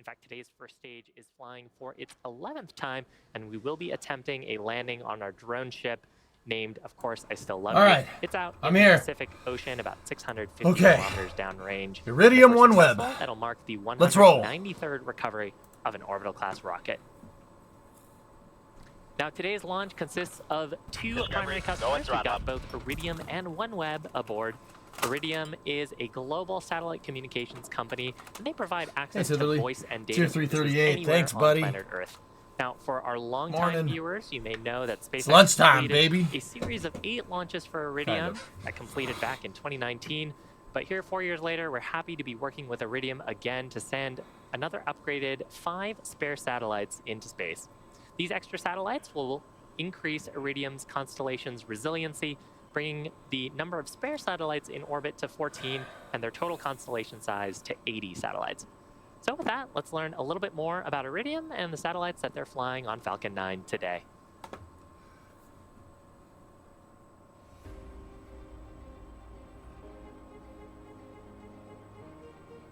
In fact, today's first stage is flying for its 11th time, and we will be attempting a landing on our drone ship named, of course, I Still Love You. It's out in the Pacific Ocean, about 650 kilometers downrange. Iridium OneWeb. That'll mark the 193rd recovery of an orbital-class rocket. Now, today's launch consists of two primary customers. We've got both Iridium and OneWeb aboard. Iridium is a global satellite communications company, and they provide access to voice and data anywhere on planet Earth. Now, for our longtime viewers, you may know that SpaceX completed a series of 8 launches for Iridium that completed back in 2019. But here, 4 years later, we're happy to be working with Iridium again to send another upgraded 5 spare satellites into space. These extra satellites will increase Iridium's constellation's resiliency, bringing the number of spare satellites in orbit to 14 and their total constellation size to 80 satellites. So with that, let's learn a little bit more about Iridium and the satellites that they're flying on Falcon 9 today.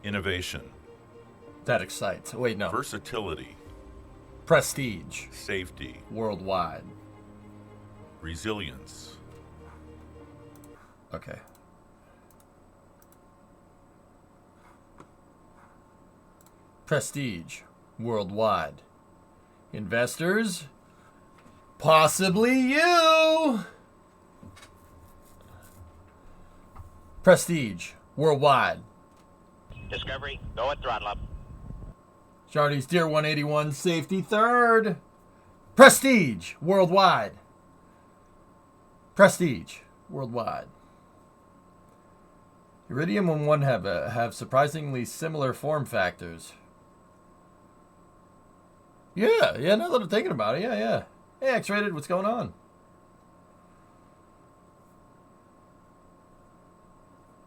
Innovation. That excites. Wait, no. Versatility. Prestige. Safety. Worldwide. Resilience. Okay. Prestige. Worldwide. Investors? Possibly you! Prestige. Worldwide. Discovery, go at throttle up. Jardy's Deer 181, safety third. Prestige. Worldwide. Prestige. Worldwide. Iridium and OneWeb have surprisingly similar form factors. Yeah, now that I'm thinking about it, yeah. Hey, X-Rated, what's going on?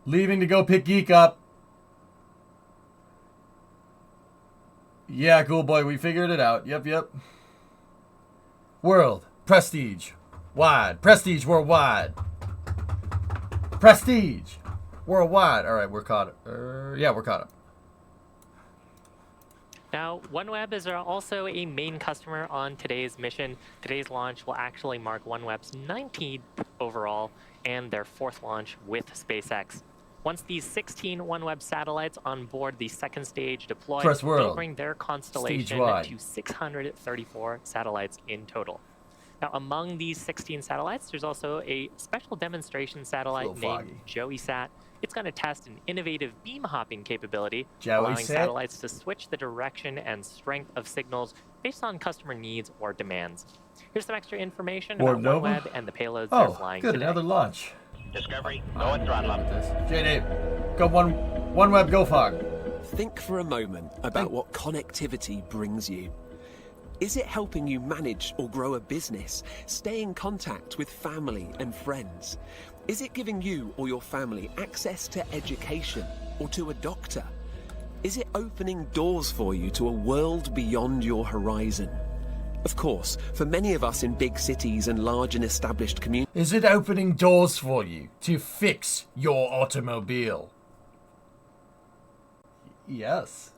Leaving to go pick Geek up. Yeah, cool boy, we figured it out. Yep. World. Prestige. Wide. Prestige worldwide. Prestige. Worldwide. All right, we're caught up. Yeah, we're caught up. Now, OneWeb is also a main customer on today's mission. Today's launch will actually mark OneWeb's 19th overall and their 4th launch with SpaceX. Once these 16 OneWeb satellites on board the second stage deploy, they'll bring their constellation to 634 satellites in total. Now, among these 16 satellites, there's also a special demonstration satellite named JoeySat. It's going to test an innovative beam hopping capability, allowing satellites to switch the direction and strength of signals based on customer needs or demands. Here's some extra information about OneWeb and the payloads they're flying today. Another launch. Discovery, go at throttle up. JD, go OneWeb, go fog. Think for a moment about what connectivity brings you. Is it helping you manage or grow a business, stay in contact with family and friends? Is it giving you or your family access to education or to a doctor? Is it opening doors for you to a world beyond your horizon? Of course, for many of us in big cities and large and established communities... Is it opening doors for you to fix your automobile? Yes.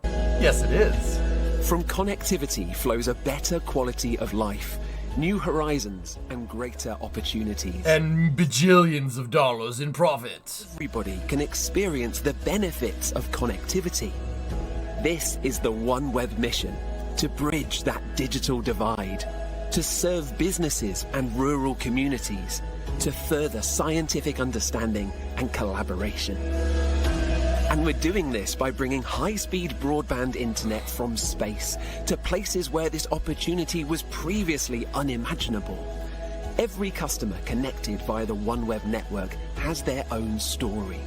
Yes, it is. From connectivity flows a better quality of life, new horizons, and greater opportunities. And bajillions of dollars in profits. Everybody can experience the benefits of connectivity. This is the OneWeb mission, to bridge that digital divide, to serve businesses and rural communities, to further scientific understanding and collaboration. And we're doing this by bringing high-speed broadband internet from space to places where this opportunity was previously unimaginable. Every customer connected via the OneWeb network has their own story.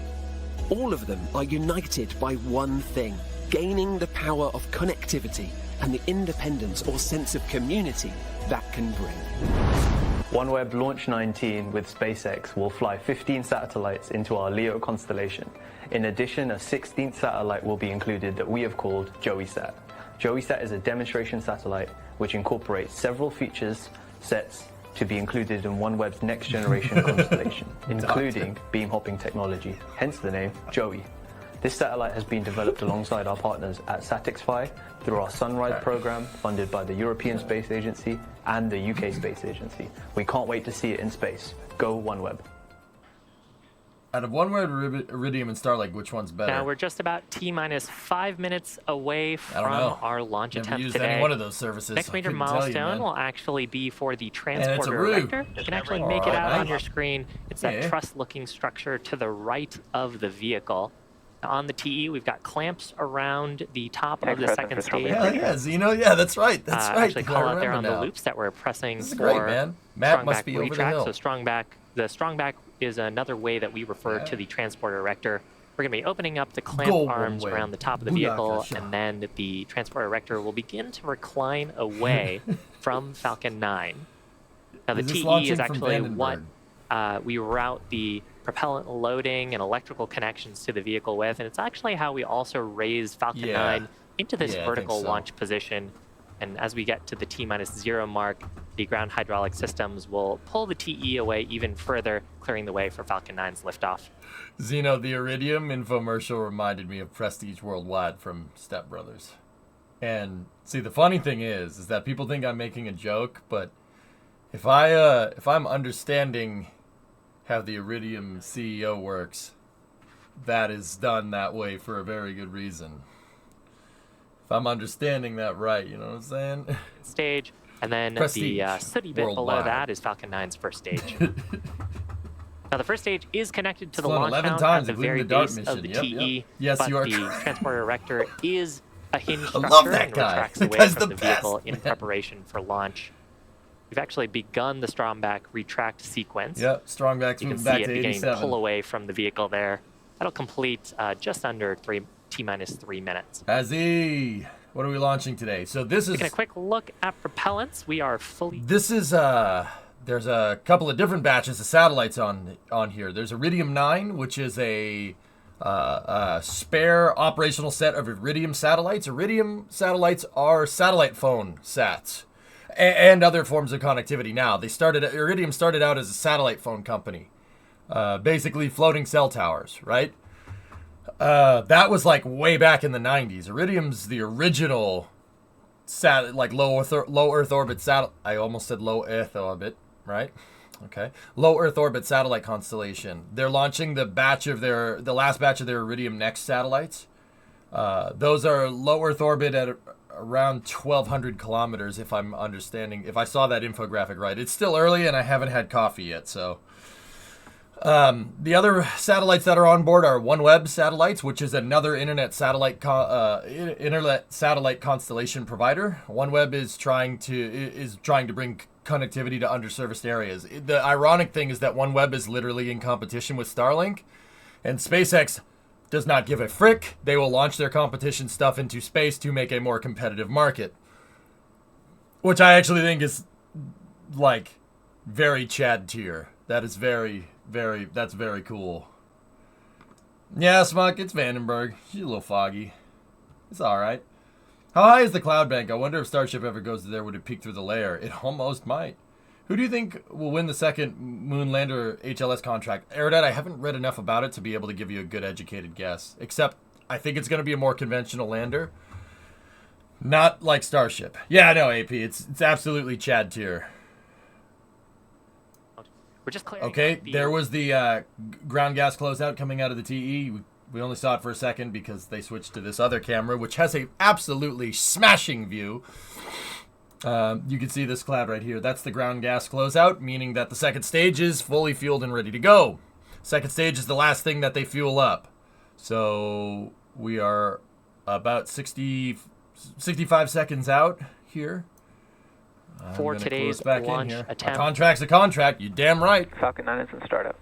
All of them are united by one thing: gaining the power of connectivity and the independence or sense of community that can bring. OneWeb-19 with SpaceX will fly 15 satellites into our LEO constellation. In addition, a 16th satellite will be included that we have called JoeySat. JoeySat is a demonstration satellite which incorporates several features sets to be included in OneWeb's next generation constellation, including beam hopping technology, hence the name Joey. This satellite has been developed alongside our partners at SatixFy through our Sunrise program, funded by the European Space Agency and the UK Space Agency. We can't wait to see it in space. Go OneWeb. Out of OneWeb, Iridium, and Starlink, which one's better? Now we're just about T-minus 5 minutes away from our launch Never attempt used today. any one of those services. Next major milestone will actually be for the transporter Roo. erector. You can actually make it out on your screen. It's that truss-looking structure to the right of the vehicle. On the TE, we've got clamps around the top of the second stage. Yeah, Zeno. Yeah, that's right. That's right. Actually, call out there on the loops that we're pressing this is for great, man. Matt strong must back be over the retract. hill. So the strong back is another way that we refer to the transporter erector. We're going to be opening up the clamp arms around the top of the vehicle, and then the transporter erector will begin to recline away from Falcon 9. Now, the TE is actually what we route the propellant loading and electrical connections to the vehicle with, and it's actually how we also raise Falcon 9 into this vertical launch position. And as we get to the T-0 mark, the ground hydraulic systems will pull the TE away even further, clearing the way for Falcon 9's liftoff. Zeno, the Iridium infomercial reminded me of Prestige Worldwide from Step Brothers. And see, the funny thing is that people think I'm making a joke, but if I'm understanding how the Iridium CEO works, that is done that way for a very good reason. If I'm understanding that right, you know what I'm saying? Stage, and then Prestige the sooty bit below that is Falcon 9's first stage. Now, the first stage is connected to the launch mount at the very base of the TE, Yes, but you are the transporter erector is a hinge I love structure that and guy. retracts That away guy's from the the vehicle best, in man. preparation for launch. We've actually begun the Stromback retract sequence. Yep, Strongback's You can moving see back it to beginning to 87. pull away from the vehicle there. That'll complete just under T-minus 3 minutes. Azzy, what are we launching today? So this is... Taking a quick look at propellants, we are fully... This is, there's a couple of different batches of satellites on here. There's Iridium-9, which is a spare operational set of Iridium satellites. Iridium satellites are satellite phone sats and other forms of connectivity. Now, Iridium started out as a satellite phone company, basically floating cell towers, right? That was like way back in the 90s. Iridium's the original low Earth orbit satellite. I almost said low Earth orbit, right? Okay. Low Earth orbit satellite constellation. They're launching the last batch of their Iridium Next satellites. Those are low Earth orbit at around 1,200 kilometers, if I'm understanding. If I saw that infographic right. It's still early and I haven't had coffee yet, so. The other satellites that are on board are OneWeb satellites, which is another internet satellite constellation provider. OneWeb is trying to bring connectivity to underserviced areas. The ironic thing is that OneWeb is literally in competition with Starlink, and SpaceX does not give a frick. They will launch their competition stuff into space to make a more competitive market, which I actually think is like very Chad tier. That is that's very cool. Yeah, Smuck, it's Vandenberg. She's a little foggy. It's alright. How high is the cloud bank? I wonder if Starship ever goes there. Would it peek through the layer? It almost might. Who do you think will win the second Moon Lander HLS contract? Aerodad, I haven't read enough about it to be able to give you a good educated guess. Except, I think it's going to be a more conventional lander. Not like Starship. Yeah, I know, AP. It's absolutely Chad tier. We're just clearing Okay, there was the ground gas closeout coming out of the TE. We only saw it for a second because they switched to this other camera, which has a absolutely smashing view. You can see this cloud right here. That's the ground gas closeout, meaning that the second stage is fully fueled and ready to go. Second stage is the last thing that they fuel up. So we are about 65 seconds out here. For today's launch attempt. A contract's a contract. You damn right. Falcon 9 is in startup.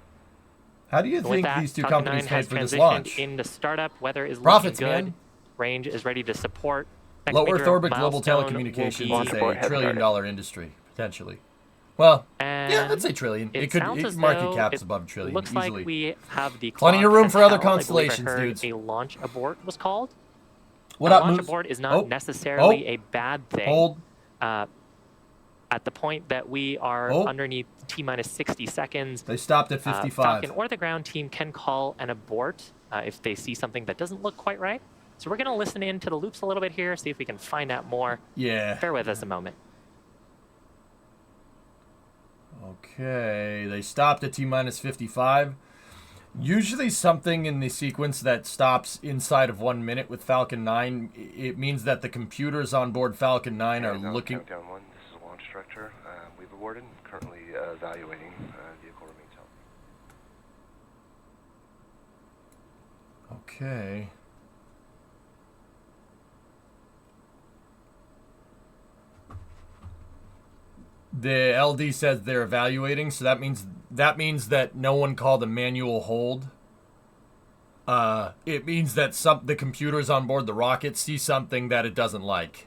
How do you think these two Falcon companies 9 paid has for this transitioned launch? into startup. Weather is Profits, looking good. man. Range is ready to support. Next Low major Earth orbit global milestone telecommunications will is be- a trillion-dollar industry, potentially. Well, And yeah, I'd say trillion. Market cap's above trillion, looks easily. like we have the Plenty of clock room and for other tell. I believe I constellations, heard dudes. A launch abort was called. What A up, launch Moose? abort is not necessarily a bad thing. Hold. at the point that we are underneath T-minus 60 seconds. They stopped at 55. Falcon or the ground team can call an abort if they see something that doesn't look quite right. So we're going to listen in to the loops a little bit here, see if we can find out more. Yeah. Bear with us a moment. Okay, they stopped at T-minus 55. Usually something in the sequence that stops inside of 1 minute with Falcon 9, it means that the computers on board Falcon 9 are looking... Countdown 1, this is launch director. We've aborted, currently evaluating. Vehicle remains healthy. Okay. The LD says they're evaluating, so that means that no one called a manual hold. It means that the computers on board the rocket see something that it doesn't like.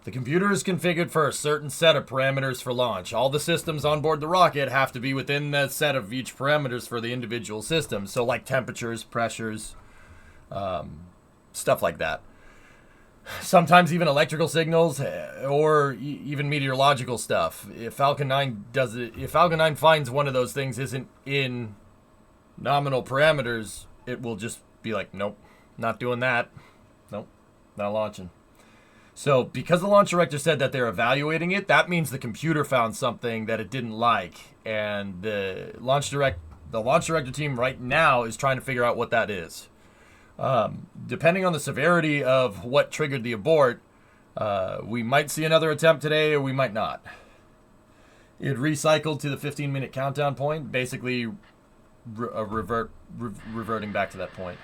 The computer is configured for a certain set of parameters for launch. All the systems on board the rocket have to be within the set of each parameters for the individual system. So like temperatures, pressures, stuff like that. Sometimes even electrical signals or even meteorological stuff. If Falcon 9 does it, if Falcon 9 finds one of those things isn't in nominal parameters, it will just be like, nope, not doing that. Nope, not launching. So because the launch director said that they're evaluating it, that means the computer found something that it didn't like, and the launch director team right now is trying to figure out what that is. Depending on the severity of what triggered the abort, we might see another attempt today or we might not. It recycled to the 15-minute countdown point, basically reverting back to that point.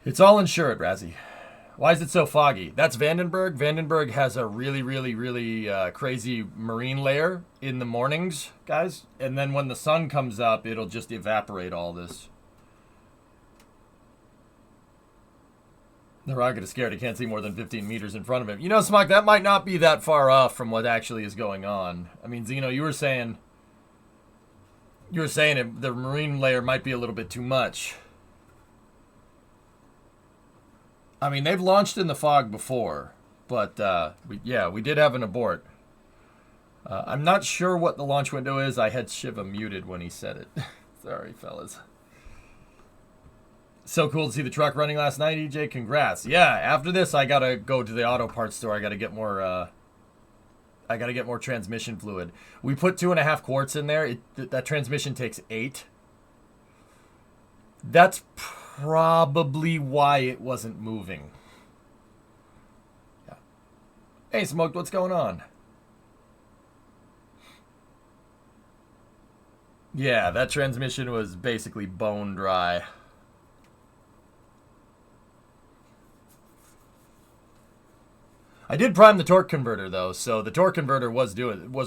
It's all insured, Razzie. Why is it so foggy? That's Vandenberg. Vandenberg has a really crazy marine layer in the mornings, guys. And then when the sun comes up, it'll just evaporate all this. The rocket is scared. He can't see more than 15 meters in front of him. You know, Smock, that might not be that far off from what actually is going on. I mean, Zeno, you were saying the marine layer might be a little bit too much. I mean, they've launched in the fog before, but we did have an abort. I'm not sure what the launch window is. I had Shiva muted when he said it. Sorry, fellas. So cool to see the truck running last night, EJ. Congrats. Yeah, after this, I gotta go to the auto parts store. I gotta get more. Transmission fluid. We put 2.5 quarts in there. That transmission takes 8. That's probably why it wasn't moving. Yeah. Hey, Smoked, what's going on? Yeah, that transmission was basically bone dry. I did prime the torque converter though, so the torque converter was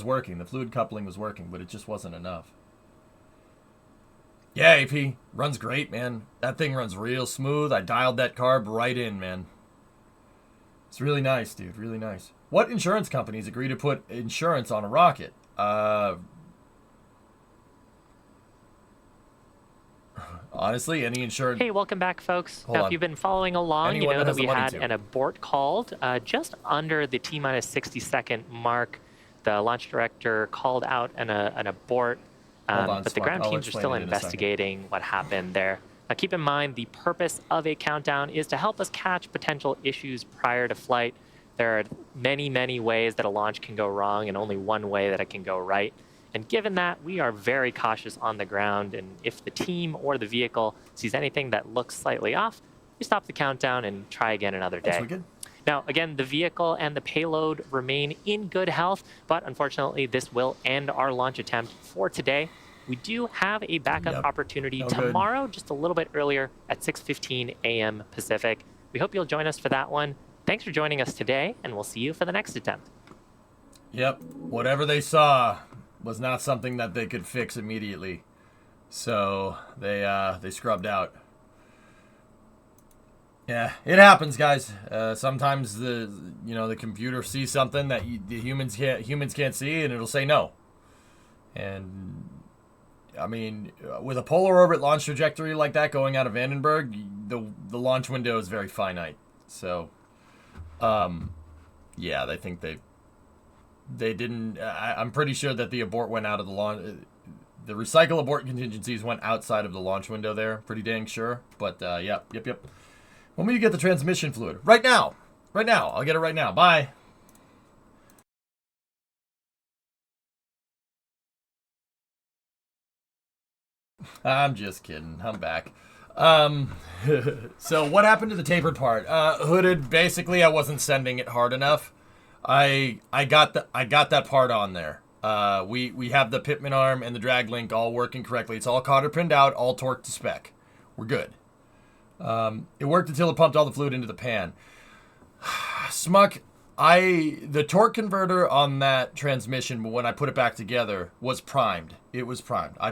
working. The fluid coupling was working, but it just wasn't enough. Yeah, AP runs great, man. That thing runs real smooth. I dialed that carb right in, man. It's really nice, dude. Really nice. What insurance companies agree to put insurance on a rocket? Honestly, any insurance... Hey, welcome back, folks. Now, if you've been following along, you know that we had an abort called just under the T-minus 60-second mark. The launch director called out an abort, but the ground teams are still investigating what happened there. Now, keep in mind, the purpose of a countdown is to help us catch potential issues prior to flight. There are many ways that a launch can go wrong and only one way that it can go right. And given that, we are very cautious on the ground, and if the team or the vehicle sees anything that looks slightly off, we stop the countdown and try again another day. Now, again, the vehicle and the payload remain in good health, but unfortunately, this will end our launch attempt for today. We do have a backup opportunity tomorrow, just a little bit earlier at 6:15 a.m. Pacific. We hope you'll join us for that one. Thanks for joining us today, and we'll see you for the next attempt. Yep, whatever they saw was not something that they could fix immediately, so they scrubbed out. Yeah, it happens, guys. Sometimes the computer sees something that the humans can't see, and it'll say no. And I mean, with a polar orbit launch trajectory like that going out of Vandenberg, the launch window is very finite. So, yeah, I think they didn't. I'm pretty sure that the abort went out of the launch. The recycle abort contingencies went outside of the launch window there. Pretty dang sure. But yep. When will you get the transmission fluid? Right now. Right now. I'll get it right now. Bye. I'm just kidding. I'm back. So what happened to the tapered part? Hooded. Basically, I wasn't sending it hard enough. I got that part on there. We have the Pitman arm and the drag link all working correctly. It's all cotter pinned out, all torqued to spec. We're good. It worked until it pumped all the fluid into the pan. Smuck, the torque converter on that transmission, when I put it back together, was primed. It was primed. I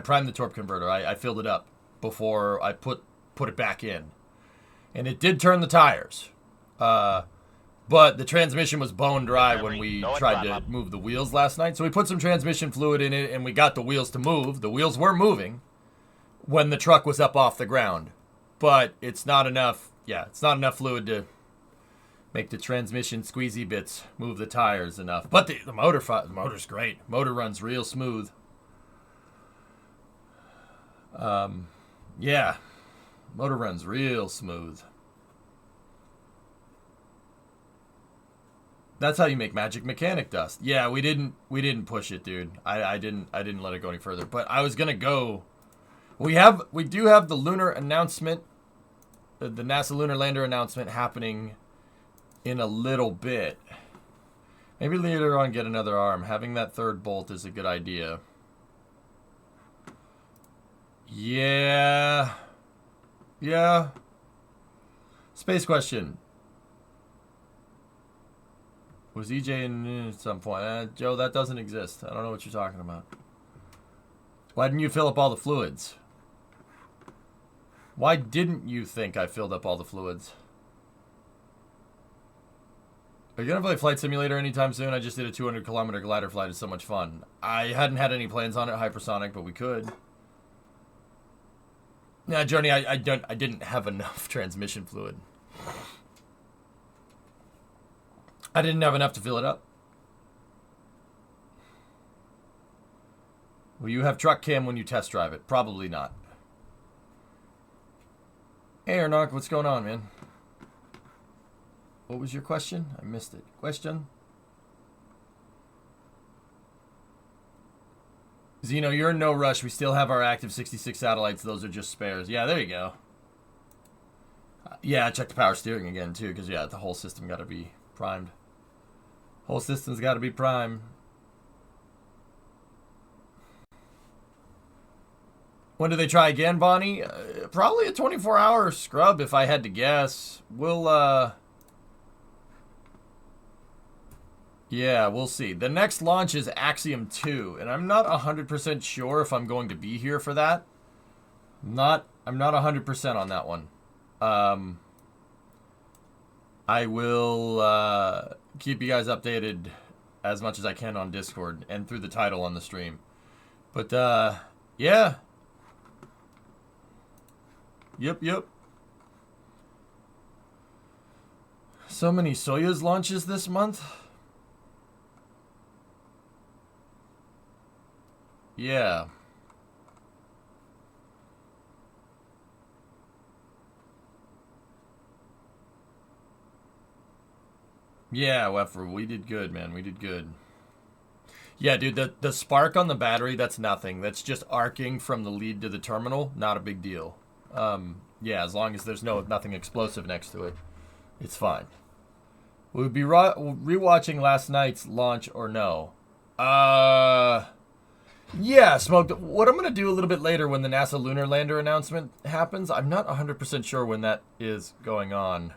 primed the torque converter. I filled it up before I put it back in. And it did turn the tires. But the transmission was bone dry when we tried to move the wheels last night. So we put some transmission fluid in it, and we got the wheels to move. The wheels were moving when the truck was up off the ground. But it's not enough. Yeah, it's not enough fluid to make the transmission squeezy bits move the tires enough. But the motor's great. Motor runs real smooth. Yeah, motor runs real smooth. That's how you make magic mechanic dust. Yeah, we didn't push it, dude. I didn't let it go any further. But I was gonna go. We do have the lunar announcement, the NASA lunar lander announcement happening in a little bit. Maybe later on get another arm. Having that third bolt is a good idea. Yeah. Space question. Was EJ in at some point? Joe, that doesn't exist. I don't know what you're talking about. Why didn't you fill up all the fluids? Why didn't you think I filled up all the fluids? Are you going to play Flight Simulator anytime soon? I just did a 200-kilometer glider flight. It's so much fun. I hadn't had any plans on it, hypersonic, but we could. Nah, Journey, I didn't have enough transmission fluid. I didn't have enough to fill it up. Will you have truck cam when you test drive it? Probably not. Hey, Ernark, what's going on, man? What was your question? I missed it. Question? Zeno, you're in no rush. We still have our active 66 satellites. Those are just spares. Yeah, there you go. Yeah, check the power steering again, too, because, yeah, the whole system got to be primed. Whole system's got to be primed. When do they try again, Bonnie? Probably a 24-hour scrub, if I had to guess. Yeah, we'll see. The next launch is Axiom 2, and I'm not 100% sure if I'm going to be here for that. I'm not 100% on that one. I will keep you guys updated as much as I can on Discord and through the title on the stream. But, yeah. Yep. So many Soyuz launches this month. Yeah. Yeah, Weffer, we did good, man. We did good. Yeah, dude, the spark on the battery, that's nothing. That's just arcing from the lead to the terminal. Not a big deal. Yeah, as long as there's nothing explosive next to it, it's fine. We'll be rewatching last night's launch or no? Yeah, Smoke. What I'm going to do a little bit later when the NASA lunar lander announcement happens, I'm not 100% sure when that is going on,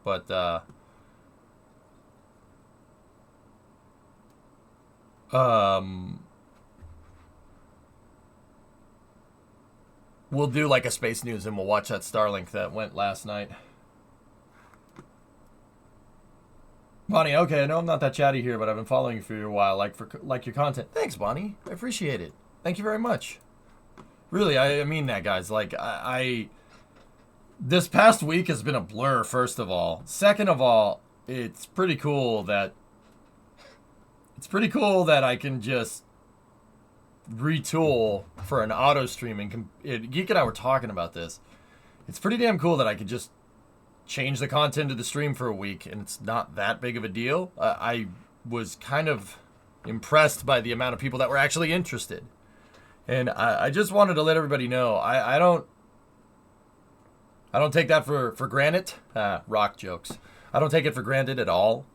but we'll do like a space news and we'll watch that Starlink that went last night. Bonnie, okay, I know I'm not that chatty here, but I've been following you for a while, like your content. Thanks, Bonnie. I appreciate it. Thank you very much. Really, I mean that, guys. Like, this past week has been a blur, first of all. Second of all, it's pretty cool that It's pretty cool that I can just retool for an auto streaming. Geek and I were talking about this. It's pretty damn cool that I could just change the content of the stream for a week, and it's not that big of a deal. I was kind of impressed by the amount of people that were actually interested. And I just wanted to let everybody know, I don't take that for granted. Rock jokes. I don't take it for granted at all.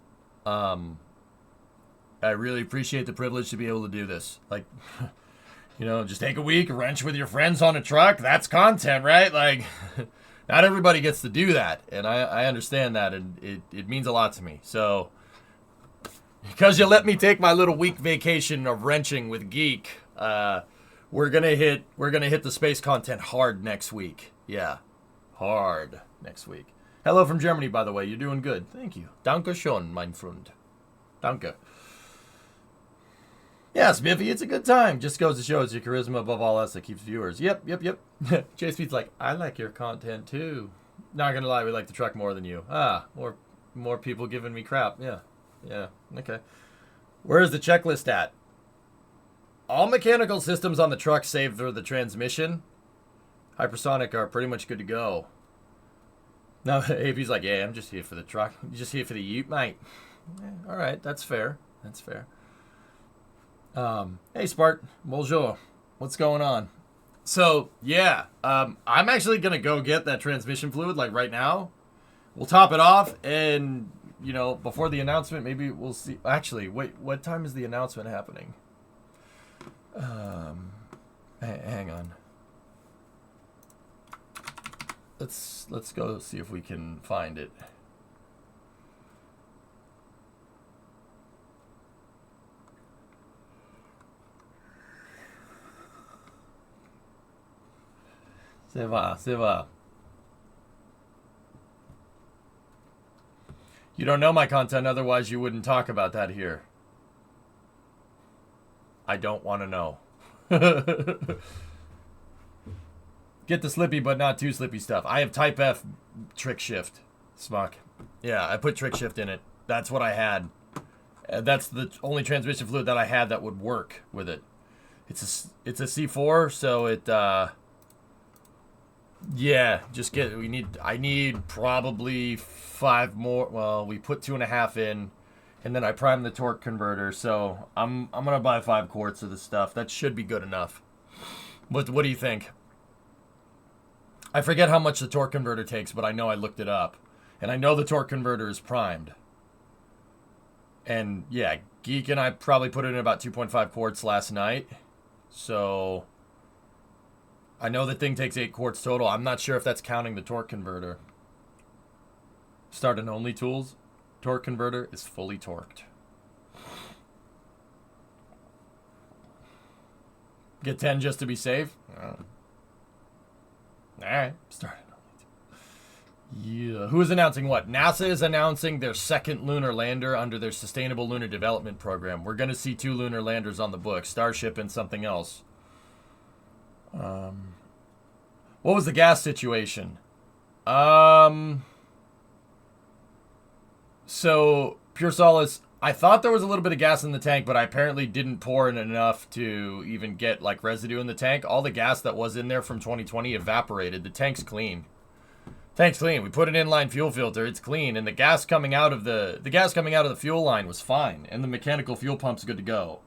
I really appreciate the privilege to be able to do this. Like, you know, just take a week, wrench with your friends on a truck. That's content, right? Like, not everybody gets to do that. And I understand that, and it means a lot to me. So, because you let me take my little week vacation of wrenching with Geek, we're gonna hit the space content hard next week. Yeah, hard next week. Hello from Germany, by the way. You're doing good. Thank you. Danke schön, mein Freund. Danke. Yeah, Spiffy, it's a good time. Just goes to show it's your charisma above all else that keeps viewers. Yep. Jay Speed's like, I like your content too. Not gonna lie, we like the truck more than you. More people giving me crap. Yeah. Okay. Where's the checklist at? All mechanical systems on the truck save for the transmission. Hypersonic are pretty much good to go. Now, AP's like, yeah, I'm just here for the truck. I'm just here for the ute, mate. Yeah, all right, that's fair. Hey, Spart. Bonjour. What's going on? So, yeah, I'm actually going to go get that transmission fluid, like, right now. We'll top it off, and, you know, before the announcement, maybe we'll see. Actually, wait, what time is the announcement happening? Hang on. Let's go see if we can find it. Ça va. You don't know my content, otherwise you wouldn't talk about that here. I don't want to know. Get the slippy but not too slippy stuff. I have Type F trick shift, Smuck. Yeah, I put trick shift in it. That's what I had. That's the only transmission fluid that I had that would work with it. It's a C4, so it yeah, just get I need probably 5 more. Well, we put 2.5 in, and then I primed the torque converter, so I'm gonna buy 5 quarts of this stuff. That should be good enough. What do you think? I forget how much the torque converter takes, but I know I looked it up. And I know the torque converter is primed. And yeah, Geek and I probably put it in about 2.5 quarts last night. So I know the thing takes 8 quarts total. I'm not sure if that's counting the torque converter. Start and only tools. Torque converter is fully torqued. Get 10 just to be safe? Alright, start it. Yeah. Who is announcing what? NASA is announcing their second lunar lander under their Sustainable Lunar Development Program. We're going to see 2 lunar landers on the book. Starship and something else. What was the gas situation? So, Pure Solace, I thought there was a little bit of gas in the tank, but I apparently didn't pour in enough to even get, like, residue in the tank. All the gas that was in there from 2020 evaporated. The tank's clean. Tank's clean. We put an inline fuel filter. It's clean. And the gas coming out of the fuel line was fine. And the mechanical fuel pump's good to go.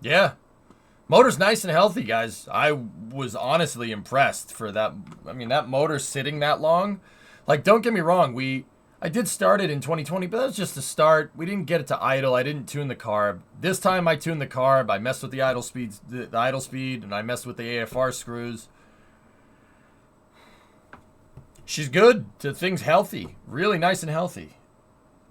Yeah. Motor's nice and healthy, guys. I was honestly impressed for that. I mean, that motor sitting that long. Like, don't get me wrong. I did start it in 2020, but that was just a start. We didn't get it to idle. I didn't tune the carb. This time I tuned the carb. I messed with the idle speed, and I messed with the AFR screws. She's good. The thing's healthy. Really nice and healthy.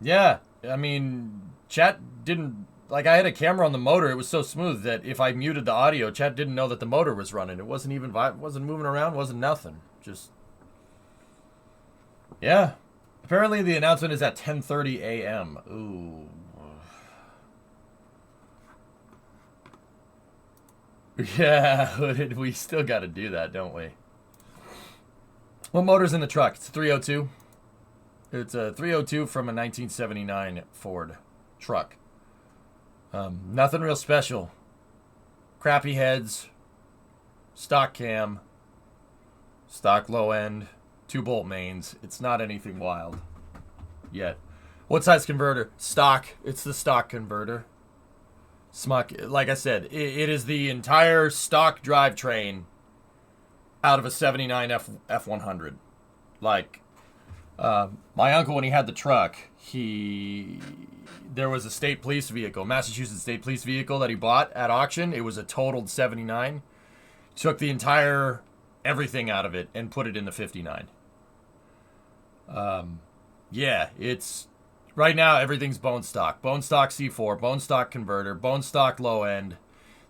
Yeah. I mean, chat didn't... Like, I had a camera on the motor. It was so smooth that if I muted the audio, chat didn't know that the motor was running. It wasn't even... wasn't moving around. Wasn't nothing. Just... Yeah. Apparently the announcement is at 10:30 a.m. Ooh. Yeah, we still got to do that, don't we? What motor's in the truck? It's 302. It's a 302 from a 1979 Ford truck. Nothing real special. Crappy heads, stock cam, stock low end, 2-bolt mains. It's not anything wild yet. What size converter? Stock. It's the stock converter. Smuck, like I said, it is the entire stock drivetrain out of a 79 F100. Like, my uncle, when he had the truck, there was a state police vehicle, Massachusetts state police vehicle that he bought at auction. It was a totaled 79. Took the entire everything out of it and put it in the 59. Yeah, it's right now everything's bone stock C4, bone stock converter, bone stock low end.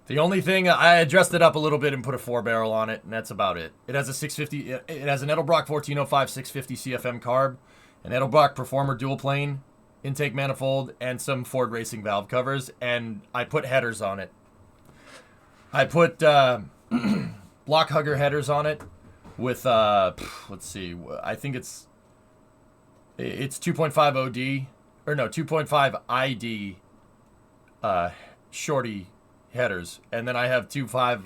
The only thing, I dressed it up a little bit and put a 4-barrel on it, and that's about it. It has a 650. It has an Edelbrock 1405 650 CFM carb, an Edelbrock Performer dual plane intake manifold, and some Ford Racing valve covers, and I put headers on it. I put block hugger headers on it with let's see, I think it's 2.5 OD or no 2.5 ID shorty headers, and then I have 2.5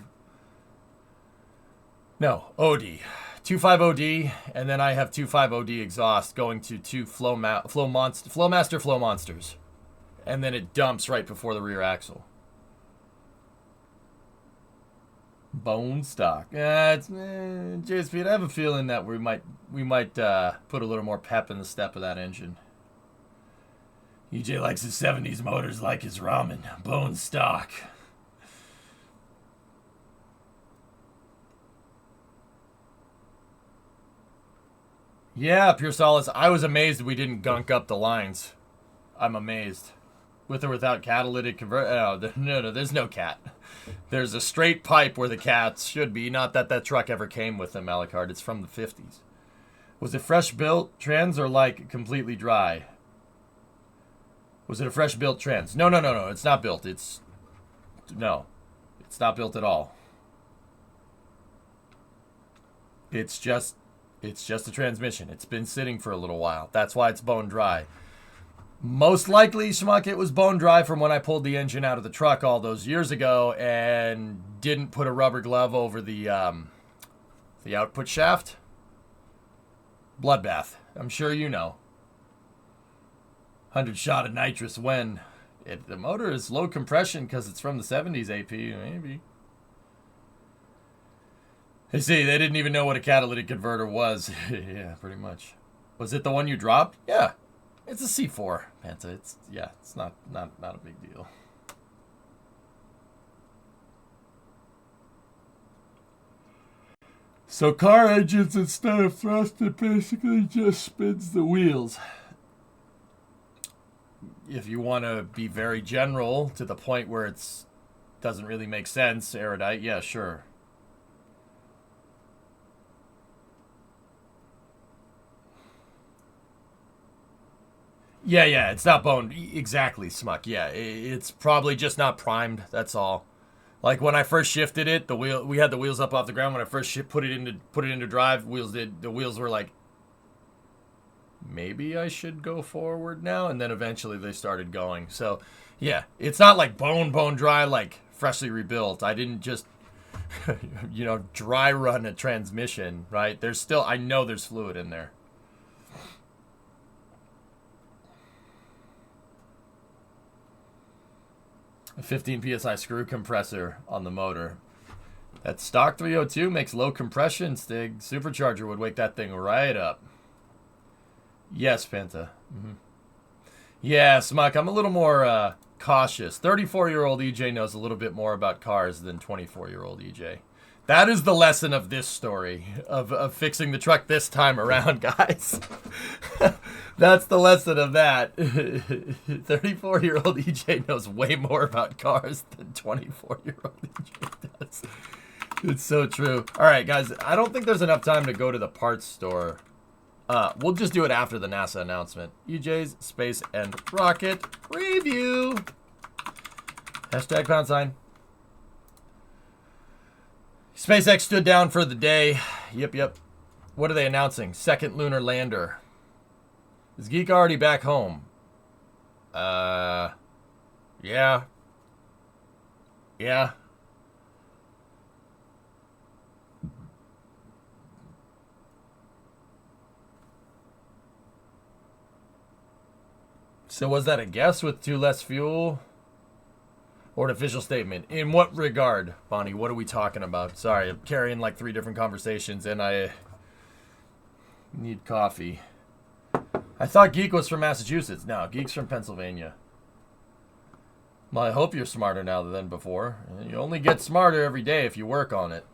OD 2.5 OD, and then I have 2.5 OD exhaust going to two Flowmaster flow monsters, and then it dumps right before the rear axle. Bone stock. JSP, I have a feeling that we might put a little more pep in the step of that engine. EJ likes his 70s motors like his ramen. Bone stock. Yeah, Pure Solace. I was amazed we didn't gunk up the lines. I'm amazed. With or without catalytic convert. Oh, no, there's no cat. There's a straight pipe where the cats should be. Not that truck ever came with them, Alucard. It's from the 50s. Was it fresh built trans or like completely dry? Was it a fresh built trans? No. It's not built. It's not built at all. It's just a transmission. It's been sitting for a little while. That's why it's bone dry. Most likely, Schmuck, it was bone dry from when I pulled the engine out of the truck all those years ago and didn't put a rubber glove over the output shaft. Bloodbath. I'm sure you know. 100 shot of nitrous when the motor is low compression because it's from the 70s AP, maybe. They see, they didn't even know what a catalytic converter was. Yeah, pretty much. Was it the one you dropped? Yeah. It's a C4, Panta. It's not a big deal. So car engines, instead of thrust, it basically just spins the wheels. If you want to be very general to the point where it's doesn't really make sense, erudite, yeah, sure. Yeah, it's not boned. Exactly, Smuck. Yeah, it's probably just not primed, that's all. Like when I first shifted it, we had the wheels up off the ground. When I first put it into drive, the wheels were like, maybe I should go forward now, and then eventually they started going. So, yeah, it's not like bone dry, like freshly rebuilt. I didn't just dry run a transmission, right? I know there's fluid in there. A 15 psi screw compressor on the motor. That stock 302 makes low compression, Stig. Supercharger would wake that thing right up. Yes, Penta. Mm-hmm. Yeah, Smuck, I'm a little more cautious. 34-year-old EJ knows a little bit more about cars than 24-year-old EJ. That is the lesson of this story, of fixing the truck this time around, guys. That's the lesson of that. 34-year-old EJ knows way more about cars than 24-year-old EJ does. It's so true. All right, guys, I don't think there's enough time to go to the parts store. We'll just do it after the NASA announcement. EJ's Space and Rocket Review. Hashtag #. SpaceX stood down for the day. Yep. What are they announcing? Second lunar lander. Is Geek already back home? Yeah. Yeah. So was that a guess with 2 less fuel? Or an official statement? In what regard, Bonnie? What are we talking about? Sorry, I'm carrying like 3 different conversations and I need coffee. I thought Geek was from Massachusetts. No, Geek's from Pennsylvania. Well, I hope you're smarter now than before. You only get smarter every day if you work on it.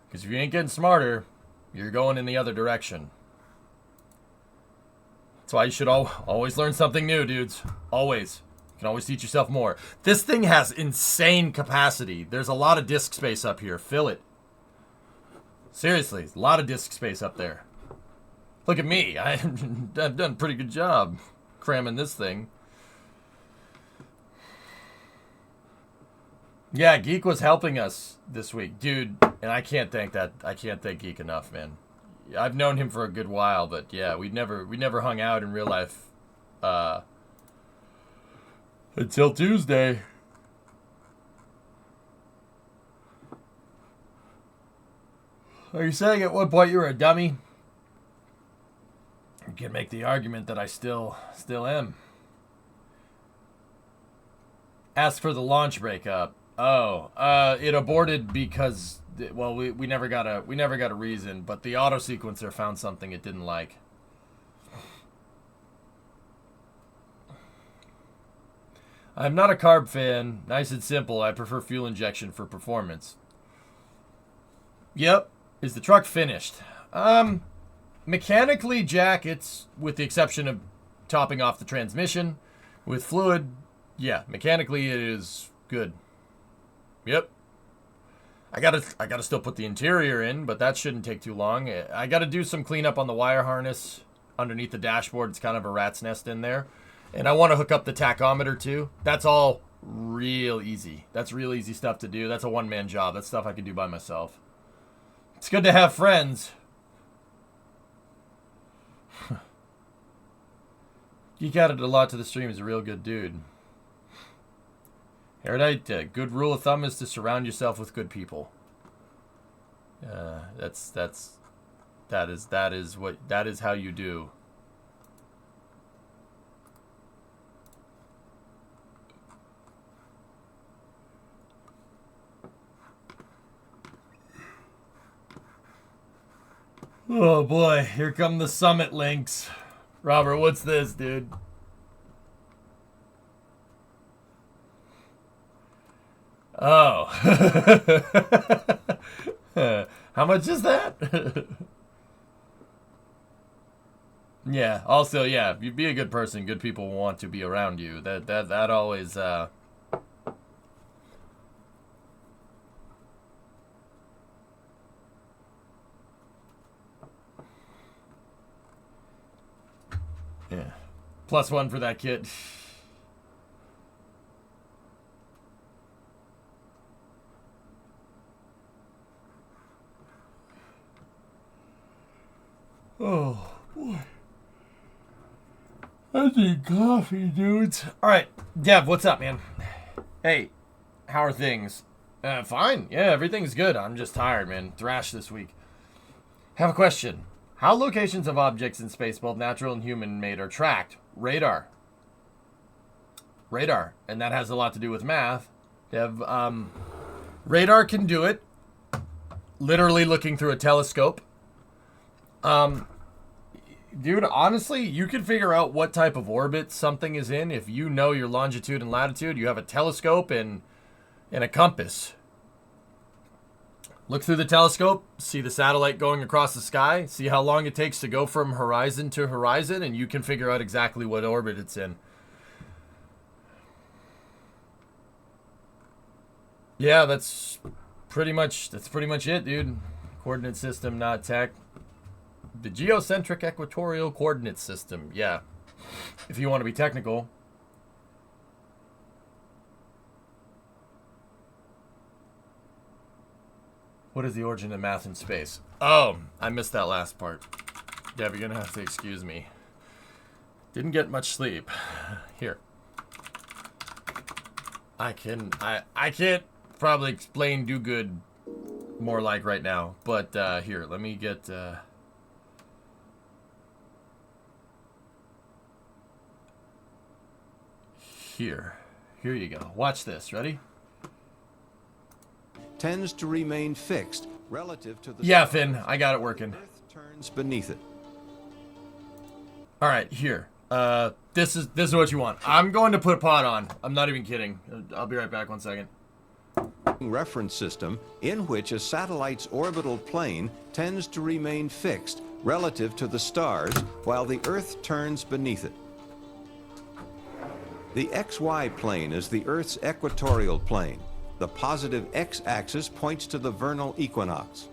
Because if you ain't getting smarter, you're going in the other direction. That's why you should always learn something new, dudes. Always. You can always teach yourself more. This thing has insane capacity. There's a lot of disk space up here. Fill it. Seriously, a lot of disk space up there. Look at me. I've done a pretty good job cramming this thing. Yeah, Geek was helping us this week, dude, and I can't thank Geek enough, man. I've known him for a good while, but yeah, we never hung out in real life until Tuesday. Are you saying at one point you were a dummy? You can make the argument that I still am. Ask for the launch breakup. Oh, it aborted because, well, we never got a reason, but the auto sequencer found something it didn't like. I'm not a carb fan. Nice and simple. I prefer fuel injection for performance. Yep. Is the truck finished? Mechanically, Jack, it's with the exception of topping off the transmission. With fluid, yeah, mechanically it is good. Yep. I gotta still put the interior in, but that shouldn't take too long. I gotta do some cleanup on the wire harness underneath the dashboard. It's kind of a rat's nest in there. And I want to hook up the tachometer too. That's all real easy. That's real easy stuff to do. That's a one-man job. That's stuff I can do by myself. It's good to have friends. Geek added a lot to the stream. He's a real good dude. Erudite, good rule of thumb is to surround yourself with good people. That is how you do. Oh boy, here come the summit links. Robert, what's this, dude? Oh. How much is that? Yeah, also, yeah, if you be a good person, good people want to be around you. That always, yeah. +1 for that kid. Oh, boy. I need coffee, dudes. All right. Dev, what's up, man? Hey, how are things? Fine. Yeah, everything's good. I'm just tired, man. Thrashed this week. Have a question. How locations of objects in space, both natural and human-made, are tracked? Radar. Radar. And that has a lot to do with math. Dev, radar can do it. Literally looking through a telescope. Dude, honestly, you can figure out what type of orbit something is in if you know your longitude and latitude. You have a telescope and a compass. Look through the telescope, see the satellite going across the sky, see how long it takes to go from horizon to horizon, and you can figure out exactly what orbit it's in. Yeah, that's pretty much it, dude. Coordinate system, not tech. The geocentric equatorial coordinate system. Yeah. If you want to be technical. What is the origin of math in space? Oh, I missed that last part. Dev, you're going to have to excuse me. Didn't get much sleep. Here. I can't probably explain do good more like right now. But here, let me get here you go. Watch this. Ready? Tends to remain fixed relative to the yeah, Finn, I got it working. Earth turns beneath it. All right, here. This is what you want. I'm going to put pod on. I'm not even kidding. I'll be right back 1 second. Reference system in which a satellite's orbital plane tends to remain fixed relative to the stars while the Earth turns beneath it. The XY plane is the Earth's equatorial plane. The positive x-axis points to the vernal equinox.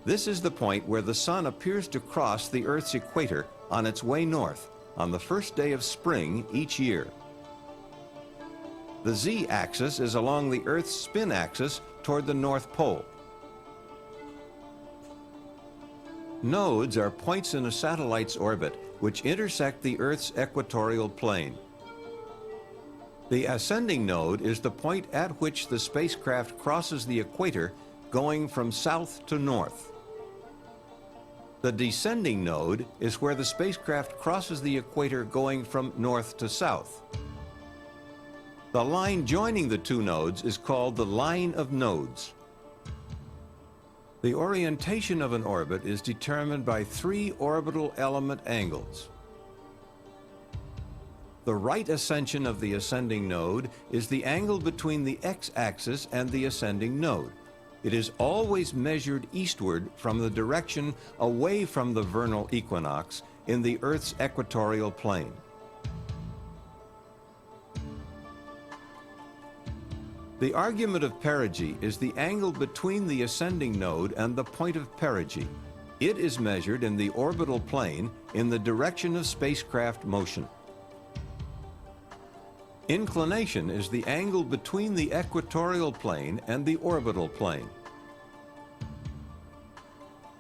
This is the point where the sun appears to cross the Earth's equator on its way north on the first day of spring each year. The z-axis is along the Earth's spin axis toward the North Pole. Nodes are points in a satellite's orbit which intersect the Earth's equatorial plane. The ascending node is the point at which the spacecraft crosses the equator going from south to north. The descending node is where the spacecraft crosses the equator going from north to south. The line joining the two nodes is called the line of nodes. The orientation of an orbit is determined by 3 orbital element angles. The right ascension of the ascending node is the angle between the x-axis and the ascending node. It is always measured eastward from the direction away from the vernal equinox in the Earth's equatorial plane. The argument of perigee is the angle between the ascending node and the point of perigee. It is measured in the orbital plane in the direction of spacecraft motion. Inclination is the angle between the equatorial plane and the orbital plane.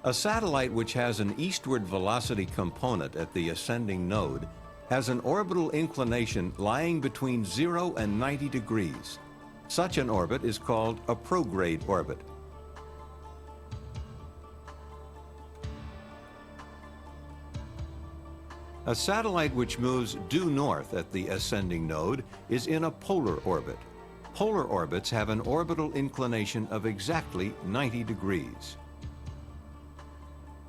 A satellite which has an eastward velocity component at the ascending node has an orbital inclination lying between 0 and 90 degrees. Such an orbit is called a prograde orbit. A satellite which moves due north at the ascending node is in a polar orbit. Polar orbits have an orbital inclination of exactly 90 degrees.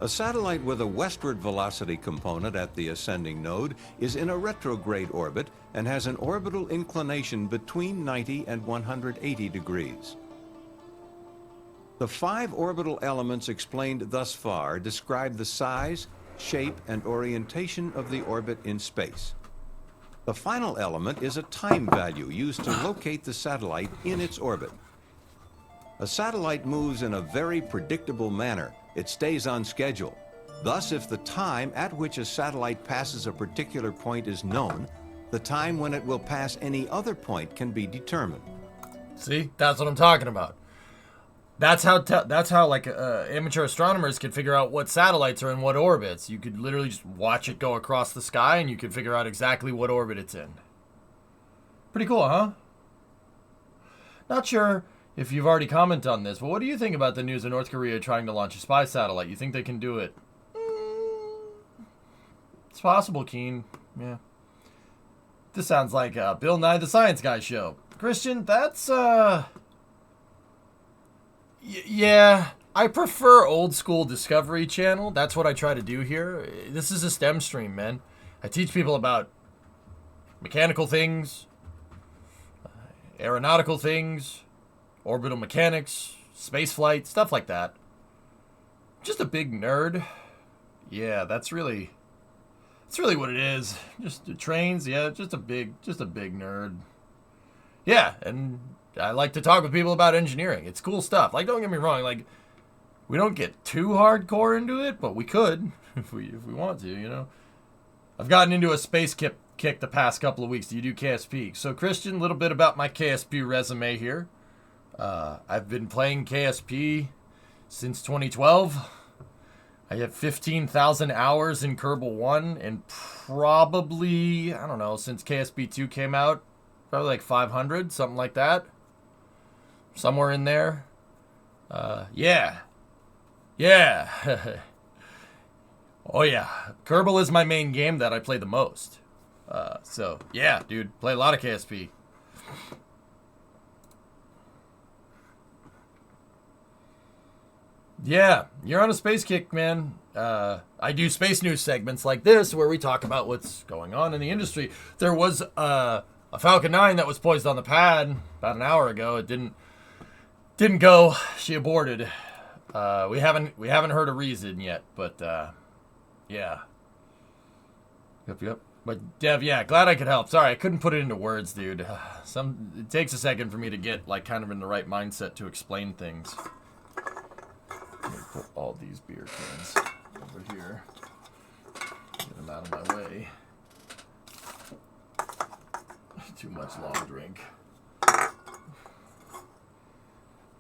A satellite with a westward velocity component at the ascending node is in a retrograde orbit and has an orbital inclination between 90 and 180 degrees. The 5 orbital elements explained thus far describe the size, shape, and orientation of the orbit in space. The final element is a time value used to locate the satellite in its orbit. A satellite moves in a very predictable manner. It stays on schedule. Thus, if the time at which a satellite passes a particular point is known, the time when it will pass any other point can be determined. See, that's what I'm talking about. That's how like amateur astronomers can figure out what satellites are in what orbits. You could literally just watch it go across the sky, and you could figure out exactly what orbit it's in. Pretty cool, huh? Not sure if you've already commented on this, but what do you think about the news of North Korea trying to launch a spy satellite? You think they can do it? It's possible, Keen. Yeah. This sounds like Bill Nye the Science Guy show. Christian, that's, yeah, I prefer old school Discovery Channel. That's what I try to do here. This is a STEM stream, man. I teach people about mechanical things, aeronautical things, orbital mechanics, space flight, stuff like that. Just a big nerd. Yeah, that's really what it is. Just trains, yeah, just a big nerd. Yeah, and I like to talk with people about engineering. It's cool stuff. Like, don't get me wrong, like, we don't get too hardcore into it, but we could if we want to, you know. I've gotten into a space kick the past couple of weeks. Do you do KSP? So, Christian, a little bit about my KSP resume here. I've been playing KSP since 2012. I have 15,000 hours in Kerbal 1, and probably, I don't know, since KSP 2 came out, probably like 500, something like that. Somewhere in there. Yeah. Yeah. Oh yeah. Kerbal is my main game that I play the most. So, yeah, dude, play a lot of KSP. Yeah, you're on a space kick, man. I do space news segments like this where we talk about what's going on in the industry. There was a Falcon 9 that was poised on the pad about an hour ago. It didn't go. She aborted. We haven't heard a reason yet, but yeah. Yep. But Dev, yeah, glad I could help. Sorry, I couldn't put it into words, dude. It takes a second for me to get like kind of in the right mindset to explain things. Let me put all these beer cans over here. Get them out of my way. Too much long drink.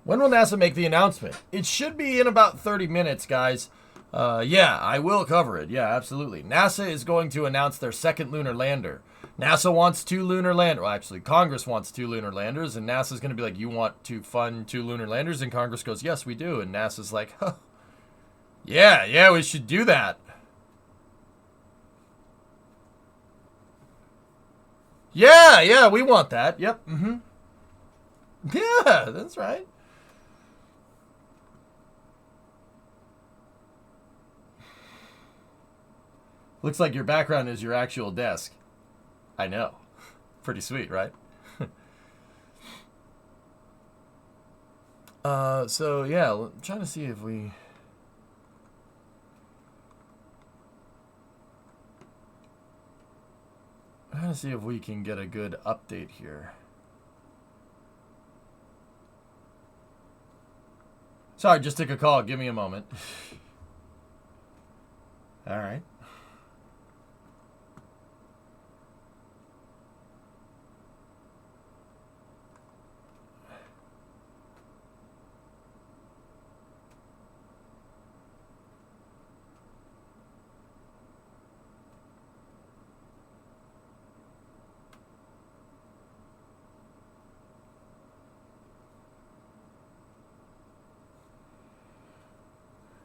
When will NASA make the announcement? It should be in about 30 minutes, guys. Yeah, I will cover it. Yeah, absolutely. NASA is going to announce their second lunar lander. NASA wants 2 lunar landers. Well, actually, Congress wants 2 lunar landers, and NASA's going to be like, you want to fund 2 lunar landers? And Congress goes, yes, we do. And NASA's like, huh, yeah, we should do that. Yeah, we want that. Yep, Yeah, that's right. Looks like your background is your actual desk. I know. Pretty sweet, right? So yeah, I'm trying to see if we... I'm trying to see if we can get a good update here. Sorry, just took a call. Give me a moment. All right.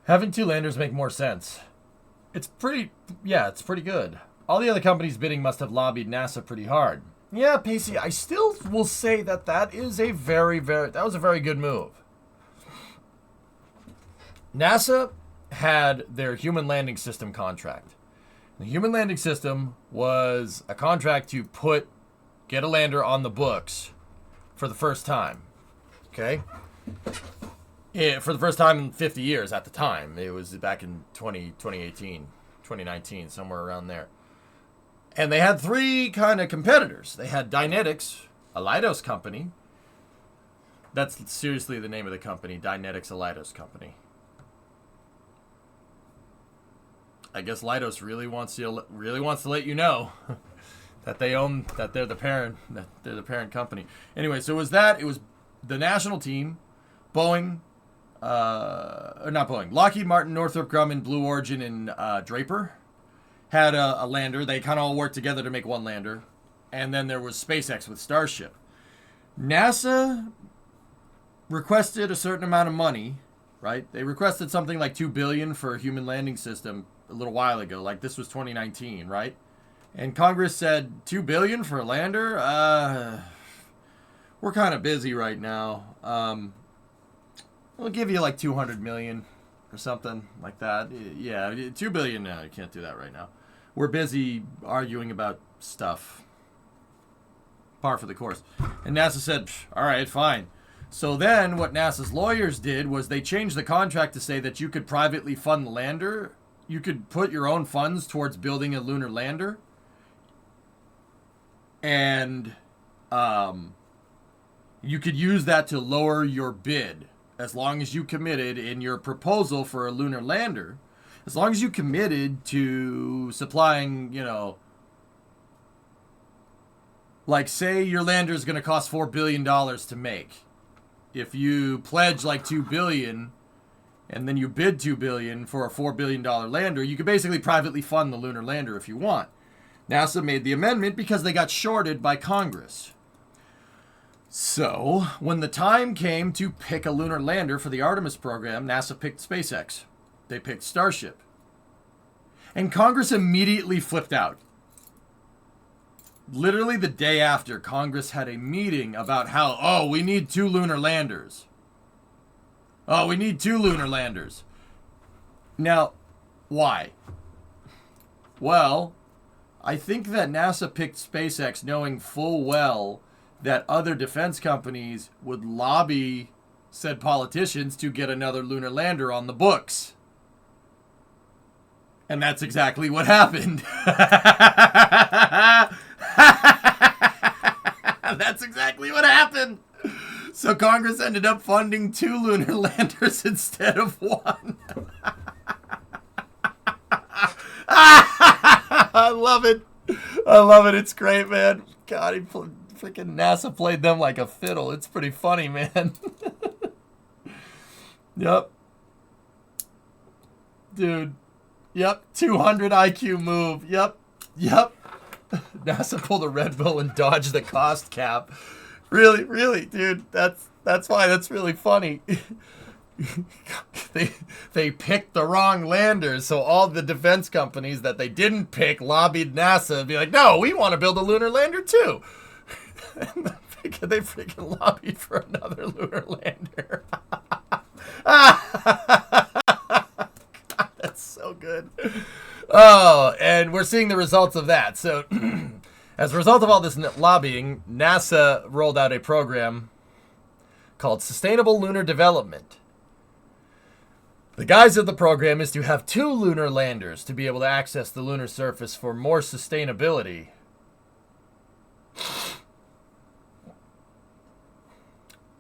Having 2 landers make more sense. It's pretty good. All the other companies bidding must have lobbied NASA pretty hard. Yeah, Pacey, I still will say that is a that was a very good move. NASA had their human landing system contract. The human landing system was a contract to get a lander on the books for the first time. Okay? Yeah, for the first time in 50 years at the time. It was back in 2018, 2019, somewhere around there. And they had 3 kind of competitors. They had Dynetics, a Leidos company. That's seriously the name of the company, Dynetics, a Leidos company. I guess Leidos really wants to let you know that they're the parent company. Anyway, so it was the national team, Boeing, not Boeing, Lockheed Martin, Northrop Grumman, Blue Origin, and Draper had a lander. They kind of all worked together to make one lander. And then there was SpaceX with Starship. NASA requested a certain amount of money, right? They requested something like $2 billion for a human landing system a little while ago. Like this was 2019, right? And Congress said, $2 billion for a lander? We're kind of busy right now. We'll give you like 200 million or something like that. Yeah, $2 billion. No, you can't do that right now. We're busy arguing about stuff. Par for the course. And NASA said, all right, fine. So then what NASA's lawyers did was they changed the contract to say that you could privately fund the lander. You could put your own funds towards building a lunar lander. And you could use that to lower your bid. As long as you committed in your proposal for a lunar lander, as long as you committed to supplying, like say your lander is going to cost $4 billion to make. If you pledge like $2 billion and then you bid $2 billion for a $4 billion lander, you could basically privately fund the lunar lander if you want. NASA made the amendment because they got shorted by Congress. So, when the time came to pick a lunar lander for the Artemis program, NASA picked SpaceX. They picked Starship. And Congress immediately flipped out. Literally the day after, Congress had a meeting about how, oh, we need 2 lunar landers. Oh, we need 2 lunar landers. Now, why? Well, I think that NASA picked SpaceX knowing full well that other defense companies would lobby said politicians to get another lunar lander on the books. And that's exactly what happened. That's exactly what happened. So Congress ended up funding 2 lunar landers instead of 1. I love it. I love it. It's great, man. God, freaking NASA played them like a fiddle. It's pretty funny, man. Yep. Dude. Yep. 200 IQ move. Yep. NASA pulled a Red Bull and dodged the cost cap. Really, dude. That's why that's really funny. They picked the wrong landers, so all the defense companies that they didn't pick lobbied NASA and be like, no, we want to build a lunar lander too. And they freaking lobbied for another lunar lander. God, that's so good. Oh, and we're seeing the results of that. So as a result of all this lobbying, NASA rolled out a program called Sustainable Lunar Development. The guise of the program is to have 2 lunar landers to be able to access the lunar surface for more sustainability.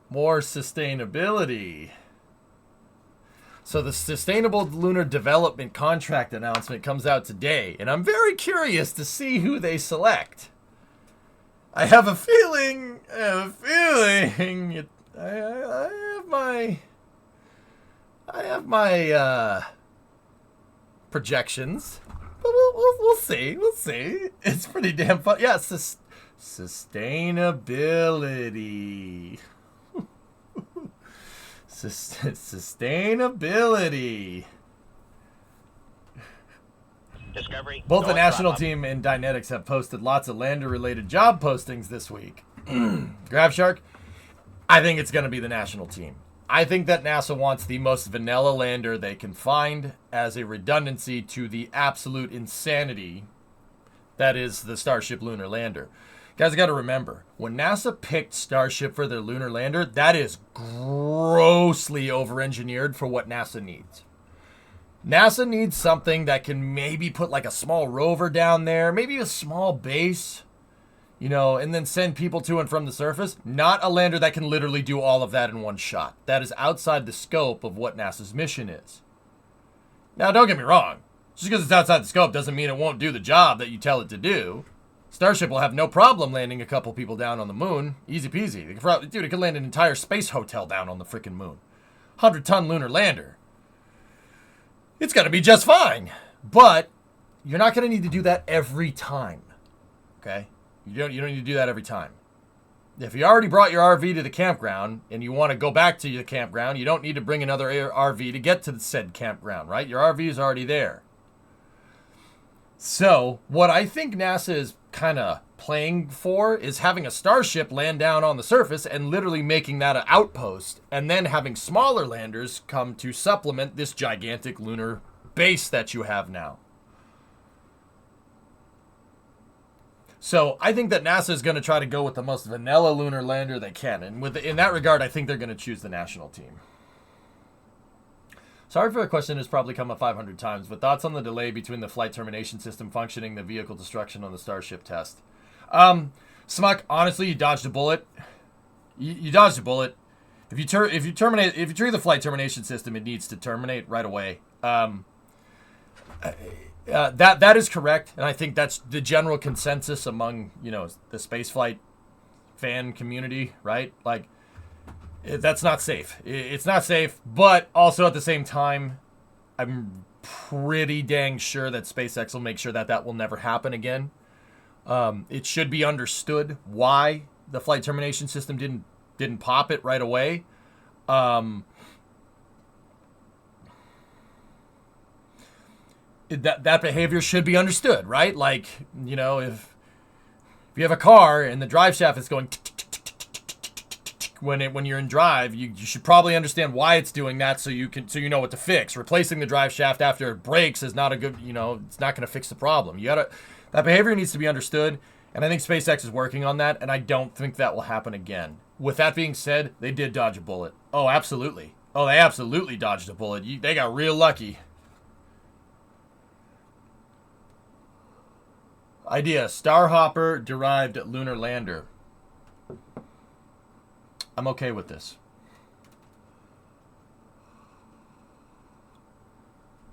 More sustainability. So the Sustainable Lunar Development contract announcement comes out today, and I'm very curious to see who they select. I have a feeling. I have my projections, but we'll see. We'll see. It's pretty damn fun. Yeah, sustainability. Sustainability. Discovery. Both the national team and Dynetics have posted lots of lander-related job postings this week. GravShark, I think it's going to be the national team. I think that NASA wants the most vanilla lander they can find as a redundancy to the absolute insanity that is the Starship lunar lander. Guys, I got to remember, when NASA picked Starship for their lunar lander, that is grossly over-engineered for what NASA needs. NASA needs something that can maybe put like a small rover down there, maybe a small base, you know, and then send people to and from the surface. Not a lander that can literally do all of that in one shot. That is outside the scope of what NASA's mission is. Now, don't get me wrong. Just because it's outside the scope doesn't mean it won't do the job that you tell it to do. Starship will have no problem landing a couple people down on the moon. Easy peasy. Dude, it could land an entire space hotel down on the freaking moon. 100-ton lunar lander. It's going to be just fine. But you're not going to need to do that every time. Okay? You don't need to do that every time. If you already brought your RV to the campground and you want to go back to your campground, you don't need to bring another RV to get to the said campground, right? Your RV is already there. So, what I think NASA is kind of playing for is having a Starship land down on the surface and literally making that an outpost, and then having smaller landers come to supplement this gigantic lunar base that you have now. So I think that NASA is going to try to go with the most vanilla lunar lander they can, and in that regard, I think they're going to choose the national team. Sorry for the question has probably come up 500 times, but thoughts on the delay between the flight termination system functioning, the vehicle destruction on the Starship test? Smuck, honestly, you dodged a bullet. You dodged a bullet. If you trigger the flight termination system, it needs to terminate right away. That is correct, and I think that's the general consensus among, the spaceflight fan community, right? Like, That's not safe. It's not safe, but also at the same time, I'm pretty dang sure that SpaceX will make sure that that will never happen again. It should be understood why the flight termination system didn't pop it right away. That behavior should be understood, right? Like, you know, if you have a car and the drive shaft is going when you're in drive, you should probably understand why it's doing that, so you know what to fix. Replacing the drive shaft after it breaks is not a good, you know, it's not going to fix the problem. That behavior needs to be understood, and I think SpaceX is working on that, and I don't think that will happen again. With that being said, they did dodge a bullet. Oh, absolutely. Oh, they absolutely dodged a bullet. They got real lucky. Idea: Starhopper derived lunar lander. I'm okay with this.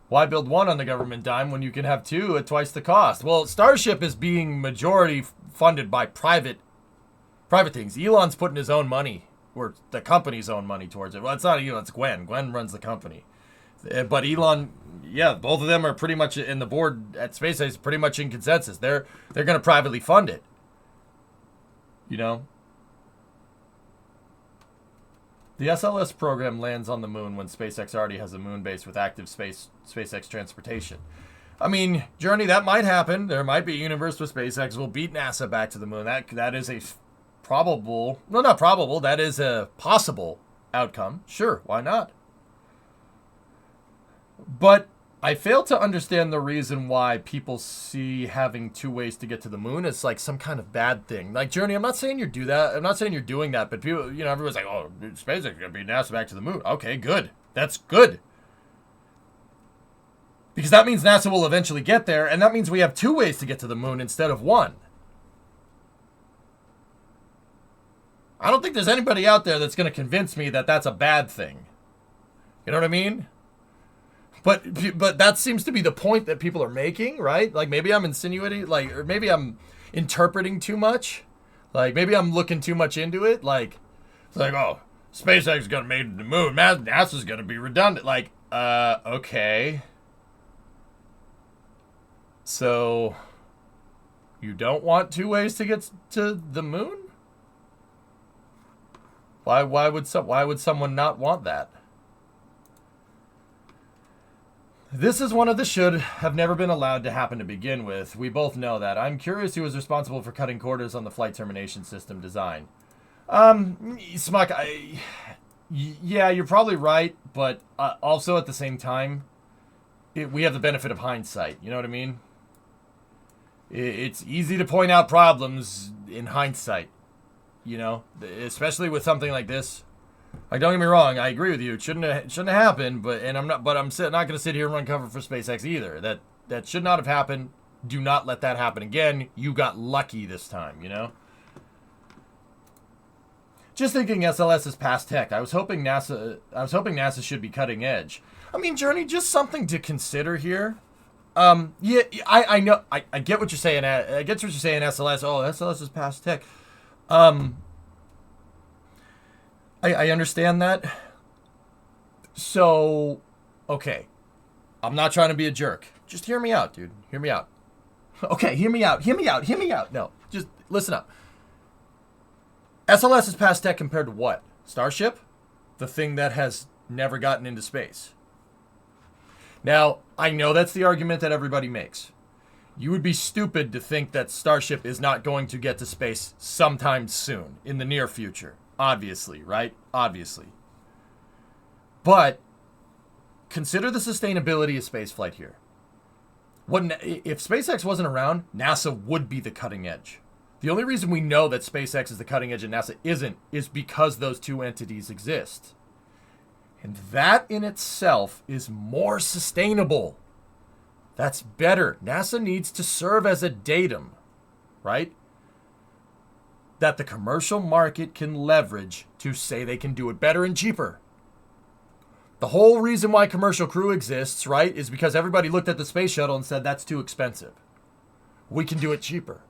Why build one on the government dime when you can have two at twice the cost? Well, Starship is being majority funded by private things. Elon's putting his own money, or the company's own money, towards it. Well, it's not Elon, it's Gwen. Gwen runs the company. But Elon, yeah, both of them are pretty much in the board at SpaceX, is pretty much in consensus. They're going to privately fund it. You know? The SLS program lands on the moon when SpaceX already has a moon base with active SpaceX transportation. I mean, Journey, that might happen. There might be a universe where SpaceX will beat NASA back to the moon. That is a probable, no, not probable, that is a possible outcome. Sure, why not? But I fail to understand the reason why people see having two ways to get to the moon as like some kind of bad thing. Like, Journey, I'm not saying you do that. I'm not saying you're doing that, but people, you know, everyone's like, oh, SpaceX is going to beat NASA back to the moon. Okay, good. That's good. Because that means NASA will eventually get there, and that means we have two ways to get to the moon instead of one. I don't think there's anybody out there that's going to convince me that that's a bad thing. You know what I mean? But that seems to be the point that people are making, right? Like, maybe I'm insinuating, like, or maybe I'm interpreting too much. Like, maybe I'm looking too much into it. Like, it's like, oh, SpaceX is going to make the moon. NASA's going to be redundant. Like, okay. So, you don't want two ways to get to the moon? Why would someone not want that? This is one of the should have never been allowed to happen to begin with. We both know that. I'm curious who was responsible for cutting corners on the flight termination system design. Smuck, yeah, you're probably right, but also at the same time, we have the benefit of hindsight. You know what I mean? It's easy to point out problems in hindsight, you know, especially with something like this. Like, don't get me wrong, I agree with you. It shouldn't have happened, I'm not going to sit here and run cover for SpaceX either. That should not have happened. Do not let that happen again. You got lucky this time, you know? Just thinking SLS is past tech. I was hoping NASA should be cutting edge. I mean, Journey, just something to consider here. Yeah, I know, I get what you're saying. I get what you're saying, SLS. Oh, SLS is past tech. I understand that. So, okay. I'm not trying to be a jerk. Just hear me out, dude. Hear me out. Okay, hear me out. No, just listen up. SLS is past tech compared to what? Starship? The thing that has never gotten into space. Now, I know that's the argument that everybody makes. You would be stupid to think that Starship is not going to get to space sometime soon, in the near future. Obviously, right? Obviously. But consider the sustainability of spaceflight here. If SpaceX wasn't around, NASA would be the cutting edge. The only reason we know that SpaceX is the cutting edge and NASA isn't is because those two entities exist. And that in itself is more sustainable. That's better. NASA needs to serve as a datum, right? That the commercial market can leverage to say they can do it better and cheaper. The whole reason why Commercial Crew exists, right, is because everybody looked at the space shuttle and said, that's too expensive. We can do it cheaper.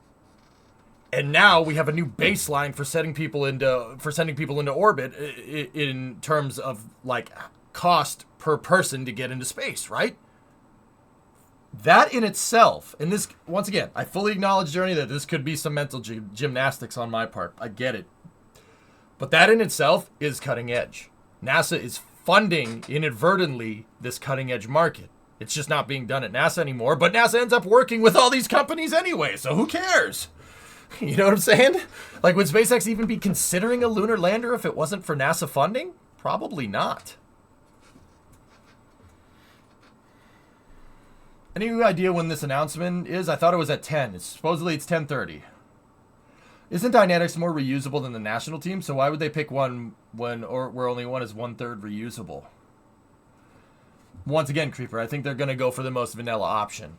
And now we have a new baseline for sending people into orbit in terms of like cost per person to get into space, right? That in itself, and this, once again, I fully acknowledge, Journey, that this could be some mental gymnastics on my part. I get it. But that in itself is cutting edge. NASA is funding, inadvertently, this cutting edge market. It's just not being done at NASA anymore, but NASA ends up working with all these companies anyway, so who cares? You know what I'm saying? Like, would SpaceX even be considering a lunar lander if it wasn't for NASA funding? Probably not. Any idea when this announcement is? I thought it was at 10. Supposedly it's 10:30. Isn't Dynetics more reusable than the national team? So why would they pick one where only one is 1/3 reusable? Once again, Creeper, I think they're going to go for the most vanilla option.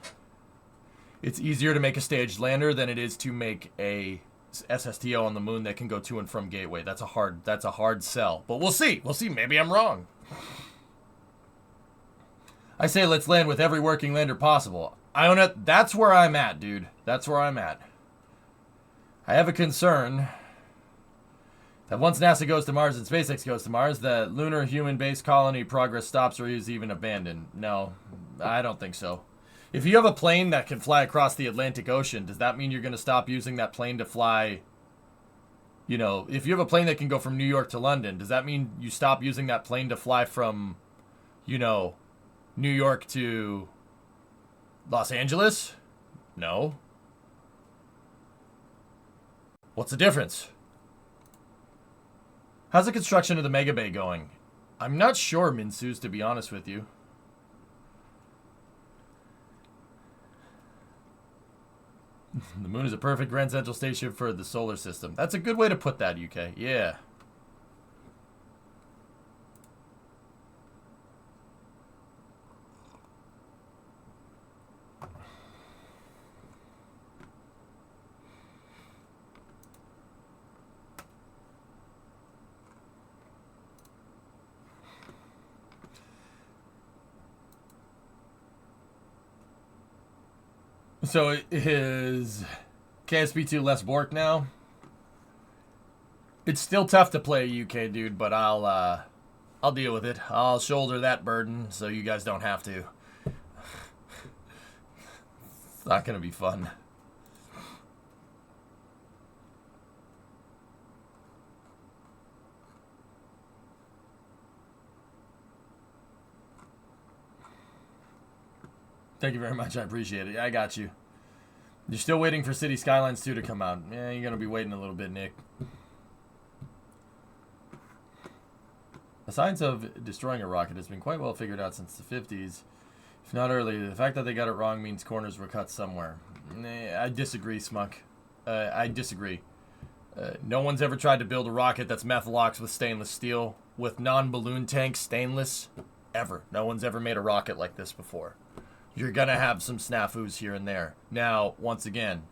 It's easier to make a staged lander than it is to make a SSTO on the moon that can go to and from Gateway. That's a hard sell. But we'll see. We'll see. Maybe I'm wrong. I say let's land with every working lander possible. I own it. That's where I'm at, dude. That's where I'm at. I have a concern that once NASA goes to Mars and SpaceX goes to Mars, that lunar human base colony progress stops or is even abandoned. No, I don't think so. If you have a plane that can fly across the Atlantic Ocean, does that mean you're going to stop using that plane to fly? You know, if you have a plane that can go from New York to London, does that mean you stop using that plane to fly from, you know, New York to Los Angeles? No. What's the difference? How's the construction of the Mega Bay going? I'm not sure, Minsus, to be honest with you. The moon is a perfect grand central station for the solar system. That's a good way to put that, UK. Yeah. So is KSP2 less Bork now? It's still tough to play a UK dude, but I'll deal with it. I'll shoulder that burden so you guys don't have to. It's not gonna be fun. Thank you very much. I appreciate it. I got you. You're still waiting for City Skylines 2 to come out. Yeah, you're going to be waiting a little bit, Nick. The science of destroying a rocket has been quite well figured out since the 50s. If not earlier, the fact that they got it wrong means corners were cut somewhere. I disagree, Smuck. I disagree. No one's ever tried to build a rocket that's methalox with stainless steel, with non-balloon tanks stainless, ever. No one's ever made a rocket like this before. You're going to have some snafus here and there. Now, once again,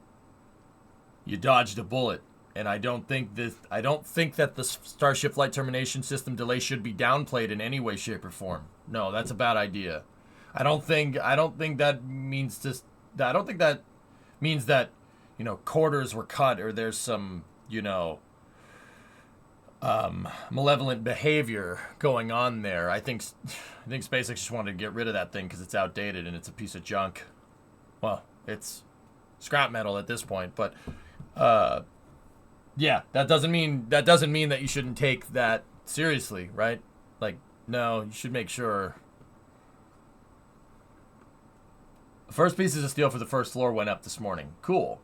you dodged a bullet. And I don't think that the Starship Flight Termination System delay should be downplayed in any way, shape, or form. No, that's a bad idea. I don't think that means that, you know, quarters were cut or there's some, you know, malevolent behavior going on there. I think SpaceX just wanted to get rid of that thing because it's outdated and it's a piece of junk. Well, it's scrap metal at this point, but yeah, that doesn't mean that you shouldn't take that seriously, right? Like, no, you should make sure. The first pieces of steel for the first floor went up this morning. Cool.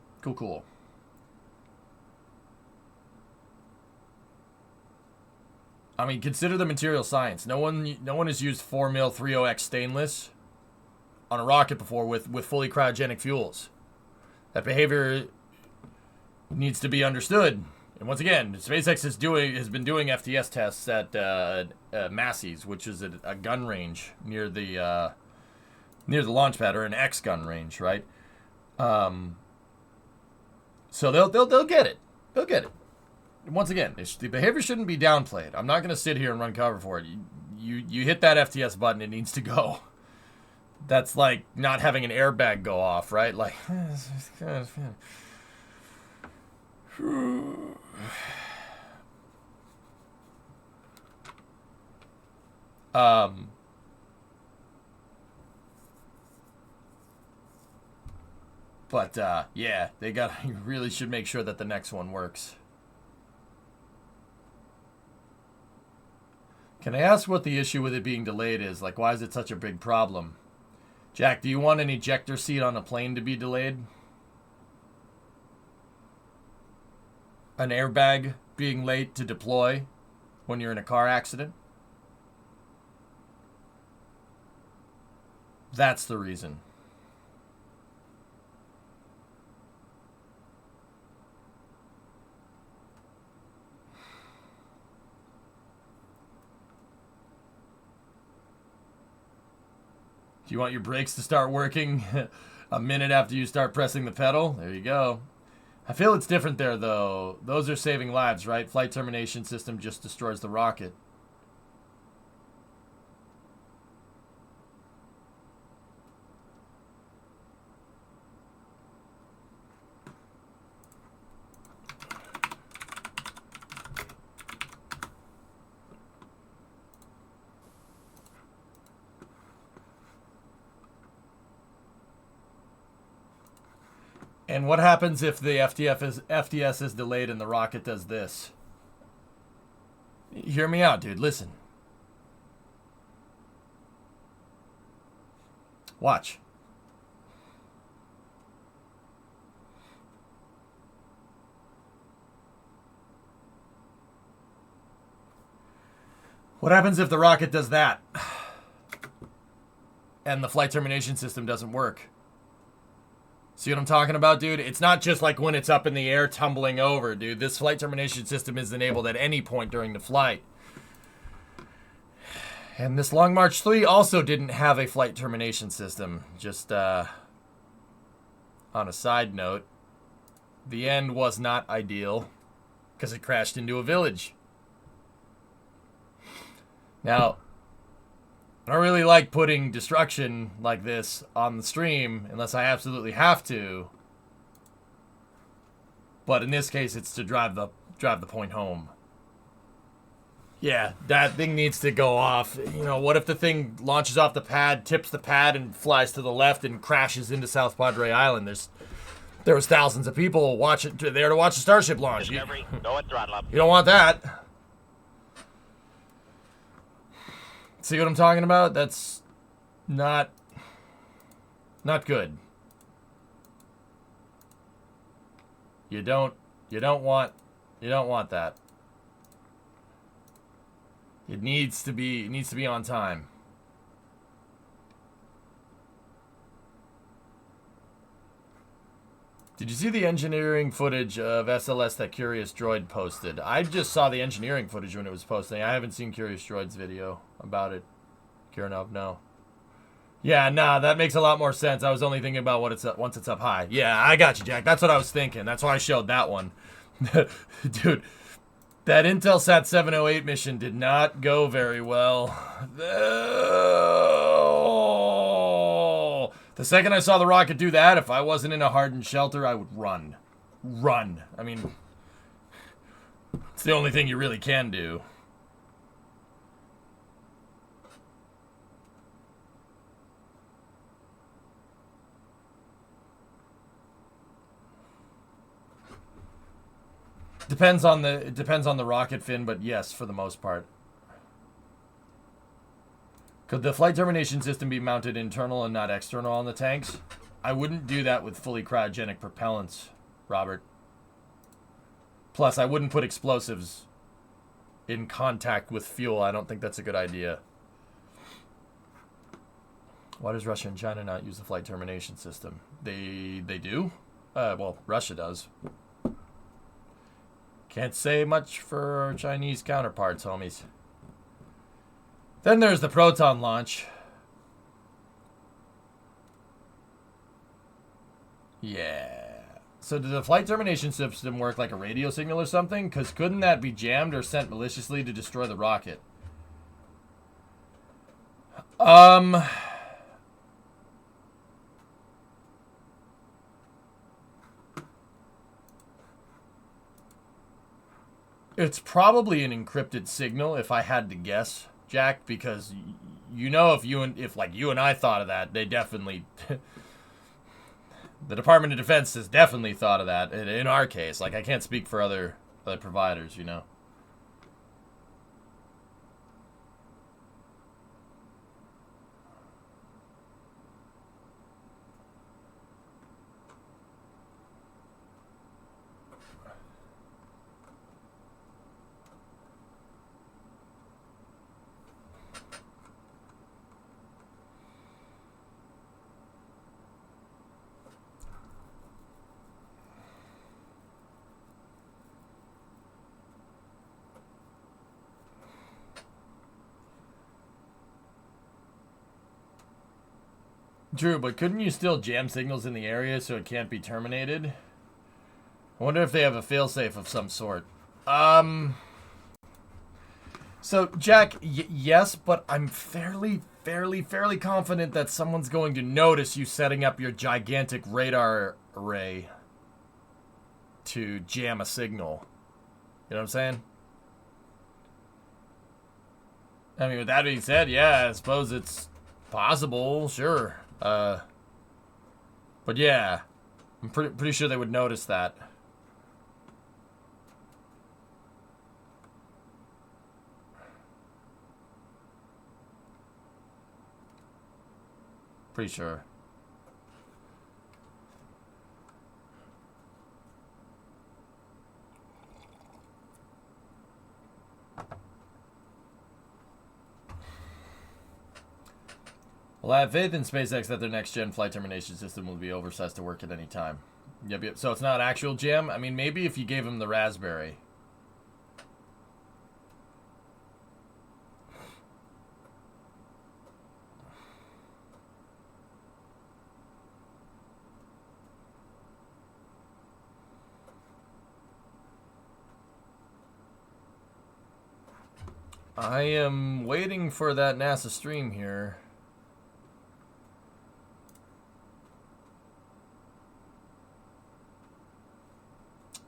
I mean, consider the material science. No one has used 4 mil 30X stainless on a rocket before with fully cryogenic fuels. That behavior needs to be understood. And once again, SpaceX has been doing FTS tests at Massey's, which is a gun range near the launch pad, or an X gun range, right? So they'll get it. They'll get it. Once again, the behavior shouldn't be downplayed. I'm not going to sit here and run cover for it. You hit that FTS button, it needs to go. That's like not having an airbag go off, right? Like, But yeah, you really should make sure that the next one works. Can I ask what the issue with it being delayed is? Like, why is it such a big problem? Jack, do you want an ejector seat on a plane to be delayed? An airbag being late to deploy when you're in a car accident? That's the reason. Do you want your brakes to start working a minute after you start pressing the pedal? There you go. I feel it's different there, though. Those are saving lives, right? Flight termination system just destroys the rocket. And what happens if the FTS is delayed and the rocket does this? Hear me out, dude. Listen. Watch. What happens if the rocket does that? And the flight termination system doesn't work? See what I'm talking about, dude? It's not just like when it's up in the air tumbling over, dude. This flight termination system is enabled at any point during the flight. And this Long March 3 also didn't have a flight termination system. Just, on a side note, the end was not ideal because it crashed into a village. Now, I don't really like putting destruction like this on the stream unless I absolutely have to. But in this case, it's to drive the point home. Yeah, that thing needs to go off. You know, what if the thing launches off the pad, tips the pad, and flies to the left and crashes into South Padre Island? There was thousands of people there to watch the Starship launch. Discovery, go and throttle up. You don't want that. See what I'm talking about? That's not good. You don't want that. It needs to be on time. Did you see the engineering footage of SLS that Curious Droid posted? I just saw the engineering footage when it was posting. I haven't seen Curious Droid's video about it. Kiranov, no. Yeah, nah, that makes a lot more sense. I was only thinking about once it's up high. Yeah, I got you, Jack. That's what I was thinking. That's why I showed that one. Dude, that Intelsat 708 mission did not go very well. The second I saw the rocket do that, if I wasn't in a hardened shelter, I would run. Run. I mean, it's the only thing you really can do. It depends on the rocket fin, but yes, for the most part. Could the flight termination system be mounted internal and not external on the tanks? I wouldn't do that with fully cryogenic propellants, Robert. Plus, I wouldn't put explosives in contact with fuel. I don't think that's a good idea. Why does Russia and China not use the flight termination system? They do? Well, Russia does. Can't say much for our Chinese counterparts, homies. Then there's the Proton launch. Yeah. So did the flight termination system work like a radio signal or something? Because couldn't that be jammed or sent maliciously to destroy the rocket? It's probably an encrypted signal, if I had to guess, Jack, because you know, if you and I thought of that, they definitely the Department of Defense has definitely thought of that. In our case, like, I can't speak for other providers, you know. True, but couldn't you still jam signals in the area so it can't be terminated? I wonder if they have a failsafe of some sort. So, Jack, yes, but I'm fairly confident that someone's going to notice you setting up your gigantic radar array to jam a signal. You know what I'm saying? I mean, with that being said, yeah, I suppose it's possible, sure. But yeah, I'm pretty sure they would notice that. Pretty sure. Well, I have faith in SpaceX that their next-gen flight termination system will be oversized to work at any time. Yep. So it's not actual jam? I mean, maybe if you gave them the Raspberry. I am waiting for that NASA stream here.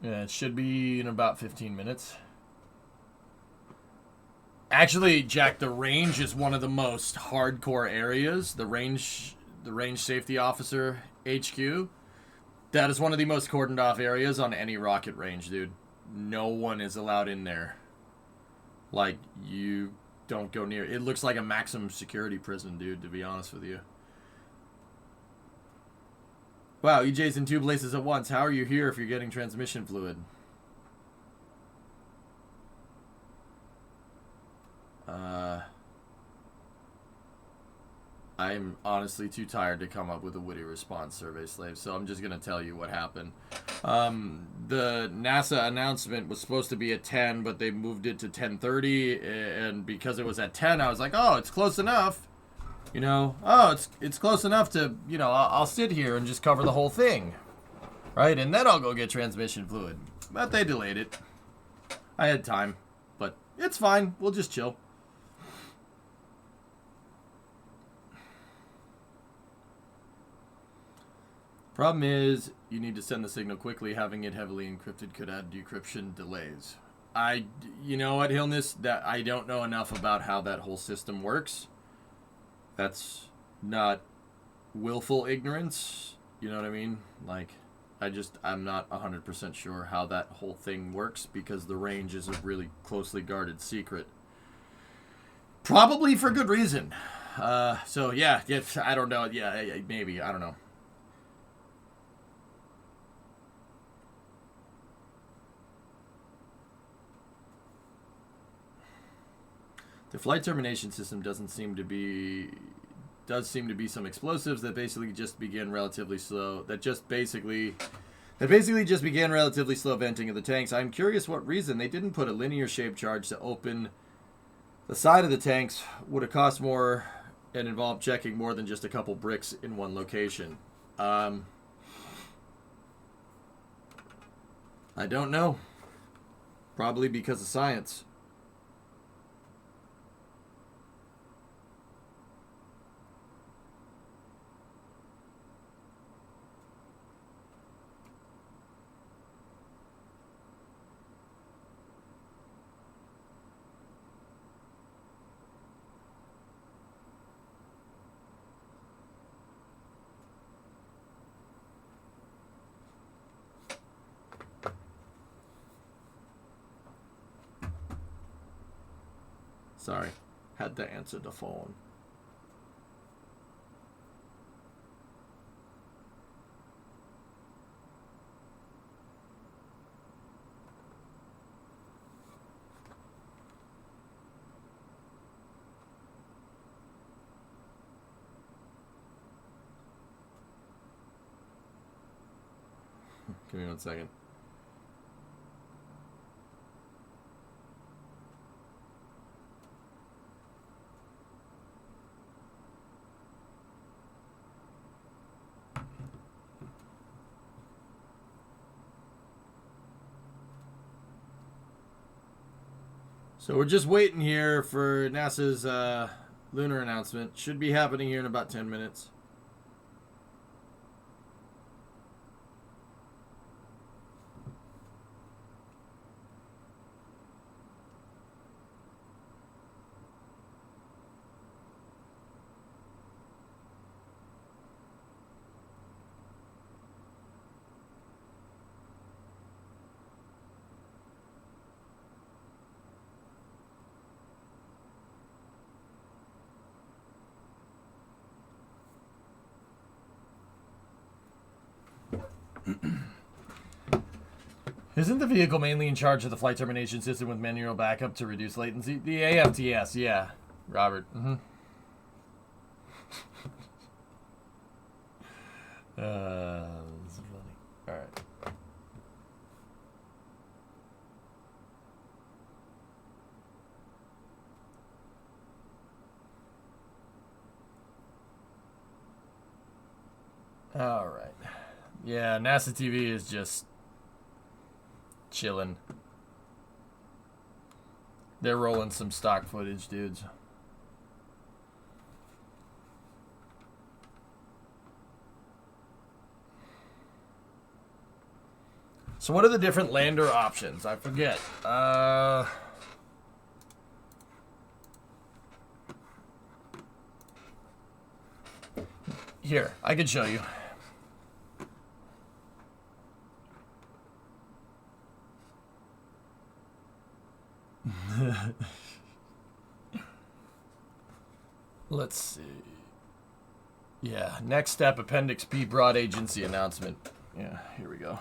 Yeah, it should be in about 15 minutes. Actually, Jack, the range is one of the most hardcore areas. The range safety officer HQ. That is one of the most cordoned off areas on any rocket range, dude. No one is allowed in there. Like, you don't go near. It looks like a maximum security prison, dude, to be honest with you. Wow, EJ's in two places at once. How are you here if you're getting transmission fluid? I'm honestly too tired to come up with a witty response, Survey Slave, so I'm just going to tell you what happened. The NASA announcement was supposed to be at 10, but they moved it to 10:30, and because it was at 10, I was like, oh, it's close enough. You know, oh, it's close enough to, you know, I'll sit here and just cover the whole thing. Right? And then I'll go get transmission fluid. But they delayed it. I had time. But it's fine. We'll just chill. Problem is, you need to send the signal quickly. Having it heavily encrypted could add decryption delays. You know what, Hillness? That I don't know enough about how that whole system works. That's not willful ignorance. You know what I mean? Like, I'm not 100% sure how that whole thing works because the range is a really closely guarded secret. Probably for good reason. So yeah, I don't know. Yeah, maybe. I don't know. The flight termination system does seem to be some explosives that basically just begin relatively slow. That basically just began relatively slow venting of the tanks. I'm curious what reason they didn't put a linear shaped charge to open the side of the tanks. Would have cost more and involved checking more than just a couple bricks in one location. I don't know. Probably because of science. Sorry. Had to answer the phone. Give me 1 second. So we're just waiting here for NASA's lunar announcement. Should be happening here in about 10 minutes. Isn't the vehicle mainly in charge of the flight termination system with manual backup to reduce latency? The AFTS, yeah, Robert. This is funny. All right. All right. Yeah, NASA TV is just chilling. They're rolling some stock footage, dudes. So what are the different lander options? I forget. Here, I can show you. Let's see. Yeah, next step, Appendix P broad agency announcement. Yeah, here we go.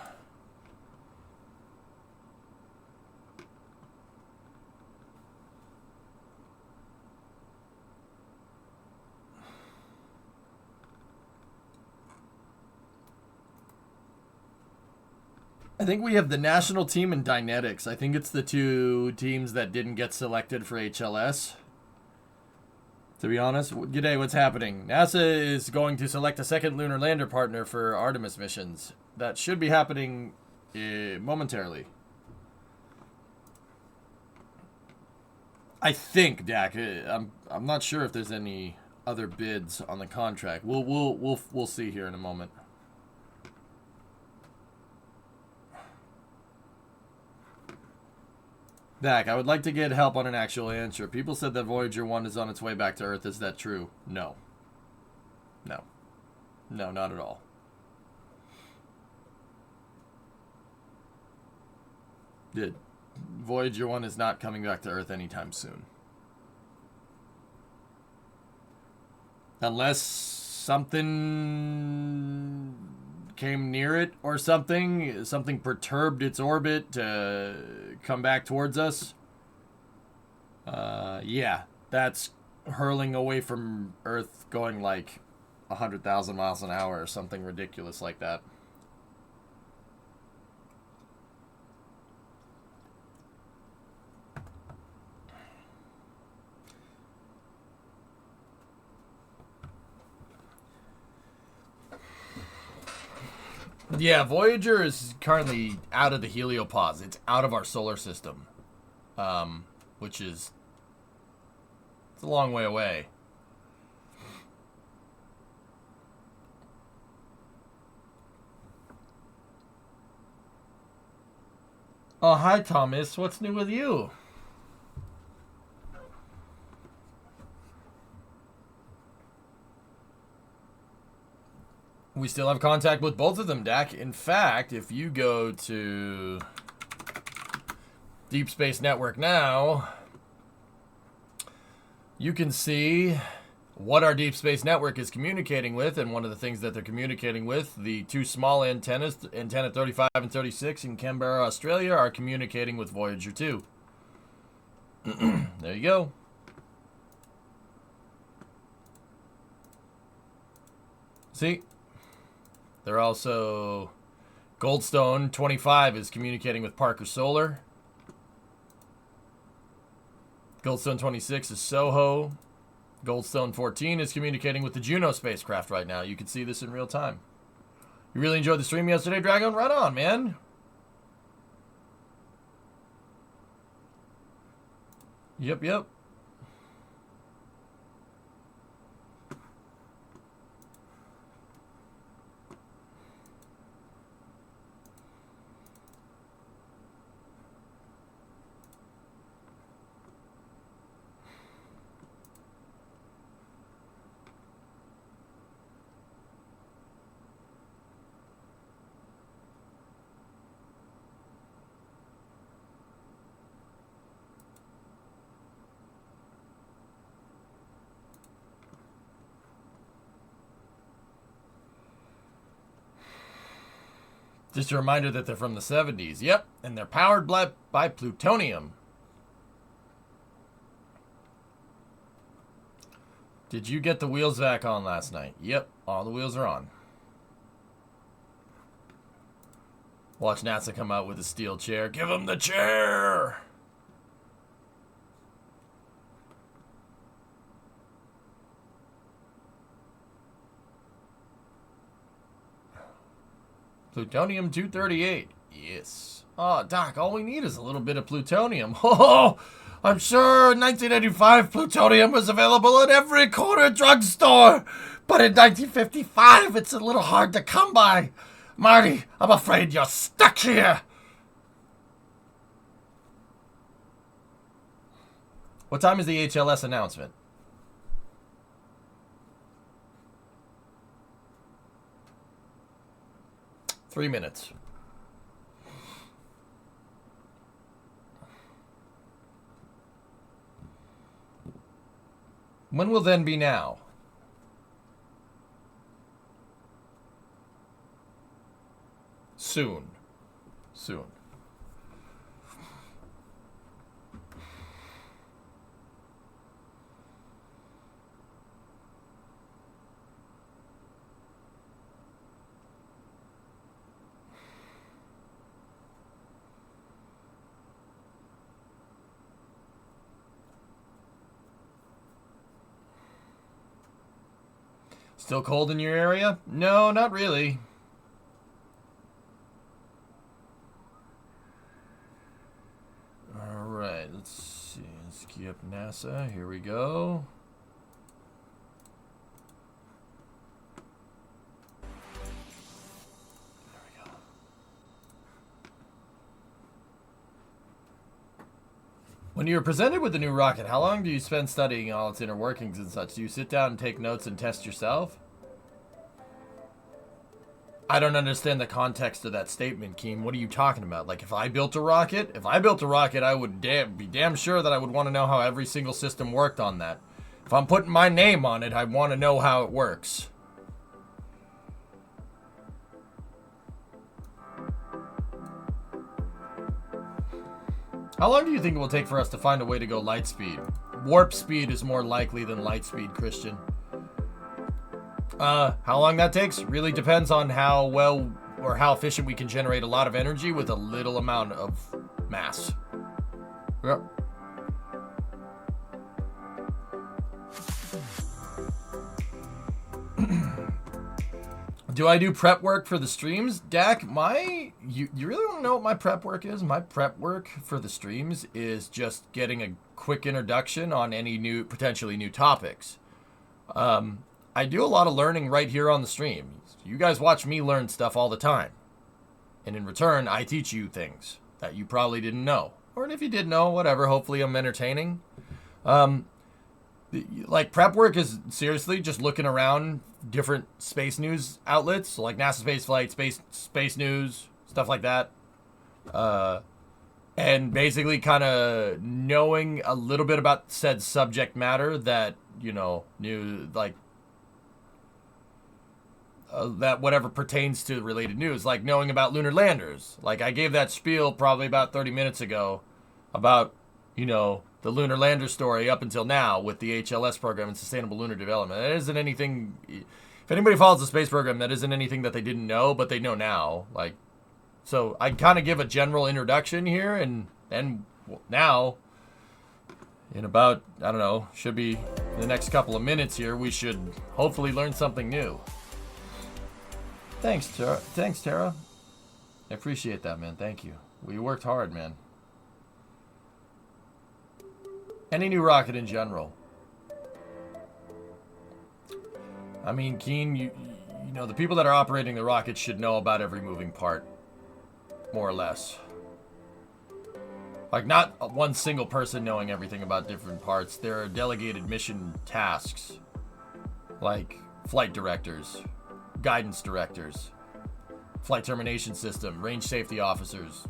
I think we have the national team and Dynetics. I think it's the two teams that didn't get selected for HLS. To be honest, G'day, what's happening? NASA is going to select a second lunar lander partner for Artemis missions. That should be happening momentarily. I think, Dak. I'm not sure if there's any other bids on the contract. We'll see here in a moment. Dak, I would like to get help on an actual answer. People said that Voyager 1 is on its way back to Earth. Is that true? No. No. No, not at all. Voyager 1 is not coming back to Earth anytime soon. Unless something came near it or something perturbed its orbit to come back towards us. Yeah, that's hurling away from Earth going like 100,000 miles an hour or something ridiculous like that. Yeah, Voyager is currently out of the heliopause. It's out of our solar system, which is it's a long way away. Oh, hi, Thomas. What's new with you? We still have contact with both of them, Dak. In fact, if you go to Deep Space Network now, you can see what our deep space network is communicating with, and one of the things that they're communicating with, the two small antennas, antenna 35 and 36 in Canberra, Australia, are communicating with Voyager 2. There you go. See? They're also... Goldstone 25 is communicating with Parker Solar. Goldstone 26 is Soho. Goldstone 14 is communicating with the Juno spacecraft right now. You can see this in real time. You really enjoyed the stream yesterday, Dragon? Right on, man. Yep. Just a reminder that they're from the 70s. Yep, and they're powered by plutonium. Did you get the wheels back on last night? Yep, all the wheels are on. Watch NASA come out with a steel chair. Give him the chair! Plutonium-238. Yes. Oh, Doc, all we need is a little bit of plutonium. Oh, I'm sure in 1985 plutonium was available at every corner drugstore. But in 1955, it's a little hard to come by. Marty, I'm afraid you're stuck here. What time is the HLS announcement? Three minutes. When will then be now? Soon. Still cold in your area? No, not really. Alright, let's see. Let's key up NASA. Here we go. There we go. When you're presented with the new rocket, how long do you spend studying all its inner workings and such? Do you sit down and take notes and test yourself? I don't understand the context of that statement, Keem. What are you talking about? Like, if I built a rocket? If I built a rocket, I would be damn sure that I would want to know how every single system worked on that. If I'm putting my name on it, I want to know how it works. How long do you think it will take for us to find a way to go light speed? Warp speed is more likely than light speed, Christian. How long that takes really depends on how well or how efficient we can generate a lot of energy with a little amount of mass. Yep. Do I do prep work for the streams? Dak, you really want to know what my prep work is? My prep work for the streams is just getting a quick introduction on any potentially new topics. I do a lot of learning right here on the stream. You guys watch me learn stuff all the time. And in return, I teach you things that you probably didn't know. Or if you did know, whatever, hopefully I'm entertaining. Like, prep work is seriously just looking around different space news outlets, so like NASA Space Flight, Space News, stuff like that. And basically kind of knowing a little bit about said subject matter that, you know, knew, like, that whatever pertains to related news, like knowing about lunar landers. Like, I gave that spiel probably about 30 minutes ago about, you know, the lunar lander story up until now with the HLS program and sustainable lunar development. That isn't anything, if anybody follows the space program, that isn't anything that they didn't know, but they know now. Like, so I kind of give a general introduction here, and now, in about, I don't know, should be in the next couple of minutes here, we should hopefully learn something new. Thanks, Tara. Thanks, Tara. I appreciate that, man. Thank you. We worked hard, man. Any new rocket in general. I mean, Keen, you know, the people that are operating the rocket should know about every moving part. More or less. Like, not one single person knowing everything about different parts. There are delegated mission tasks. Like, flight directors, guidance directors, flight termination system, range safety officers,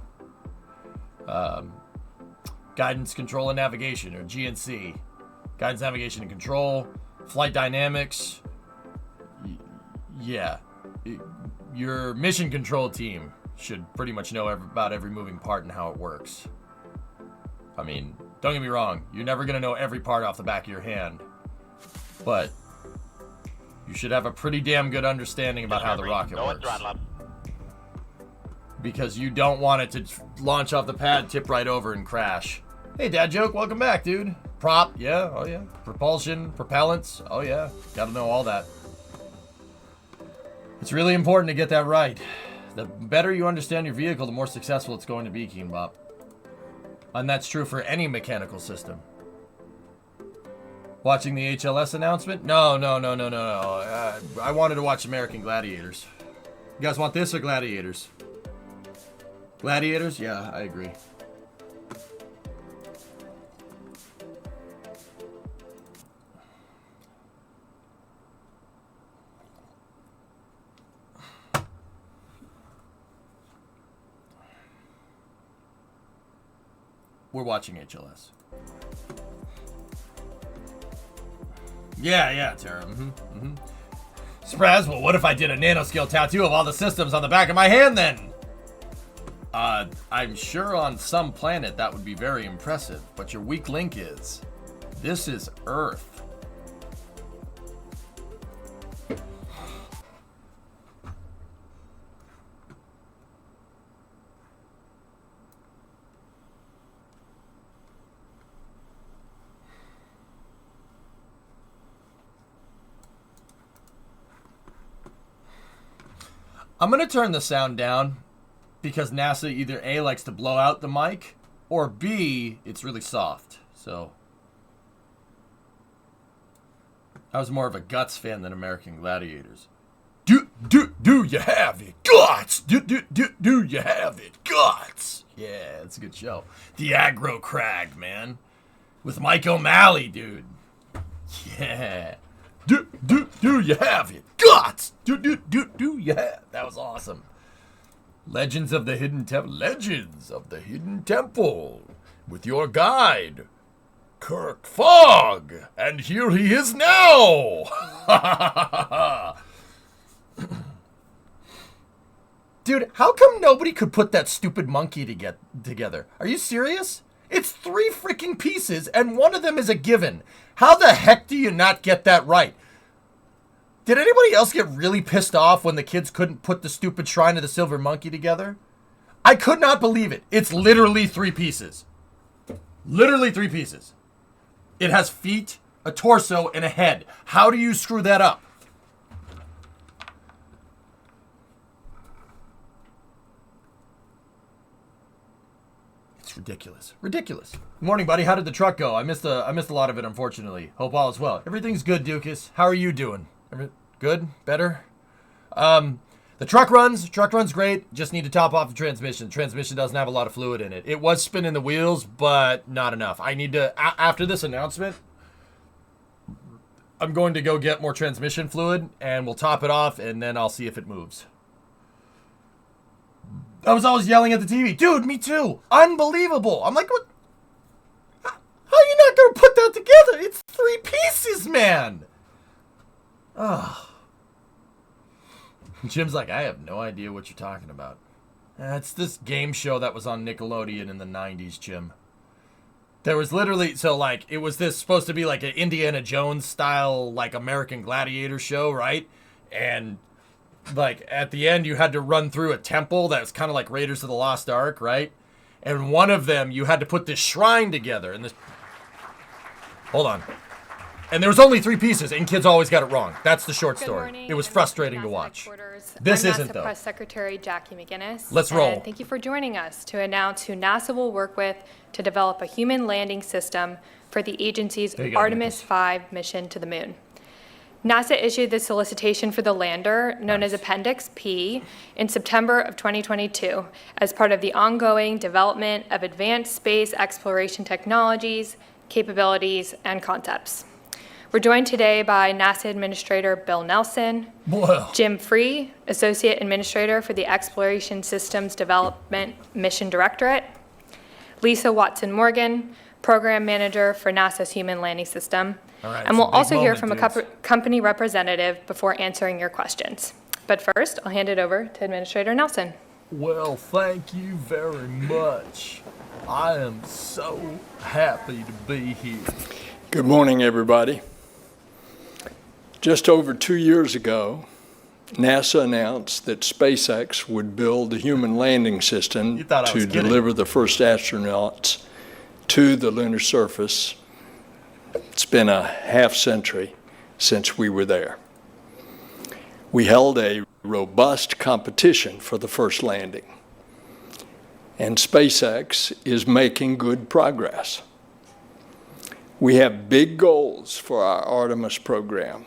guidance, control, and navigation, or GNC. Guidance, navigation, and control, flight dynamics. Yeah. Your mission control team should pretty much know about every moving part and how it works. I mean, don't get me wrong, you're never going to know every part off the back of your hand, but you should have a pretty damn good understanding about how the rocket works. Because you don't want it to launch off the pad, tip right over, and crash. Hey, Dad Joke, welcome back, dude. Prop, yeah, oh yeah. Propulsion, propellants, oh yeah. Gotta know all that. It's really important to get that right. The better you understand your vehicle, the more successful it's going to be, Keenbop. And that's true for any mechanical system. Watching the HLS announcement? No. I wanted to watch American Gladiators. You guys want this or Gladiators? Gladiators? Yeah, I agree. We're watching HLS. Yeah, Tara. Spraz, well, what if I did a nanoscale tattoo of all the systems on the back of my hand then? I'm sure on some planet that would be very impressive, but your weak link is, this is Earth. I'm going to turn the sound down because NASA either A, likes to blow out the mic, or B, it's really soft. So I was more of a Guts fan than American Gladiators. Do you have it? Guts! Do you have it? Guts! Yeah, it's a good show. The Aggro Crag, man. With Mike O'Malley, dude. Yeah. Do you have it? Guts! Do you have? That was awesome. Legends of the Hidden Temple. Legends of the Hidden Temple. With your guide, Kirk Fogg. And here he is now. Dude, how come nobody could put that stupid monkey together? Are you serious? It's 3 freaking pieces, and one of them is a given. How the heck do you not get that right? Did anybody else get really pissed off when the kids couldn't put the stupid Shrine of the Silver Monkey together? I could not believe it. It's literally 3 pieces. Literally 3 pieces. It has feet, a torso, and a head. How do you screw that up? It's ridiculous. Ridiculous. Good morning, buddy. How did the truck go? I missed a lot of it, unfortunately. Hope all is well. Everything's good, Dukas. How are you doing? Good? Better? The truck runs great. Just need to top off the transmission. Transmission doesn't have a lot of fluid in it. It was spinning the wheels, but not enough. I need to, after this announcement, I'm going to go get more transmission fluid, and we'll top it off, and then I'll see if it moves. I was always yelling at the TV. Dude, me too. Unbelievable. I'm like, what? How are you not going to put that together? It's 3 pieces, man. Oh. Jim's like, I have no idea what you're talking about. It's this game show that was on Nickelodeon in the 90s, Jim. There was literally, so like, it was this supposed to be like an Indiana Jones style, like American Gladiator show, right? And like at the end, you had to run through a temple that was kind of like Raiders of the Lost Ark, right? And one of them, you had to put this shrine together. And this, hold on. And there was only 3 pieces, and kids always got it wrong. That's the short story. It was frustrating to watch. This isn't, though. I'm NASA Press Secretary Jackie McGinnis. Let's roll. And thank you for joining us to announce who NASA will work with to develop a human landing system for the agency's Artemis 5 mission to the moon. NASA issued the solicitation for the lander, known as Appendix P, in September of 2022 as part of the ongoing development of advanced space exploration technologies, capabilities, and concepts. We're joined today by NASA Administrator Bill Nelson, Jim Free, Associate Administrator for the Exploration Systems Development Mission Directorate, Lisa Watson-Morgan, Program Manager for NASA's Human Landing System, and we'll also hear from a company representative before answering your questions. But first, I'll hand it over to Administrator Nelson. Well, thank you very much. I am so happy to be here. Good morning, everybody. Just over 2 years ago, NASA announced that SpaceX would build the human landing system to deliver the first astronauts to the lunar surface. It's been a half-century since we were there. We held a robust competition for the first landing, and SpaceX is making good progress. We have big goals for our Artemis program.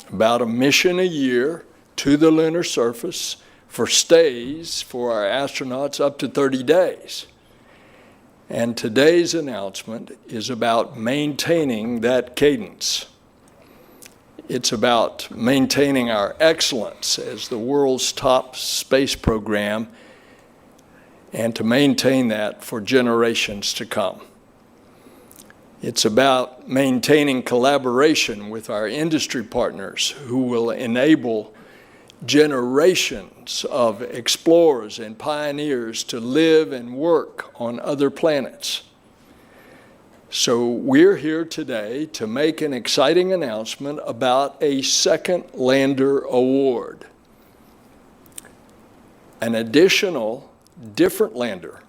About a mission a year to the lunar surface for stays for our astronauts up to 30 days. And today's announcement is about maintaining that cadence. It's about maintaining our excellence as the world's top space program and to maintain that for generations to come. It's about maintaining collaboration with our industry partners who will enable generations of explorers and pioneers to live and work on other planets. So we're here today to make an exciting announcement about a second lander award. An additional different lander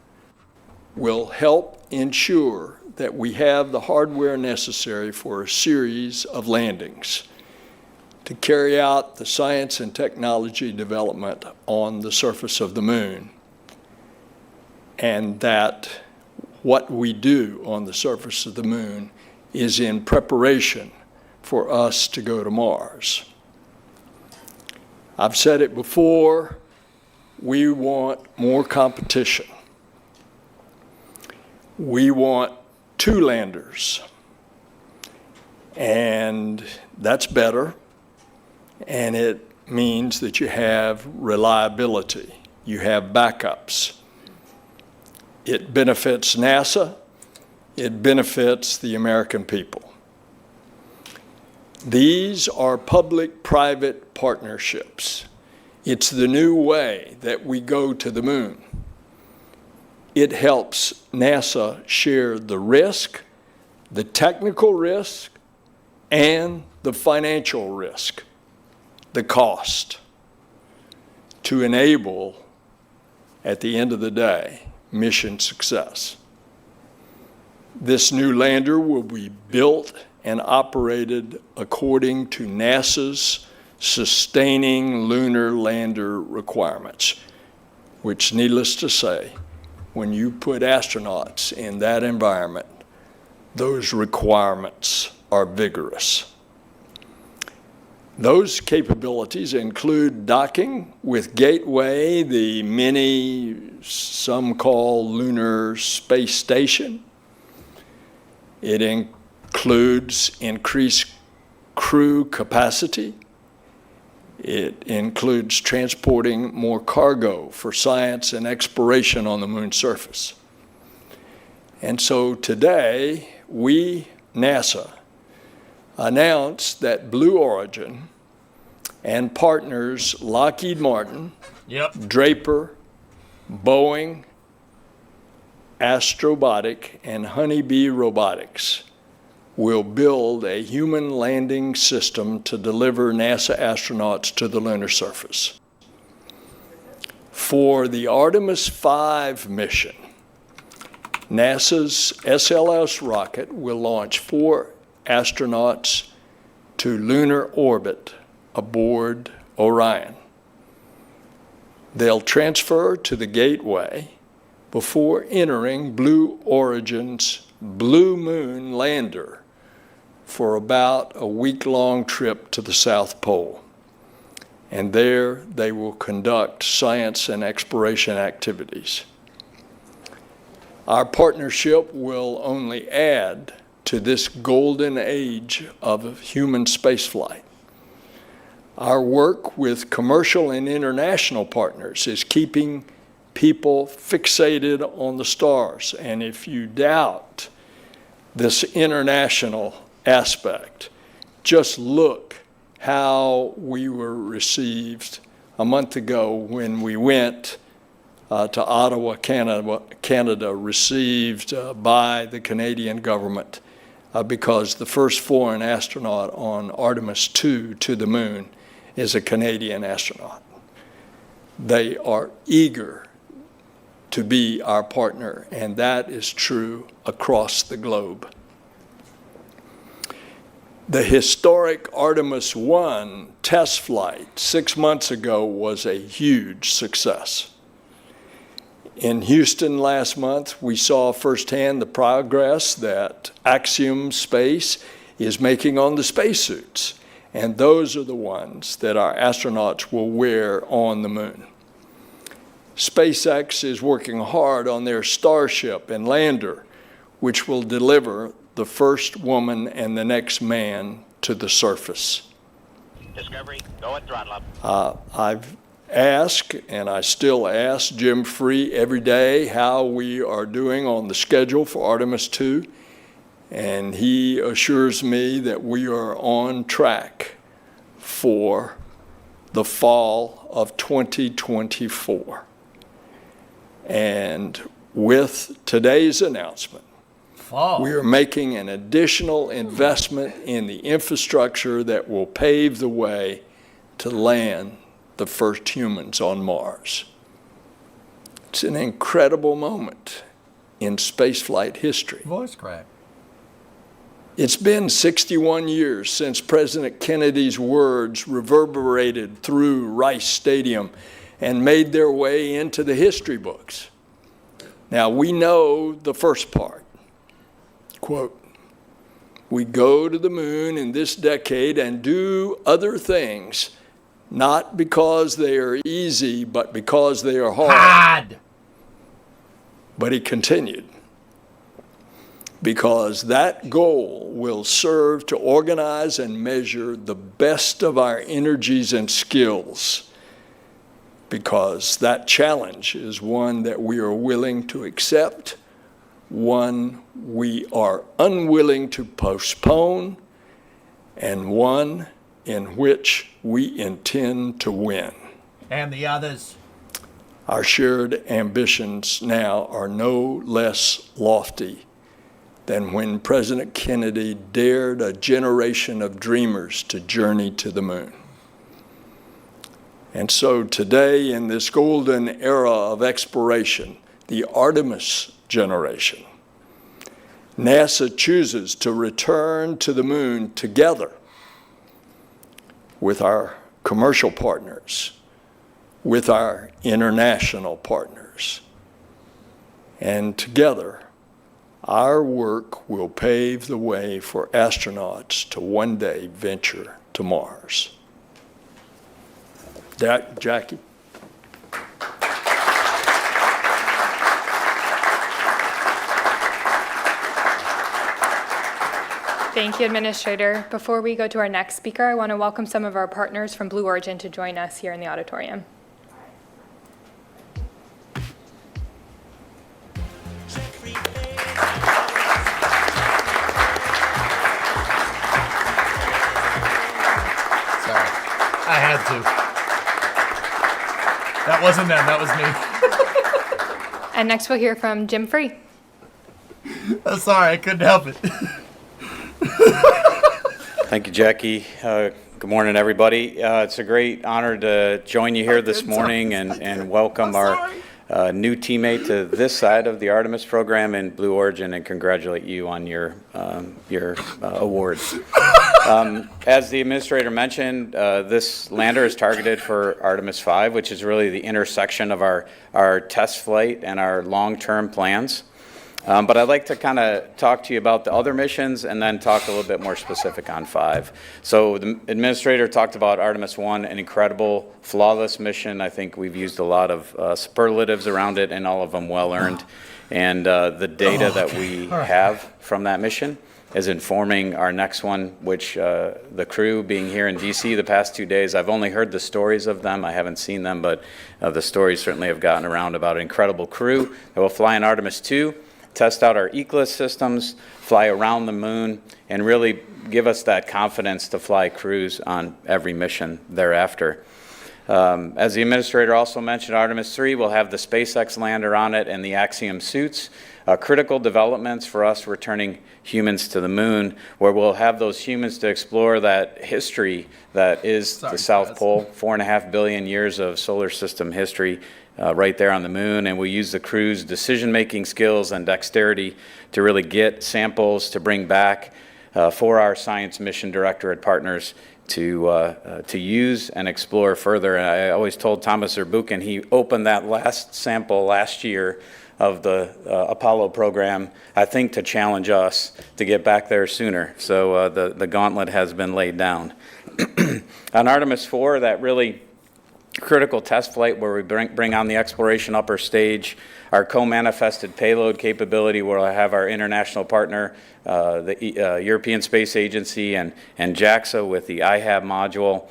will help ensure that we have the hardware necessary for a series of landings to carry out the science and technology development on the surface of the moon, and that what we do on the surface of the moon is in preparation for us to go to Mars. I've said it before, we want more competition. We want 2 landers, and that's better, and it means that you have reliability, you have backups. It benefits NASA, it benefits the American people. These are public-private partnerships. It's the new way that we go to the moon. It helps NASA share the risk, the technical risk, and the financial risk, the cost, to enable, at the end of the day, mission success. This new lander will be built and operated according to NASA's sustaining lunar lander requirements, which, needless to say, when you put astronauts in that environment, those requirements are vigorous. Those capabilities include docking with Gateway, the mini, some call lunar space station. It includes increased crew capacity. It includes transporting more cargo for science and exploration on the moon's surface. And so today, we, NASA, announced that Blue Origin and partners Lockheed Martin, Draper, Boeing, Astrobotic, and Honeybee Robotics will build a human landing system to deliver NASA astronauts to the lunar surface. For the Artemis 5 mission, NASA's SLS rocket will launch 4 astronauts to lunar orbit aboard Orion. They'll transfer to the Gateway before entering Blue Origin's Blue Moon lander for about a week-long trip to the South Pole. And there they will conduct science and exploration activities. Our partnership will only add to this golden age of human spaceflight. Our work with commercial and international partners is keeping people fixated on the stars. And if you doubt this international aspect, just look how we were received a month ago when we went to Ottawa, Canada, received by the Canadian government because the first foreign astronaut on Artemis 2 to the moon is a Canadian astronaut. They are eager to be our partner, and that is true across the globe. The historic Artemis 1 test flight 6 months ago was a huge success. In Houston last month, we saw firsthand the progress that Axiom Space is making on the spacesuits, and those are the ones that our astronauts will wear on the moon. SpaceX is working hard on their Starship and lander, which will deliver the first woman and the next man to the surface. Discovery, go and throttle up. I've asked, and I still ask, Jim Free every day how we are doing on the schedule for Artemis 2, and he assures me that we are on track for the fall of 2024. And with today's announcement, we are making an additional investment in the infrastructure that will pave the way to land the first humans on Mars. It's an incredible moment in spaceflight history. Voice crack. It's been 61 years since President Kennedy's words reverberated through Rice Stadium and made their way into the history books. Now, we know the first part. Quote, "We go to the moon in this decade and do other things, not because they are easy, but because they are hard." But he continued, "Because that goal will serve to organize and measure the best of our energies and skills, because that challenge is one that we are willing to accept, one we are unwilling to postpone, and one in which we intend to win." And the others. Our shared ambitions now are no less lofty than when President Kennedy dared a generation of dreamers to journey to the moon. And so today, in this golden era of exploration, the Artemis generation, NASA chooses to return to the moon together with our commercial partners, with our international partners. And together, our work will pave the way for astronauts to one day venture to Mars. Jackie? Thank you, Administrator. Before we go to our next speaker, I want to welcome some of our partners from Blue Origin to join us here in the auditorium. I had to. That wasn't them, that was me. And next we'll hear from Jim Free. I'm sorry, I couldn't help it. Thank you, Jackie. Good morning, everybody. It's a great honor to join you here this morning and welcome our new teammate to this side of the Artemis program in Blue Origin and congratulate you on your award. As the administrator mentioned, this lander is targeted for Artemis 5, which is really the intersection of our test flight and our long-term plans. But I'd like to kind of talk to you about the other missions and then talk a little bit more specific on 5. So the administrator talked about Artemis 1, an incredible, flawless mission. I think we've used a lot of superlatives around it and all of them well-earned. And the data that we have from that mission is informing our next one, which the crew being here in DC the past 2 days, I've only heard the stories of them. I haven't seen them, but the stories certainly have gotten around about an incredible crew that will fly in Artemis 2, test out our ECLIS systems, fly around the moon, and really give us that confidence to fly crews on every mission thereafter. As the administrator also mentioned, Artemis 3 will have the SpaceX lander on it and the Axiom suits. Critical developments for us returning humans to the moon, where we'll have those humans to explore that history that is the South Pole, 4.5 billion years of solar system history right there on the moon, and we'll use the crew's decision-making skills and dexterity to really get samples to bring back for our science mission directorate partners to use and explore further. And I always told Thomas Zurbuchen, he opened that last sample last year of the Apollo program, I think to challenge us to get back there sooner. So the gauntlet has been laid down. On Artemis 4, that really critical test flight where we bring on the exploration upper stage, our co-manifested payload capability where we'll have our international partner, the European Space Agency and JAXA with the IHAB module,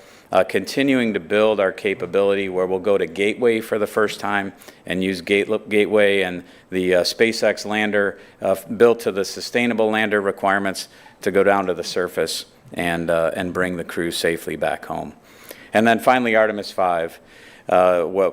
continuing to build our capability where we'll go to Gateway for the first time and use Gateway and the SpaceX lander built to the sustainable lander requirements to go down to the surface and bring the crew safely back home. And then finally, Artemis 5,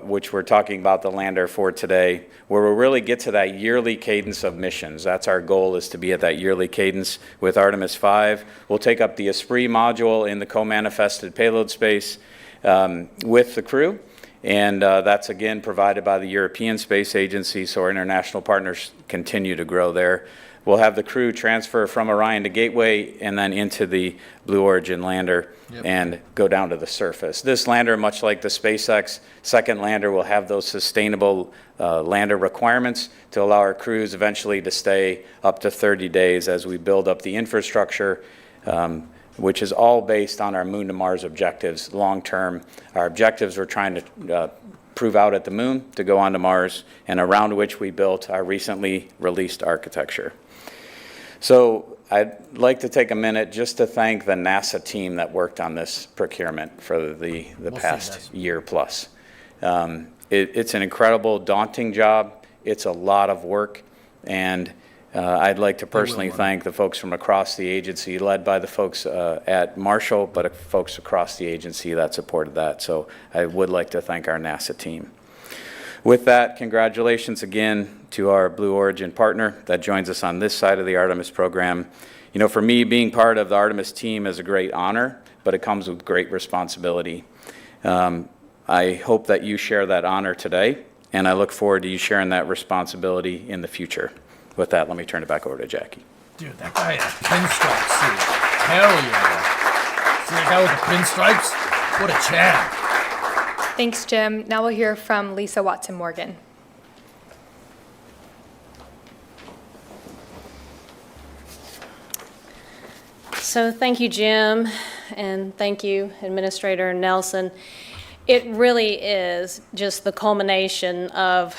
which we're talking about the lander for today, where we'll really get to that yearly cadence of missions. That's our goal, is to be at that yearly cadence with Artemis 5. We'll take up the Esprit module in the co-manifested payload space with the crew. And that's, again, provided by the European Space Agency, so our international partners continue to grow there. We'll have the crew transfer from Orion to Gateway and then into the Blue Origin lander and go down to the surface. This lander, much like the SpaceX second lander, will have those sustainable lander requirements to allow our crews eventually to stay up to 30 days as we build up the infrastructure, which is all based on our Moon to Mars objectives long term. Our objectives we're trying to prove out at the moon to go on to Mars, and around which we built our recently released architecture. So I'd like to take a minute just to thank the NASA team that worked on this procurement for the past year plus. It's an incredible, daunting job. It's a lot of work, and I'd like to personally thank the folks from across the agency, led by the folks at Marshall, but folks across the agency that supported that. So I would like to thank our NASA team. With that, congratulations again to our Blue Origin partner that joins us on this side of the Artemis program. You know, for me, being part of the Artemis team is a great honor, but it comes with great responsibility. I hope that you share that honor today, and I look forward to you sharing that responsibility in the future. With that, let me turn it back over to Jackie. Dude, that guy has pinstripe suit. Hell yeah. See that guy with the pinstripes? What a champ. Thanks, Jim. Now we'll hear from Lisa Watson-Morgan. So thank you, Jim, and thank you, Administrator Nelson. It really is just the culmination of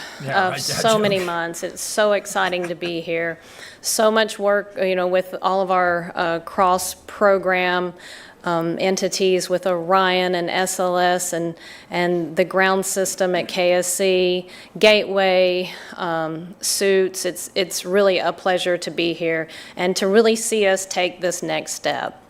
so many months. It's so exciting to be here. So much work, with all of our cross-program entities with Orion and SLS and the ground system at KSC, Gateway, Suits. It's really a pleasure to be here and to really see us take this next step.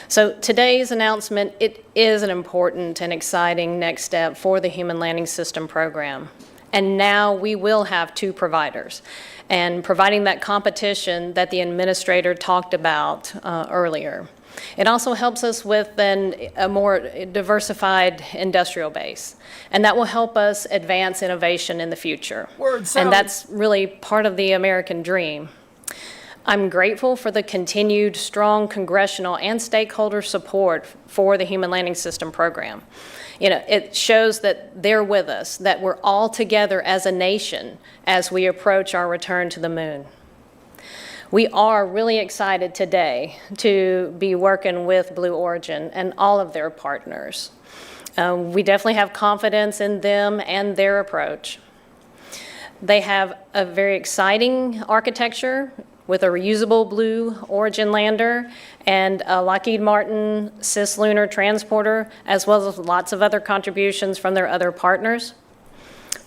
So today's announcement, it is an important and exciting next step for the Human Landing System program. And now we will have 2 providers, and providing that competition that the administrator talked about earlier. It also helps us with a more diversified industrial base, and that will help us advance innovation in the future. And that's really part of the American dream. I'm grateful for the continued strong congressional and stakeholder support for the Human Landing System program. It shows that they're with us, that we're all together as a nation as we approach our return to the moon. We are really excited today to be working with Blue Origin and all of their partners. We definitely have confidence in them and their approach. They have a very exciting architecture with a reusable Blue Origin lander and a Lockheed Martin cislunar transporter, as well as lots of other contributions from their other partners.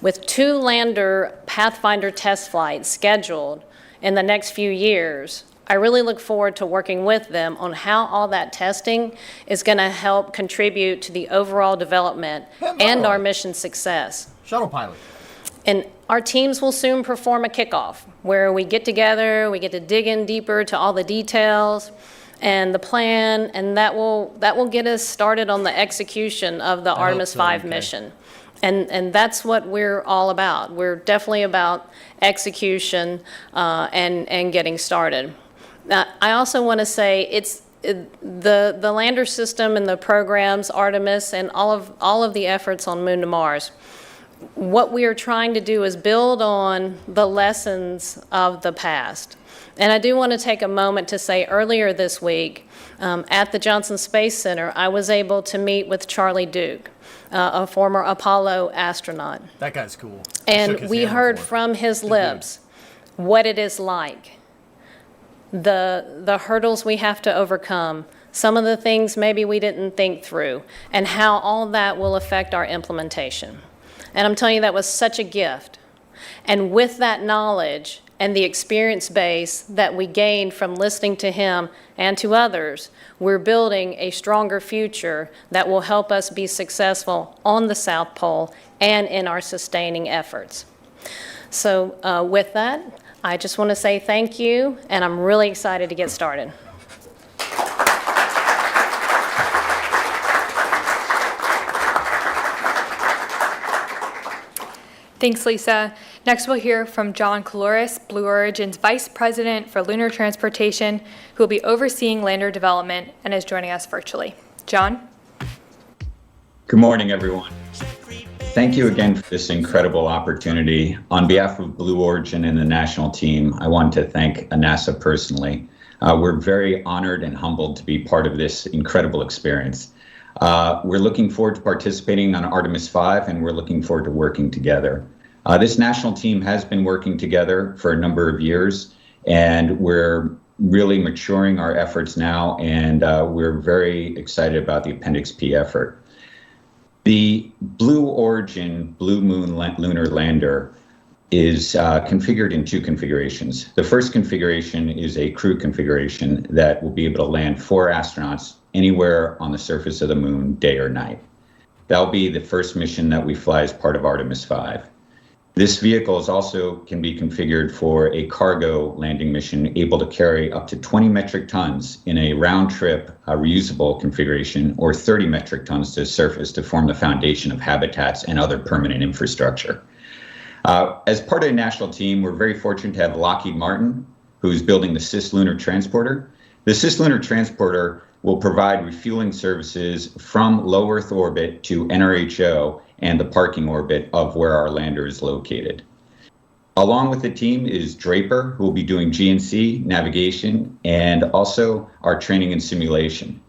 With 2 lander Pathfinder test flights scheduled in the next few years, I really look forward to working with them on how all that testing is going to help contribute to the overall development and our mission success. Shuttle pilot. And our teams will soon perform a kickoff where we get together, we get to dig in deeper to all the details and the plan, and that will get us started on the execution of the Artemis 5 mission. And that's what we're all about. We're definitely about execution and getting started. Now, I also want to say the lander system and the programs, Artemis, and all of the efforts on Moon to Mars. What we are trying to do is build on the lessons of the past. And I do want to take a moment to say earlier this week at the Johnson Space Center, I was able to meet with Charlie Duke, a former Apollo astronaut. That guy's cool. And we heard from his lips what it is like, the hurdles we have to overcome, some of the things maybe we didn't think through, and how all that will affect our implementation. And I'm telling you, that was such a gift. And with that knowledge and the experience base that we gained from listening to him and to others, we're building a stronger future that will help us be successful on the South Pole and in our sustaining efforts. So with that, I just want to say thank you, and I'm really excited to get started. Thanks, Lisa. Next, we'll hear from John Caloris, Blue Origin's Vice President for Lunar Transportation, who will be overseeing lander development and is joining us virtually. John? Good morning, everyone. Thank you again for this incredible opportunity. On behalf of Blue Origin and the national team, I want to thank NASA personally. We're very honored and humbled to be part of this incredible experience. We're looking forward to participating on Artemis 5, and we're looking forward to working together. This national team has been working together for a number of years, and we're really maturing our efforts now, and we're very excited about the Appendix P effort. The Blue Origin Blue Moon Lunar Lander is configured in 2 configurations. The first configuration is a crew configuration that will be able to land 4 astronauts anywhere on the surface of the moon, day or night. That'll be the first mission that we fly as part of Artemis 5. This vehicle can be configured for a cargo landing mission able to carry up to 20 metric tons in a round-trip reusable configuration, or 30 metric tons to surface to form the foundation of habitats and other permanent infrastructure. As part of the national team, we're very fortunate to have Lockheed Martin, who's building the cislunar transporter. The cislunar transporter will provide refueling services from low Earth orbit to NRHO and the parking orbit of where our lander is located. Along with the team is Draper, who will be doing GNC, navigation, and also our training and simulation.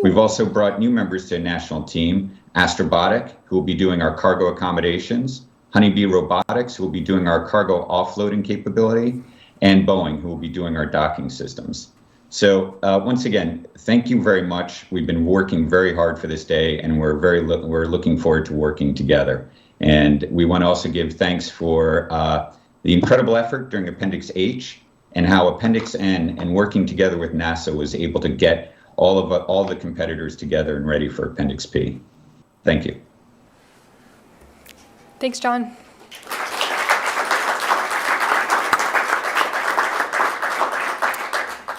We've also brought new members to the national team, Astrobotic, who will be doing our cargo accommodations, Honeybee Robotics, who will be doing our cargo offloading capability, and Boeing, who will be doing our docking systems. So once again, thank you very much. We've been working very hard for this day, and we're looking forward to working together. And we want to also give thanks for the incredible effort during Appendix H, and how Appendix N and working together with NASA was able to get all the competitors together and ready for Appendix P. Thank you. Thanks, John.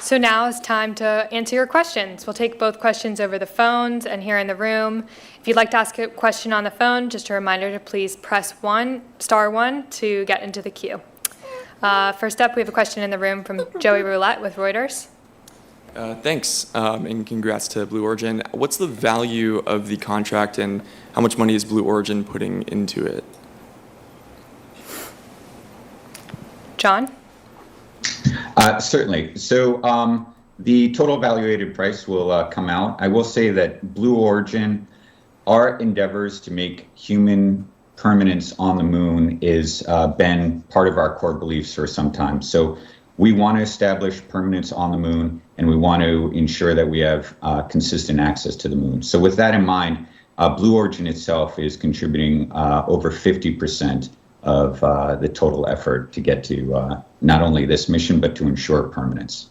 So now it's time to answer your questions. We'll take both questions over the phones and here in the room. If you'd like to ask a question on the phone, just a reminder to please press *1 to get into the queue. First up, we have a question in the room from Joey Roulette with Reuters. Thanks, and congrats to Blue Origin. What's the value of the contract, and how much money is Blue Origin putting into it? John? Certainly. So the total evaluated price will come out. I will say that Blue Origin, our endeavors to make human permanence on the moon is been part of our core beliefs for some time. So we want to establish permanence on the moon, and we want to ensure that we have consistent access to the moon. So with that in mind, Blue Origin itself is contributing over 50% of the total effort to get to not only this mission, but to ensure permanence.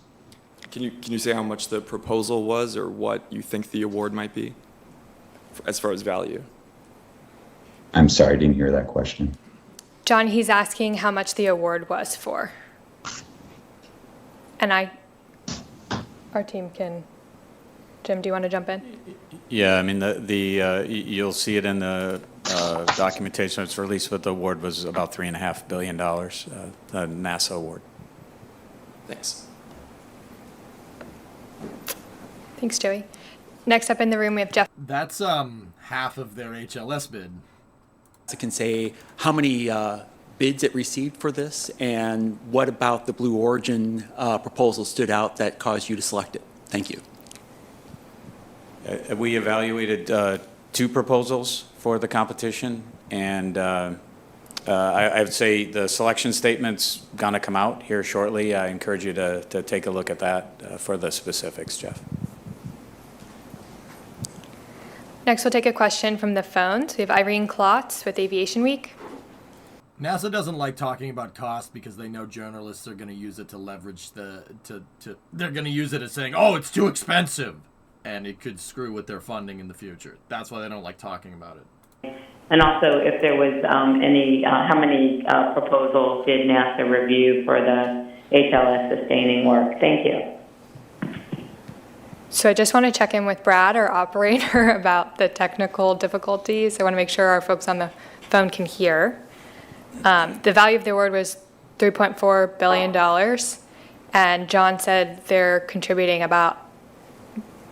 Can you say how much the proposal was, or what you think the award might be as far as value? I'm sorry, I didn't hear that question. John, he's asking how much the award was for. And our team can, Jim, do you want to jump in? Yeah, I mean, you'll see it in the documentation that's released, but the award was about $3.5 billion, the NASA award. Thanks. Thanks, Joey. Next up in the room, we have Jeff. That's half of their HLS bid. I can say how many bids it received for this, and what about the Blue Origin proposal stood out that caused you to select it? Thank you. We evaluated 2 proposals for the competition, and I would say the selection statement's going to come out here shortly. I encourage you to take a look at that for the specifics, Jeff. Next, we'll take a question from the phones. We have Irene Klotz with Aviation Week. NASA doesn't like talking about cost because they know journalists are going to use it to leverage they're going to use it as saying, oh, it's too expensive, and it could screw with their funding in the future. That's why they don't like talking about it. And also, if there was how many proposals did NASA review for the HLS sustaining work? Thank you. So I just want to check in with Brad, our operator, about the technical difficulties. I want to make sure our folks on the phone can hear. The value of the award was $3.4 billion, and John said they're contributing about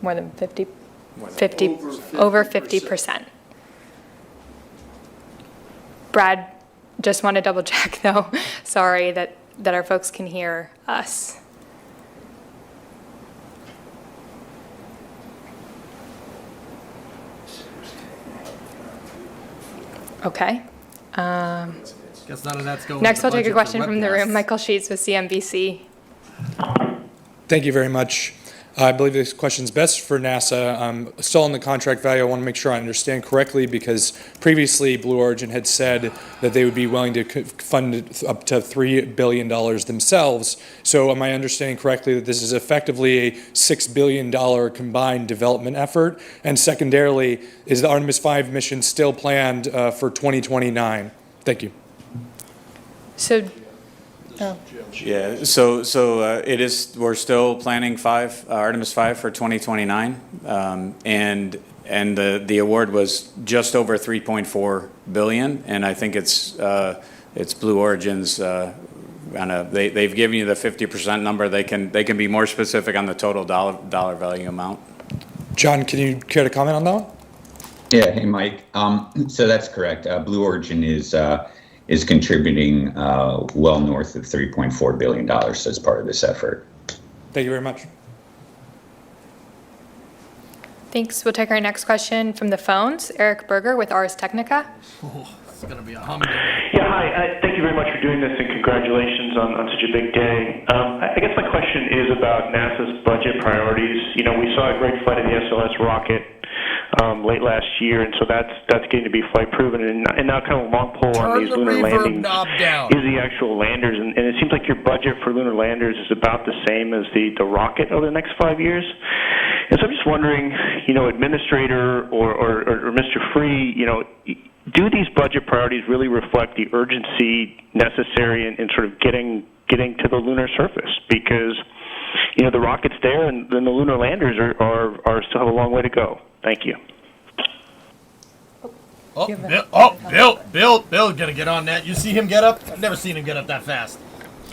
more than 50, over 50%. Brad, just want to double check though. Sorry that our folks can hear us. Okay. Guess none of that's going. Next, I'll take a question from the room. Michael Sheets with CNBC. Thank you very much. I believe this question is best for NASA. Still on the contract value, I want to make sure I understand correctly, because previously Blue Origin had said that they would be willing to fund up to $3 billion themselves. So am I understanding correctly that this is effectively a $6 billion combined development effort? And secondarily, is the Artemis 5 mission still planned for 2029? Thank you. So, Yeah, so it is. We're still planning Artemis 5 for 2029, and the award was just over $3.4 billion, and I think it's Blue Origin's. They've given you the 50% number. They can be more specific on the total dollar value amount. John, can you care to comment on that one? Yeah. Hey, Mike. So that's correct. Blue Origin is contributing well north of $3.4 billion as part of this effort. Thank you very much. Thanks. We'll take our next question from the phones. Eric Berger with Ars Technica. It's going to be a hum. Yeah, hi. Thank you very much for doing this, and congratulations on such a big day. I guess my question is about NASA's budget priorities. You know, we saw a great flight of the SLS rocket late last year, and so that's getting to be flight proven. And now kind of a long pole on these lunar landings is the actual landers. And it seems like your budget for lunar landers is about the same as the rocket over the next 5 years. And so I'm just wondering, you know, Administrator or Mr. Free, you know, do these budget priorities really reflect the urgency necessary in sort of getting to the lunar surface? Because, you know, the rocket's there, and then the lunar landers are still have a long way to go. Thank you. Bill, gonna get on that. You see him get up? I've never seen him get up that fast.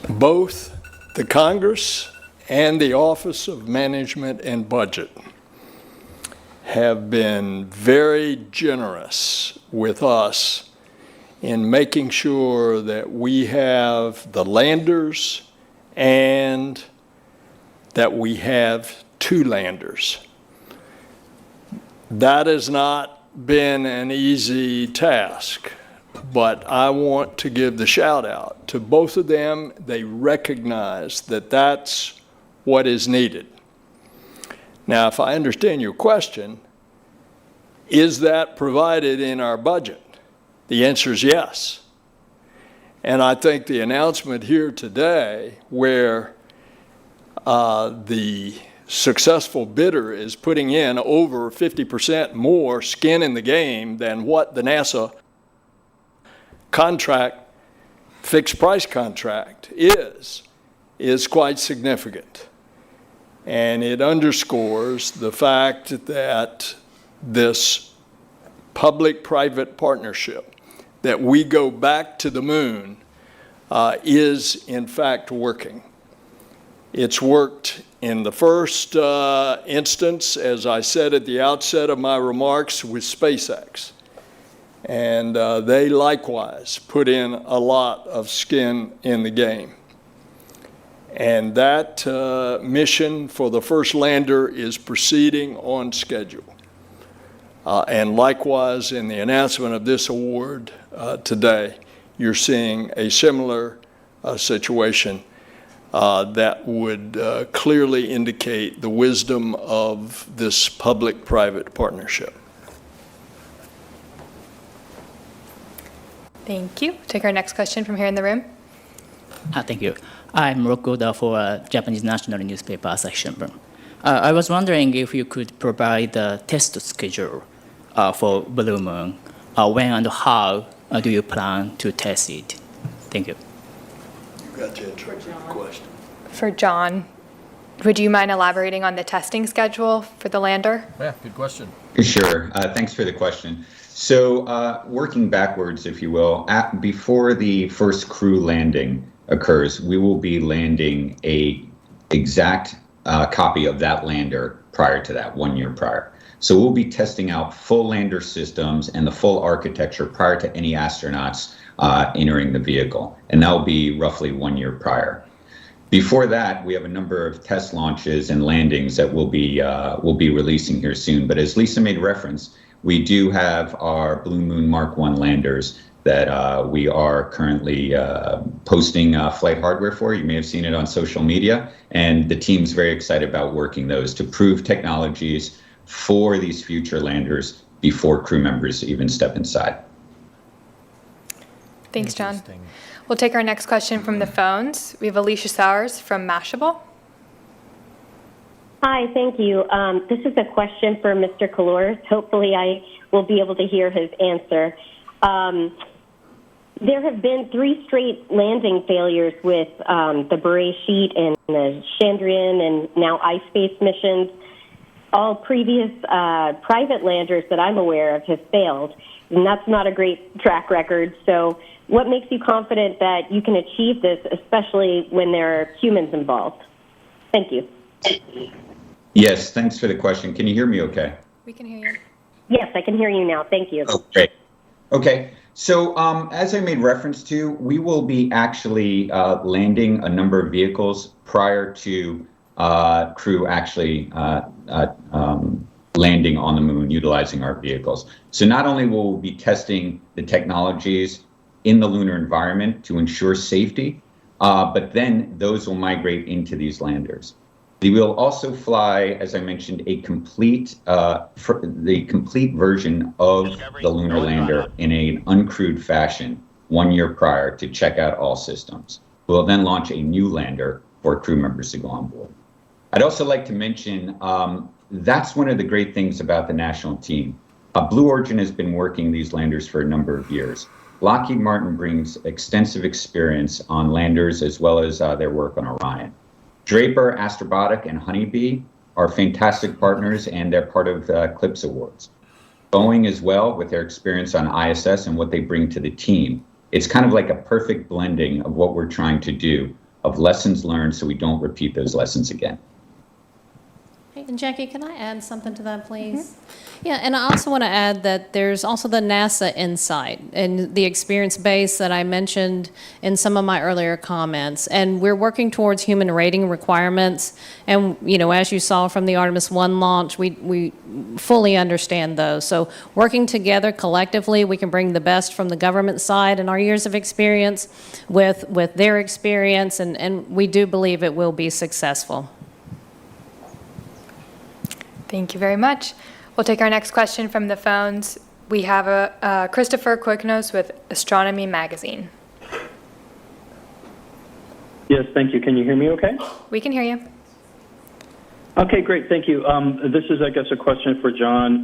Both the Congress and the Office of Management and Budget have been very generous with us in making sure that we have the landers and that we have 2 landers. That has not been an easy task, but I want to give the shout out to both of them. They recognize that that's what is needed. Now, if I understand your question, is that provided in our budget? The answer is yes. And I think the announcement here today, where the successful bidder is putting in over 50% more skin in the game than what the NASA contract, fixed price contract is quite significant. And it underscores the fact that this public-private partnership, that we go back to the moon, is in fact working. It's worked in the first instance, as I said at the outset of my remarks, with SpaceX. And they likewise put in a lot of skin in the game. And that mission for the first lander is proceeding on schedule. And likewise, in the announcement of this award today, you're seeing a similar situation that would clearly indicate the wisdom of this public-private partnership. Thank you. Take our next question from here in the room. Thank you. I'm Rokuda for Japanese National Newspaper Asahi Shimbun. I was wondering if you could provide the test schedule for Blue Moon. When and how do you plan to test it? Thank you. You got your tricky question. For John, would you mind elaborating on the testing schedule for the lander? Yeah, good question. Sure. Thanks for the question. So working backwards, if you will, before the first crew landing occurs, we will be landing a exact copy of that lander prior to that, 1 year prior. So we'll be testing out full lander systems and the full architecture prior to any astronauts entering the vehicle. And that will be roughly 1 year prior. Before that, we have a number of test launches and landings that we'll be releasing here soon. But as Lisa made reference, we do have our Blue Moon Mark 1 landers that we are currently posting flight hardware for. You may have seen it on social media, and the team's very excited about working those to prove technologies for these future landers before crew members even step inside. Thanks, John. We'll take our next question from the phones. We have Alicia Sowers from Mashable. Hi, thank you. This is a question for Mr. Kalors. Hopefully I will be able to hear his answer. There have been 3 straight landing failures with the Beresheet and the Chandrayaan and now iSpace missions. All previous private landers that I'm aware of have failed, and that's not a great track record. So what makes you confident that you can achieve this, especially when there are humans involved? Thank you. Yes, thanks for the question. Can you hear me okay? We can hear you. Yes, I can hear you now. Thank you. Oh, great. Okay. So as I made reference to, we will be actually landing a number of vehicles prior to crew actually landing on the moon utilizing our vehicles. So not only will we be testing the technologies in the lunar environment to ensure safety, but then those will migrate into these landers. We will also fly, as I mentioned, the complete version of the lunar lander in an uncrewed fashion 1 year prior to check out all systems. We'll then launch a new lander for crew members to go on board. I'd also like to mention that's one of the great things about the national team. Blue Origin has been working these landers for a number of years. Lockheed Martin brings extensive experience on landers as well as their work on Orion. Draper, Astrobotic, and Honeybee are fantastic partners, and they're part of CLPS Awards. Boeing as well, with their experience on ISS and what they bring to the team. It's kind of like a perfect blending of what we're trying to do, of lessons learned so we don't repeat those lessons again. Hey, and Jackie, can I add something to that, please? Yeah, and I also want to add that there's also the NASA Insight and the experience base that I mentioned in some of my earlier comments. And we're working towards human rating requirements. And, you know, as you saw from the Artemis 1 launch, we fully understand those. So working together collectively, we can bring the best from the government side and our years of experience with their experience, and we do believe it will be successful. Thank you very much. We'll take our next question from the phones. We have Christopher Quicknose with Astronomy Magazine. Yes, thank you. Can you hear me okay? We can hear you. Okay, great. Thank you. This is, I guess, a question for John,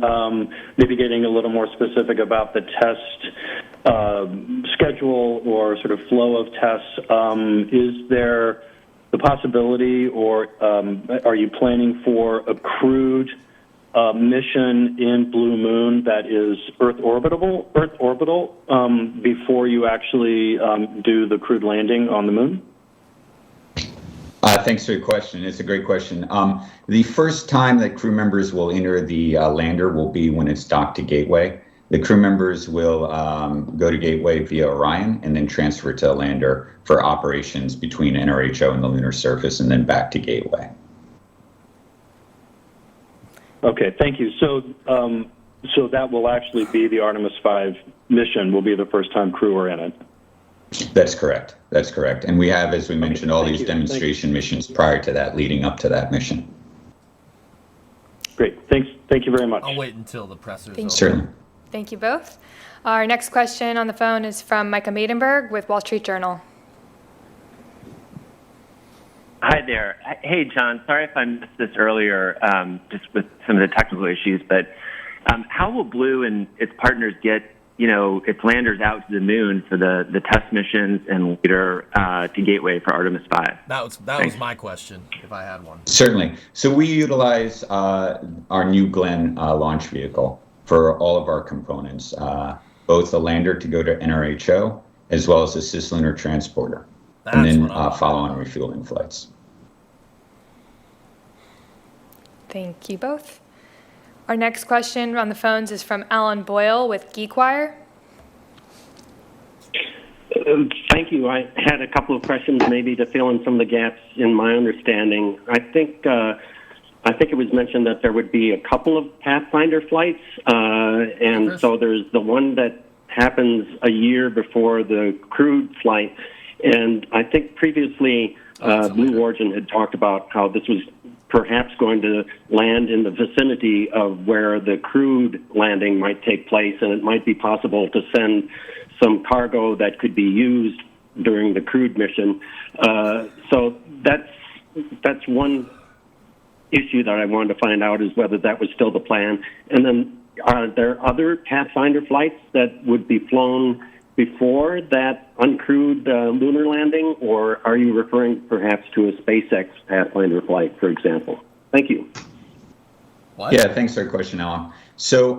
maybe getting a little more specific about the test schedule or sort of flow of tests. Is there the possibility, or are you planning for a crewed mission in Blue Moon that is Earth orbital, before you actually do the crewed landing on the moon? Thanks for your question. It's a great question. The first time that crew members will enter the lander will be when it's docked to Gateway. The crew members will go to Gateway via Orion and then transfer to a lander for operations between NRHO and the lunar surface, and then back to Gateway. Okay, thank you. So that will actually be the Artemis 5 mission, will be the first time crew are in it? That's correct. That's correct. And we have, as we mentioned, all these demonstration missions prior to that, leading up to that mission. Great. Thanks. Thank you very much. I'll wait until the presser's Thank over. you. Certainly. Thank you both. Our next question on the phone is from Micah Maidenberg with Wall Street Journal. Hi there. Hey, John. Sorry if I missed this earlier, just with some of the technical issues, but how will Blue and its partners get, its landers out to the moon for the test missions and later to Gateway for Artemis 5? That was my question, if I had one. Certainly. So we utilize our New Glenn launch vehicle for all of our components, both the lander to go to NRHO, as well as the cislunar transporter, and then follow-on refueling flights. Thank you both. Our next question on the phones is from Alan Boyle with GeekWire. Thank you. I had a couple of questions maybe to fill in some of the gaps in my understanding. I think it was mentioned that there would be a couple of Pathfinder flights, and so there's the one that happens a year before the crewed flight. And I think previously Blue Origin had talked about how this was perhaps going to land in the vicinity of where the crewed landing might take place, and it might be possible to send some cargo that could be used during the crewed mission. So that's one issue that I wanted to find out, is whether that was still the plan. And then are there other Pathfinder flights that would be flown before that uncrewed lunar landing, or are you referring perhaps to a SpaceX Pathfinder flight, for example? Thank you. What? Yeah, thanks for the question, Alan. So,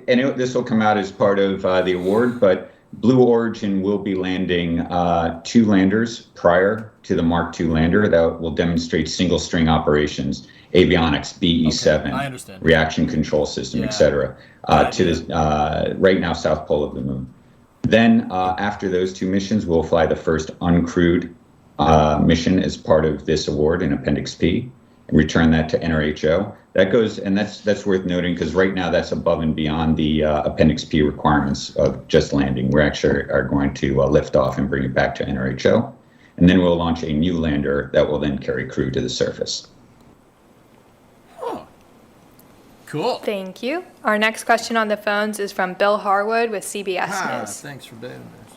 this will come out as part of the award, but Blue Origin will be landing 2 landers prior to the Mark II lander that will demonstrate single-string operations, avionics, BE-7, reaction control system, etc., to this right now south pole of the moon. Then, after those 2 missions, we'll fly the first uncrewed mission as part of this award in Appendix P. and return that to NRHO. That goes, and that's worth noting because right now that's above and beyond the Appendix P requirements of just landing. We actually are going to lift off and bring it back to NRHO, and then we'll launch a new lander that will then carry crew to the surface. Oh, cool. Thank you. Our next question on the phones is from Bill Harwood with CBS News. Thanks for doing this.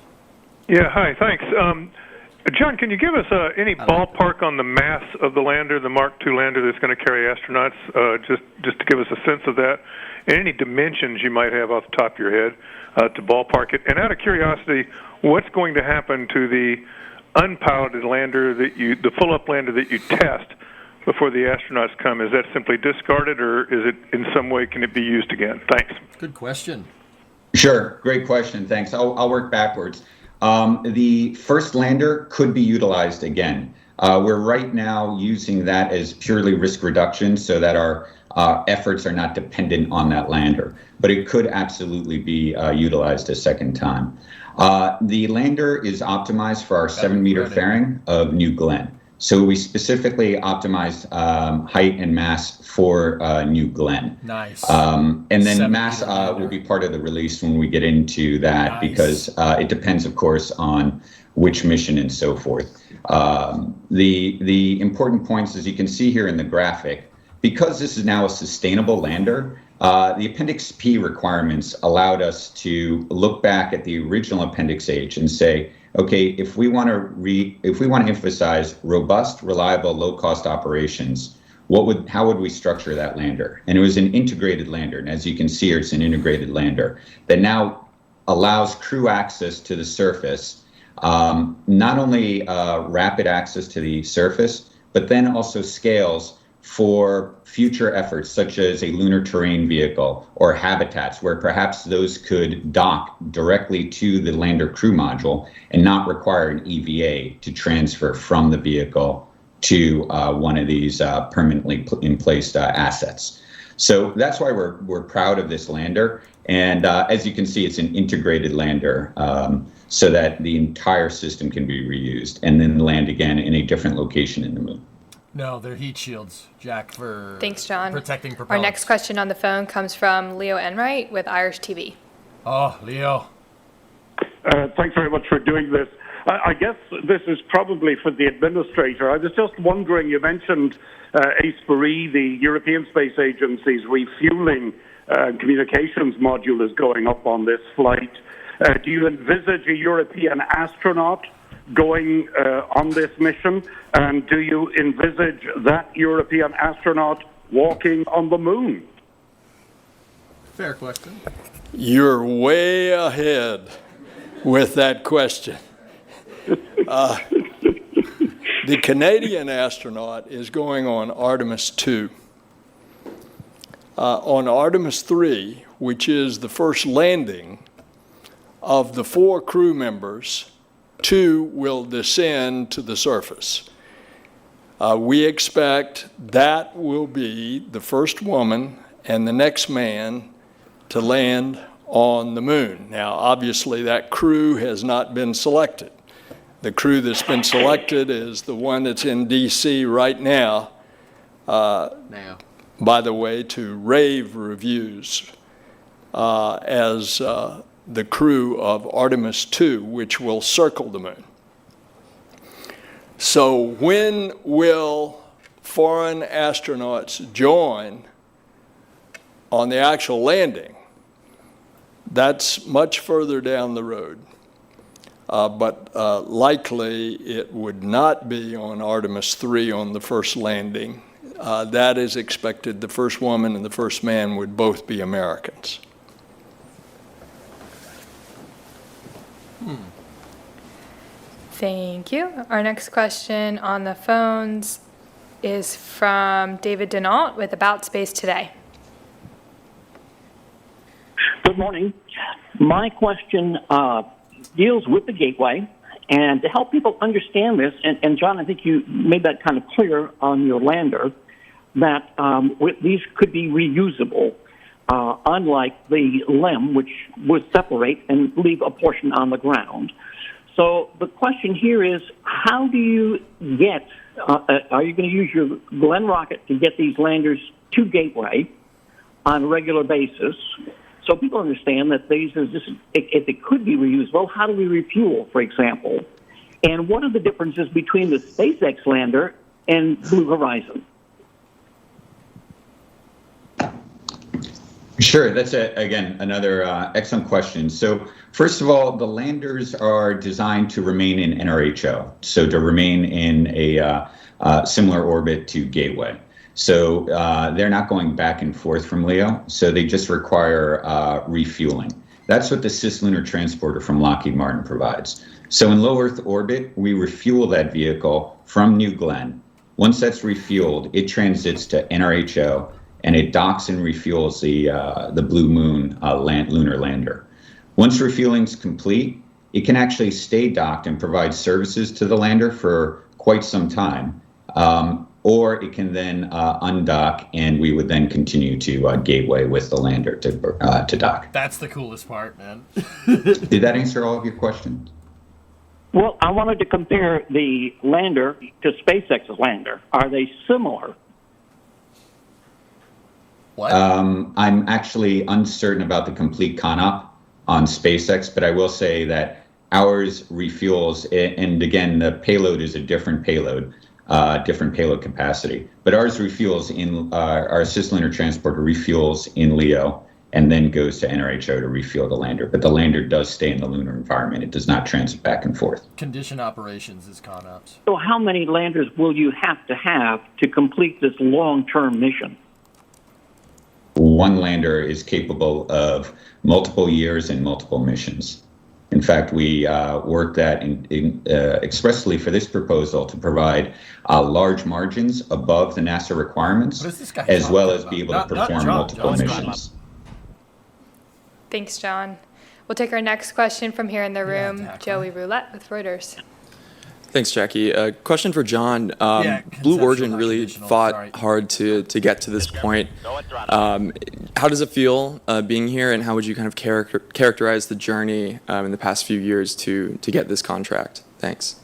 Yeah, hi, thanks. John, can you give us any ballpark on the mass of the lander, the Mark II lander that's going to carry astronauts, just to give us a sense of that, and any dimensions you might have off the top of your head to ballpark it? And out of curiosity, what's going to happen to the unpiloted lander, the full-up lander that you test before the astronauts come? Is that simply discarded, or is it in some way, can it be used again? Thanks. Good question. Sure, great question, thanks. I'll work backwards. The first lander could be utilized again. We're right now using that as purely risk reduction so that our efforts are not dependent on that lander, but it could absolutely be utilized a second time. The lander is optimized for our 7-meter fairing of New Glenn. So we specifically optimized height and mass for New Glenn. Nice. And then mass will be part of the release when we get into that because it depends, of course, on which mission and so forth. The important points, as you can see here in the graphic, because this is now a sustainable lander, the Appendix P requirements allowed us to look back at the original Appendix H and say, okay, if we want to emphasize robust, reliable, low-cost operations, how would we structure that lander? And it was an integrated lander, and as you can see here, it's an integrated lander that now allows crew access to the surface, not only rapid access to the surface, but then also scales for future efforts such as a lunar terrain vehicle or habitats where perhaps those could dock directly to the lander crew module and not require an EVA to transfer from the vehicle to one of these permanently in place assets. So that's why we're proud of this lander. And as you can see, it's an integrated lander so that the entire system can be reused and then land again in a different location in the moon. No, they're heat shields, Jack, for Thanks, John. protecting propellants. Our next question on the phone comes from Leo Enright with Irish TV. Oh, Leo. Thanks very much for doing this. I guess this is probably for the administrator. I was just wondering, you mentioned ACE4E, the European Space Agency's refueling communications module is going up on this flight. Do you envisage a European astronaut going on this mission? And do you envisage that European astronaut walking on the moon? Fair question. You're way ahead with that question. The Canadian astronaut is going on Artemis 2. On Artemis 3, which is the first landing of the 4 crew members, 2 will descend to the surface. We expect that will be the first woman and the next man to land on the moon. Now, obviously, that crew has not been selected. The crew that's been selected is the one that's in D.C. right now, by the way, to rave reviews as the crew of Artemis 2, which will circle the moon. So when will foreign astronauts join on the actual landing? That's much further down the road. But likely it would not be on Artemis 3 on the first landing. That is expected. The first woman and the first man would both be Americans. Thank you. Our next question on the phones is from David Denault with About Space Today. Good morning. My question deals with the gateway, and to help people understand this, and John, I think you made that kind of clear on your lander, that these could be reusable, unlike the LEM, which would separate and leave a portion on the ground. So the question here is, how do you get, are you going to use your Glenn rocket to get these landers to Gateway on a regular basis? So people understand that if it could be reusable, how do we refuel, for example? And what are the differences between the SpaceX lander and Blue Horizon? Sure, that's again another excellent question. So first of all, the landers are designed to remain in NRHO, so to remain in a similar orbit to Gateway. So they're not going back and forth from LEO, so they just require refueling. That's what the Cislunar Transporter from Lockheed Martin provides. So in low Earth orbit, we refuel that vehicle from New Glenn. Once that's refueled, it transits to NRHO, and it docks and refuels the Blue Moon lunar lander. Once refueling's complete, it can actually stay docked and provide services to the lander for quite some time. Or it can then undock, and we would then continue to Gateway with the lander to dock. That's the coolest part, man. Did that answer all of your questions? Well, I wanted to compare the lander to SpaceX's lander. Are they similar? What? I'm actually uncertain about the complete CONOP on SpaceX, but I will say that ours refuels, and again, the payload is a different payload capacity. But ours refuels in our Cislunar Transporter refuels in LEO and then goes to NRHO to refuel the lander. But the lander does stay in the lunar environment. It does not transit back and forth. Condition operations is CONOPS. So how many landers will you have to complete this long-term mission? One lander is capable of multiple years and multiple missions. In fact, we worked that expressly for this proposal to provide large margins above the NASA requirements, as well as be able to perform multiple missions. Thanks, John. We'll take our next question from here in the room, Joey Roulette with Reuters. Thanks, Jackie. Question for John. Blue Origin really fought hard to get to this point. How does it feel being here, and how would you kind of characterize the journey in the past few years to get this contract? Thanks.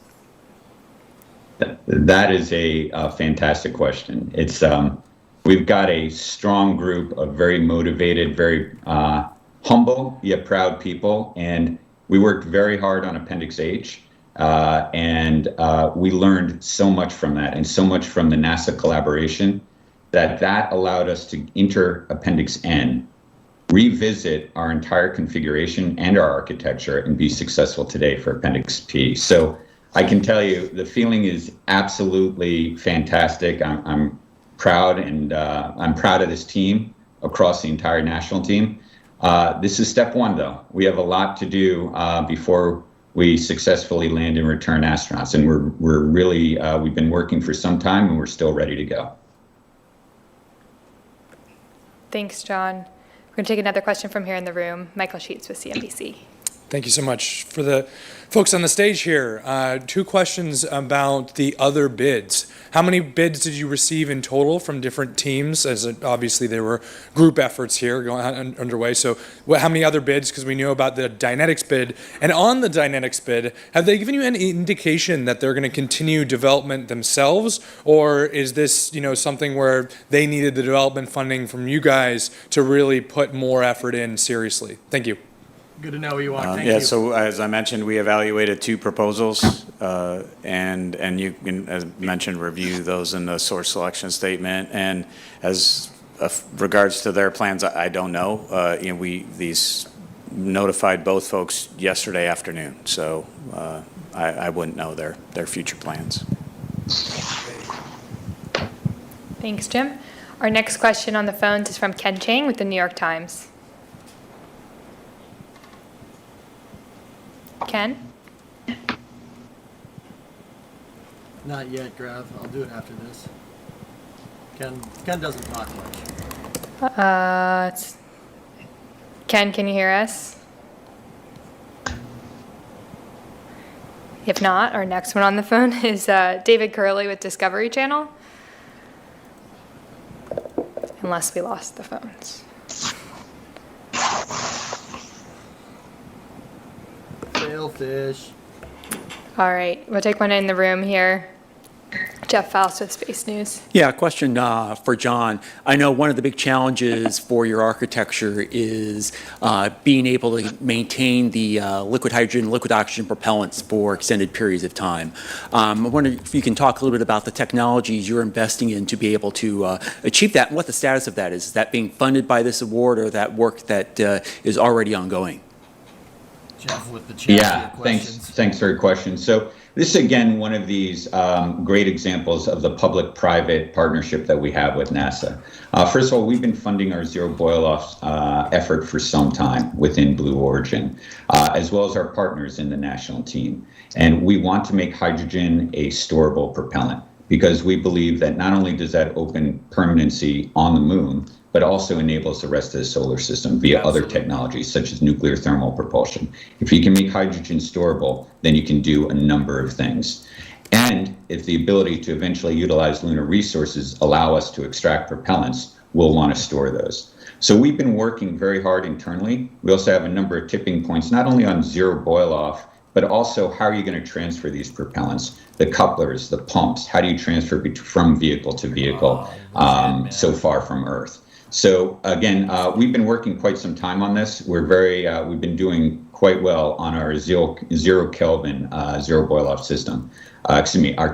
That is a fantastic question. It's we've got a strong group of very motivated, very humble yet proud people, and we worked very hard on Appendix H. And we learned so much from that, and so much from the NASA collaboration, that allowed us to enter Appendix N, revisit our entire configuration and our architecture, and be successful today for Appendix P. So I can tell you the feeling is absolutely fantastic. I'm proud, and I'm proud of this team across the entire national team. This is step one, though. We have a lot to do before we successfully land and return astronauts, and we're really we've been working for some time, and we're still ready to go. Thanks, John. We're going to take another question from here in the room. Michael Sheets with CNBC. Thank you so much. For the folks on the stage here, 2 questions about the other bids. How many bids did you receive in total from different teams? As obviously there were group efforts here going underway. So how many other bids? Because we know about the Dynetics bid. And on the Dynetics bid, have they given you any indication that they're going to continue development themselves? Or is this something where they needed the development funding from you guys to really put more effort in seriously? Thank you. Good to know who you are. Thank you. So as I mentioned, we evaluated 2 proposals, and you can, as mentioned, review those in the source selection statement. And as regards to their plans, I don't know. These notified both folks yesterday afternoon, so I wouldn't know their future plans. Thanks, Jim. Our next question on the phones is from Ken Chang with the New York Times. Ken? Not yet, Grav. I'll do it after this. Ken doesn't talk much. Ken, can you hear us? If not, our next one on the phone is David Curley with Discovery Channel. Unless we lost the phones. Sailfish. All right, we'll take one in the room here. Jeff Faust with Space News. Yeah, a question for John. I know one of the big challenges for your architecture is being able to maintain the liquid hydrogen, liquid oxygen propellants for extended periods of time. I wonder if you can talk a little bit about the technologies you're investing in to be able to achieve that and what the status of that is. Is that being funded by this award or that work that is already ongoing? Jeff with the chat. Yeah, thanks for your question. So this is, again, one of these great examples of the public-private partnership that we have with NASA. First of all, we've been funding our zero boil-off effort for some time within Blue Origin, as well as our partners in the national team. And we want to make hydrogen a storable propellant because we believe that not only does that open permanency on the moon, but also enables the rest of the solar system via other technologies such as nuclear thermal propulsion. If you can make hydrogen storable, then you can do a number of things. And if the ability to eventually utilize lunar resources allow us to extract propellants, we'll want to store those. So we've been working very hard internally. We also have a number of tipping points, not only on zero boil off, but also how are you going to transfer these propellants, the couplers, the pumps, how do you transfer from vehicle to vehicle so far from Earth? So again, we've been working quite some time on this. We've been doing quite well on our zero Kelvin zero boil off system. Our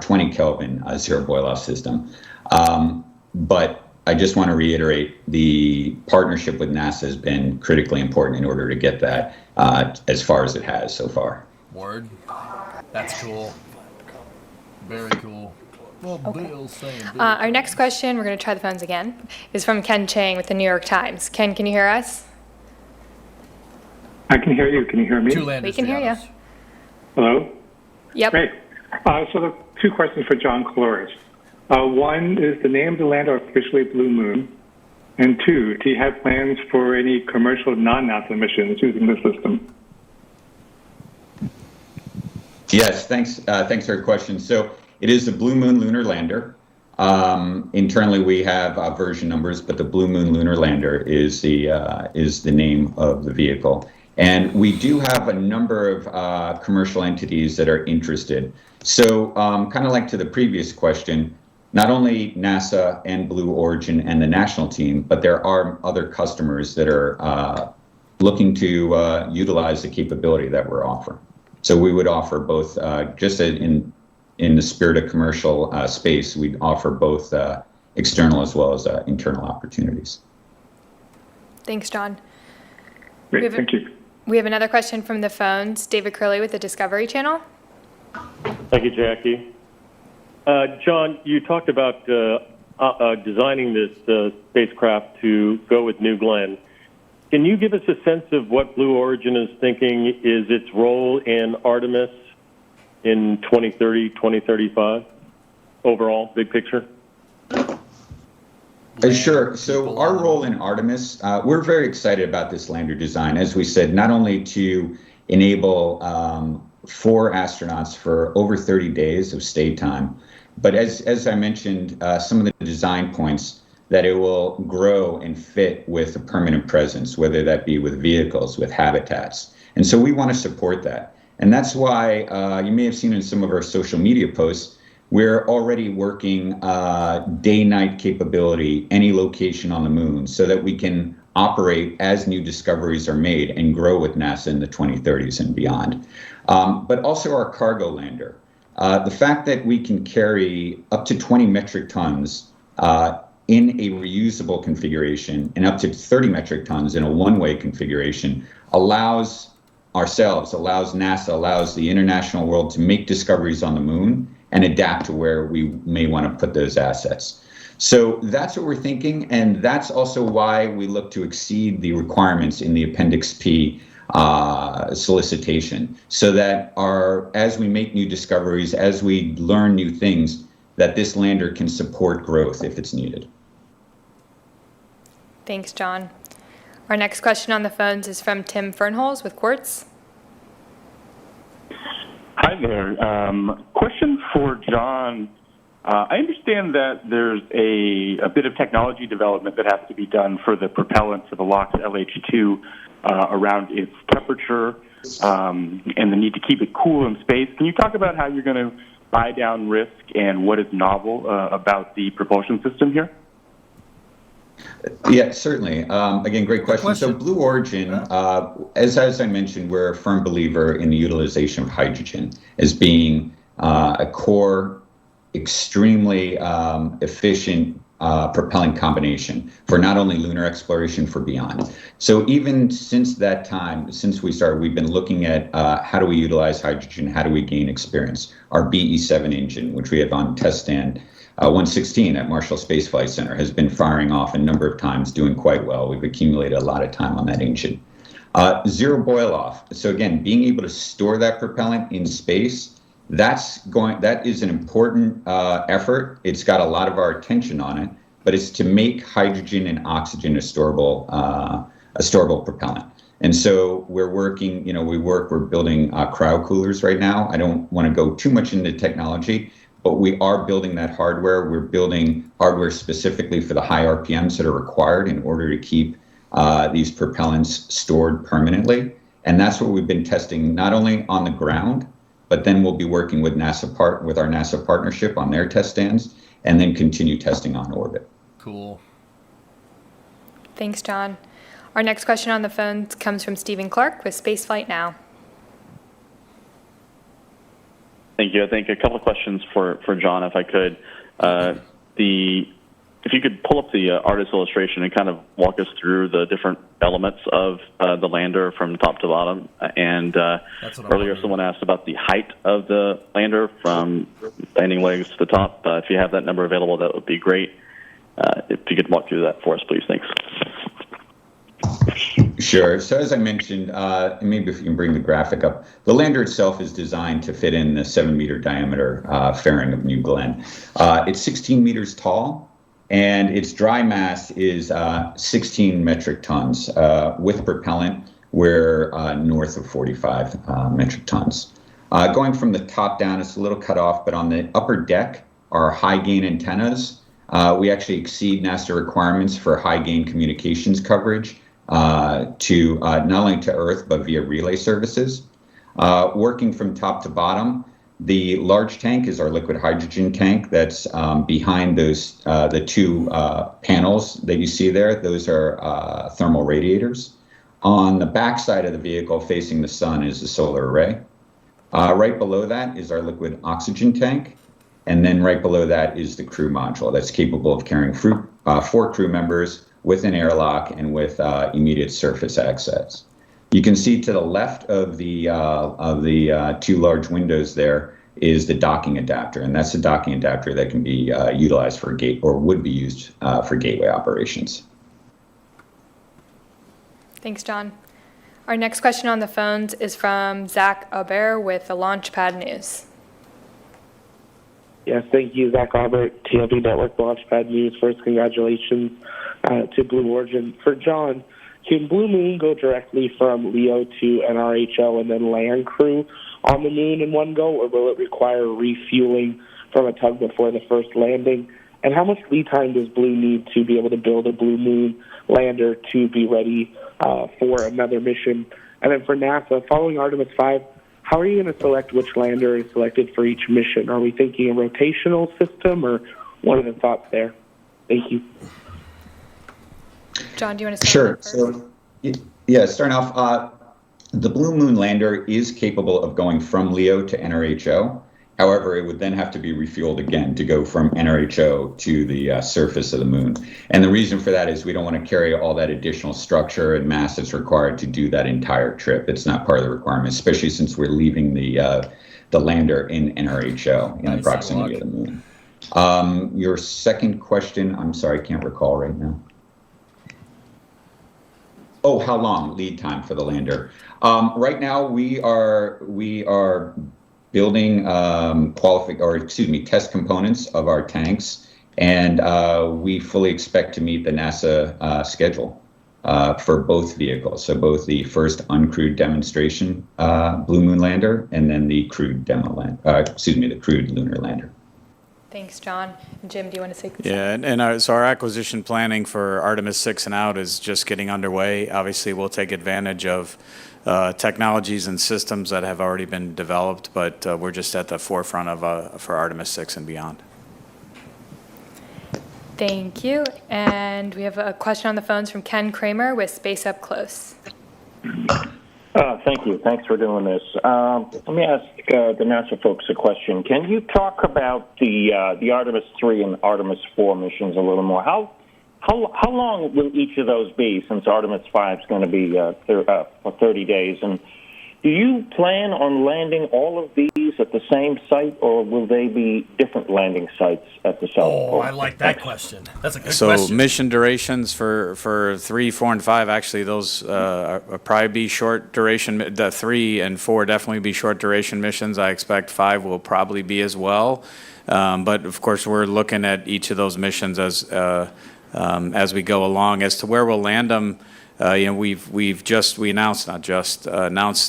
20 Kelvin zero boil off system. But I just want to reiterate the partnership with NASA has been critically important in order to get that as far as it has so far. Word. That's cool. Very cool. Well, okay. Our next question, we're going to try the phones again, is from Ken Chang with the New York Times. Ken, can you hear us? I can hear you. Can you hear me? We can hear you. Hello? Yep. Great. So the two questions for John Cloris. One, is the name of the lander officially Blue Moon? And two, do you have plans for any commercial non-NASA missions using the system? Yes, thanks for your question. So it is the Blue Moon Lunar Lander. Internally, we have version numbers, but the Blue Moon Lunar Lander is the name of the vehicle. And we do have a number of commercial entities that are interested. So kind of like to the previous question, not only NASA and Blue Origin and the national team, but there are other customers that are looking to utilize the capability that we're offering. So we would offer both, just in the spirit of commercial space, we'd offer both external as well as internal opportunities. Thanks, John. Great, thank you. We have another question from the phones. David Curley with the Discovery Channel. Thank you, Jackie. John, you talked about designing this spacecraft to go with New Glenn. Can you give us a sense of what Blue Origin is thinking is its role in Artemis in 2030, 2035, overall, big picture? Sure. So our role in Artemis, we're very excited about this lander design. As we said, not only to enable 4 astronauts for over 30 days of stay time, but as I mentioned, some of the design points that it will grow and fit with a permanent presence, whether that be with vehicles, with habitats. And so we want to support that. And that's why you may have seen in some of our social media posts, we're already working day-night capability, any location on the moon, so that we can operate as new discoveries are made and grow with NASA in the 2030s and beyond. But also our cargo lander. The fact that we can carry up to 20 metric tons in a reusable configuration and up to 30 metric tons in a one-way configuration allows NASA, allows the international world to make discoveries on the moon and adapt to where we may want to put those assets. So that's what we're thinking, and that's also why we look to exceed the requirements in the Appendix P solicitation, so that as we make new discoveries, as we learn new things, that this lander can support growth if it's needed. Thanks, John. Our next question on the phones is from Tim Fernholz with Quartz. Hi there. Question for John. I understand that there's a bit of technology development that has to be done for the propellant for the LOX LH2 around its temperature and the need to keep it cool in space. Can you talk about how you're going to buy down risk and what is novel about the propulsion system here? Yeah, certainly. Again, great question. So Blue Origin, as I mentioned, we're a firm believer in the utilization of hydrogen as being a core, extremely efficient propelling combination for not only lunar exploration, for beyond. So even since that time, since we started, we've been looking at how do we utilize hydrogen, how do we gain experience. Our BE-7 engine, which we have on test stand 116 at Marshall Space Flight Center, has been firing off a number of times, doing quite well. We've accumulated a lot of time on that engine. Zero boil off. So again, being able to store that propellant in space, that is an important effort. It's got a lot of our attention on it, but it's to make hydrogen and oxygen a storable propellant. And so we're working, we're building cryo coolers right now. I don't want to go too much into technology, but we are building that hardware. We're building hardware specifically for the high RPMs that are required in order to keep these propellants stored permanently. And that's what we've been testing, not only on the ground, but then we'll be working with with our NASA partnership on their test stands, and then continue testing on orbit. Cool. Thanks, John. Our next question on the phone comes from Stephen Clark with Spaceflight Now. Thank you. I think a couple of questions for John, if I could. If you could pull up the artist illustration and kind of walk us through the different elements of the lander from top to bottom. And earlier someone asked about the height of the lander from landing legs to the top. If you have that number available, that would be great. If you could walk through that for us, please. Thanks. Sure. So as I mentioned, maybe if you can bring the graphic up, the lander itself is designed to fit in the 7-meter diameter fairing of New Glenn. It's 16 meters tall, and its dry mass is 16 metric tons. With propellant, we're north of 45 metric tons. Going from the top down, it's a little cut off, but on the upper deck are high gain antennas. We actually exceed NASA requirements for high gain communications coverage to not only to Earth, but via relay services. Working from top to bottom, the large tank is our liquid hydrogen tank that's behind those, the two panels that you see there. Those are thermal radiators. On the back side of the vehicle facing the sun is the solar array. Right below that is our liquid oxygen tank. And then right below that is the crew module that's capable of carrying 4 crew members with an airlock and with immediate surface access. You can see to the left of the 2 large windows there is the docking adapter, and that's the docking adapter that can be utilized for would be used for gateway operations. Thanks, John. Our next question on the phones is from Zach Aubert with the Launchpad News. Yes, thank you, Zach Albert, TLB Network Launchpad News. First, congratulations to Blue Origin. For John, can Blue Moon go directly from LEO to NRHO and then land crew on the moon in one go, or will it require refueling from a tug before the first landing? And how much lead time does Blue need to be able to build a Blue Moon lander to be ready for another mission? And then for NASA, following Artemis 5, how are you going to select which lander is selected for each mission? Are we thinking a rotational system, or what are the thoughts there? Thank you. John, do you want to start? Sure. So, yeah, starting off, the Blue Moon lander is capable of going from LEO to NRHO. However, it would then have to be refueled again to go from NRHO to the surface of the moon. And the reason for that is we don't want to carry all that additional structure and mass that's required to do that entire trip. It's not part of the requirement, especially since we're leaving the lander in NRHO in the proximity of the moon. Your second question, I'm sorry, I can't recall right now. Oh, how long lead time for the lander? Right now we are building test components of our tanks, and we fully expect to meet the NASA schedule for both vehicles. So both the first uncrewed demonstration Blue Moon lander, and then the crewed the crewed lunar lander. Thanks, John. Jim, do you want to say? Yeah, so our acquisition planning for Artemis 6 and out is just getting underway. Obviously, we'll take advantage of technologies and systems that have already been developed, but we're just at the forefront of for Artemis 6 and beyond. Thank you. And we have a question on the phones from Ken Kramer with Space Up Close. Thank you. Thanks for doing this. Let me ask the NASA folks a question. Can you talk about the Artemis 3 and Artemis 4 missions a little more? How long will each of those be, since Artemis 5 is going to be for 30 days? And do you plan on landing all of these at the same site, or will they be different landing sites at the South Pole? Oh, I like that question. That's a good so question. So mission durations for 3, 4, and 5, actually those probably be short duration. The 3 and 4 definitely be short duration missions. I expect 5 will probably be as well. But of course, we're looking at each of those missions as we go along. As to where we'll land them, we announced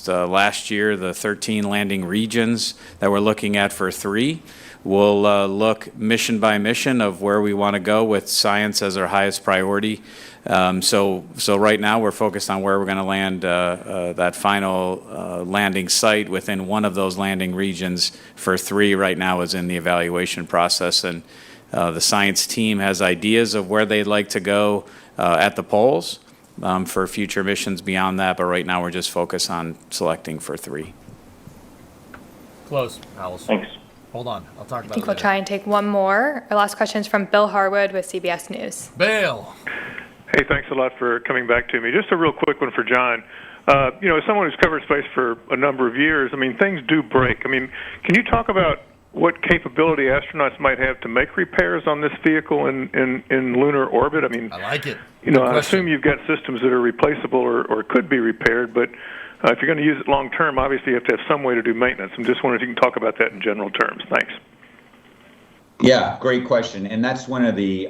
last year the 13 landing regions that we're looking at for 3. We'll look mission by mission of where we want to go with science as our highest priority. So right now we're focused on where we're going to land that final landing site within one of those landing regions for 3. Right now is in the evaluation process, and the science team has ideas of where they'd like to go at the poles. For future missions beyond that, but right now we're just focused on selecting for 3. Close, Alice. Thanks. Hold on, I'll talk about it. I think we'll try and take one more. Our last question is from Bill Harwood with CBS News. Bill. Hey, thanks a lot for coming back to me. Just a real quick one for John. As someone who's covered space for a number of years, things do break. Can you talk about what capability astronauts might have to make repairs on this vehicle in lunar orbit? I like it. I assume you've got systems that are replaceable or could be repaired, but if you're going to use it long term, obviously you have to have some way to do maintenance. I'm just wondering if you can talk about that in general terms. Thanks. Yeah, great question. And that's one of the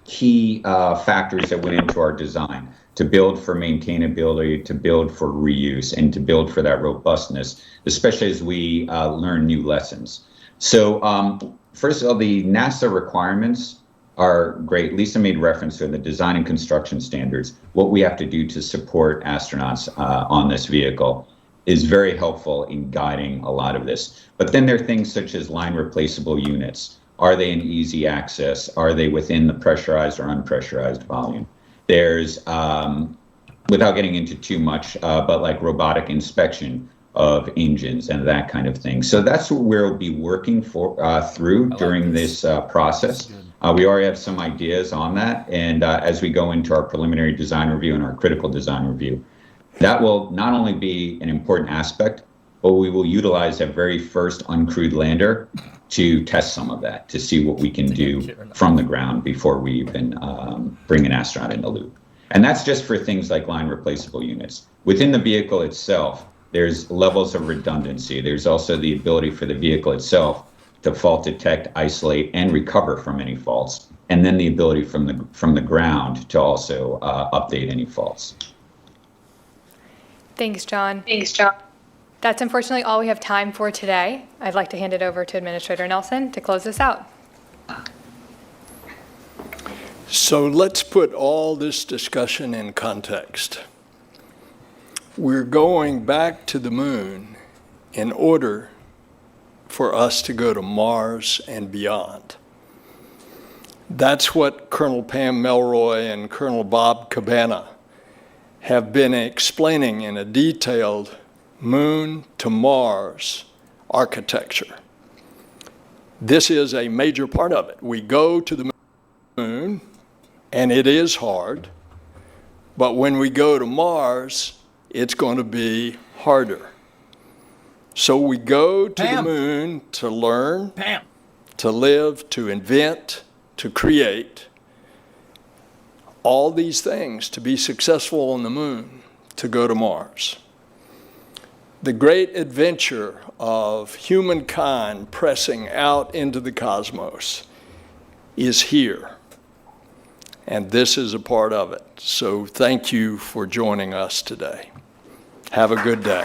key factors that went into our design, to build for maintainability, to build for reuse, and to build for that robustness, especially as we learn new lessons. So first of all, the NASA requirements are great. Lisa made reference to the design and construction standards. What we have to do to support astronauts on this vehicle is very helpful in guiding a lot of this. But then there are things such as line replaceable units. Are they in easy access? Are they within the pressurized or unpressurized volume? There's, without getting into too much, but like robotic inspection of engines and that kind of thing. So that's what we'll be working through during this process. We already have some ideas on that, and as we go into our preliminary design review and our critical design review, that will not only be an important aspect, but we will utilize that very first uncrewed lander to test some of that, to see what we can do from the ground before we even bring an astronaut in the loop. And that's just for things like line replaceable units. Within the vehicle itself, there's levels of redundancy. There's also the ability for the vehicle itself to fault detect, isolate, and recover from any faults, and then the ability from the ground to also update any faults. Thanks, John. That's unfortunately all we have time for today. I'd like to hand it over to Administrator Nelson to close this out. So let's put all this discussion in context. We're going back to the moon in order for us to go to Mars and beyond. That's what Colonel Pam Melroy and Colonel Bob Cabana have been explaining in a detailed moon to Mars architecture. This is a major part of it. We go to the moon, and it is hard, but when we go to Mars, it's going to be harder. So we go to the moon to learn, to live, to invent, to create all these things, to be successful on the moon, to go to Mars. The great adventure of humankind pressing out into the cosmos is here. And this is a part of it. So thank you for joining us today. Have a good day.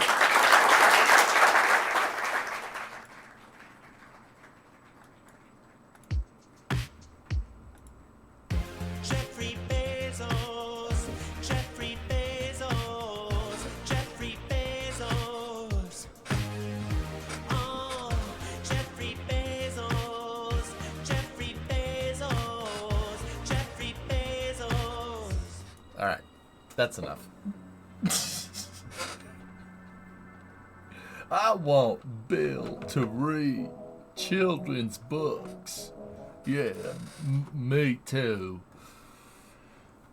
Jeffrey Bezos, All right. That's enough. I want Bill to read children's books. Yeah, me too.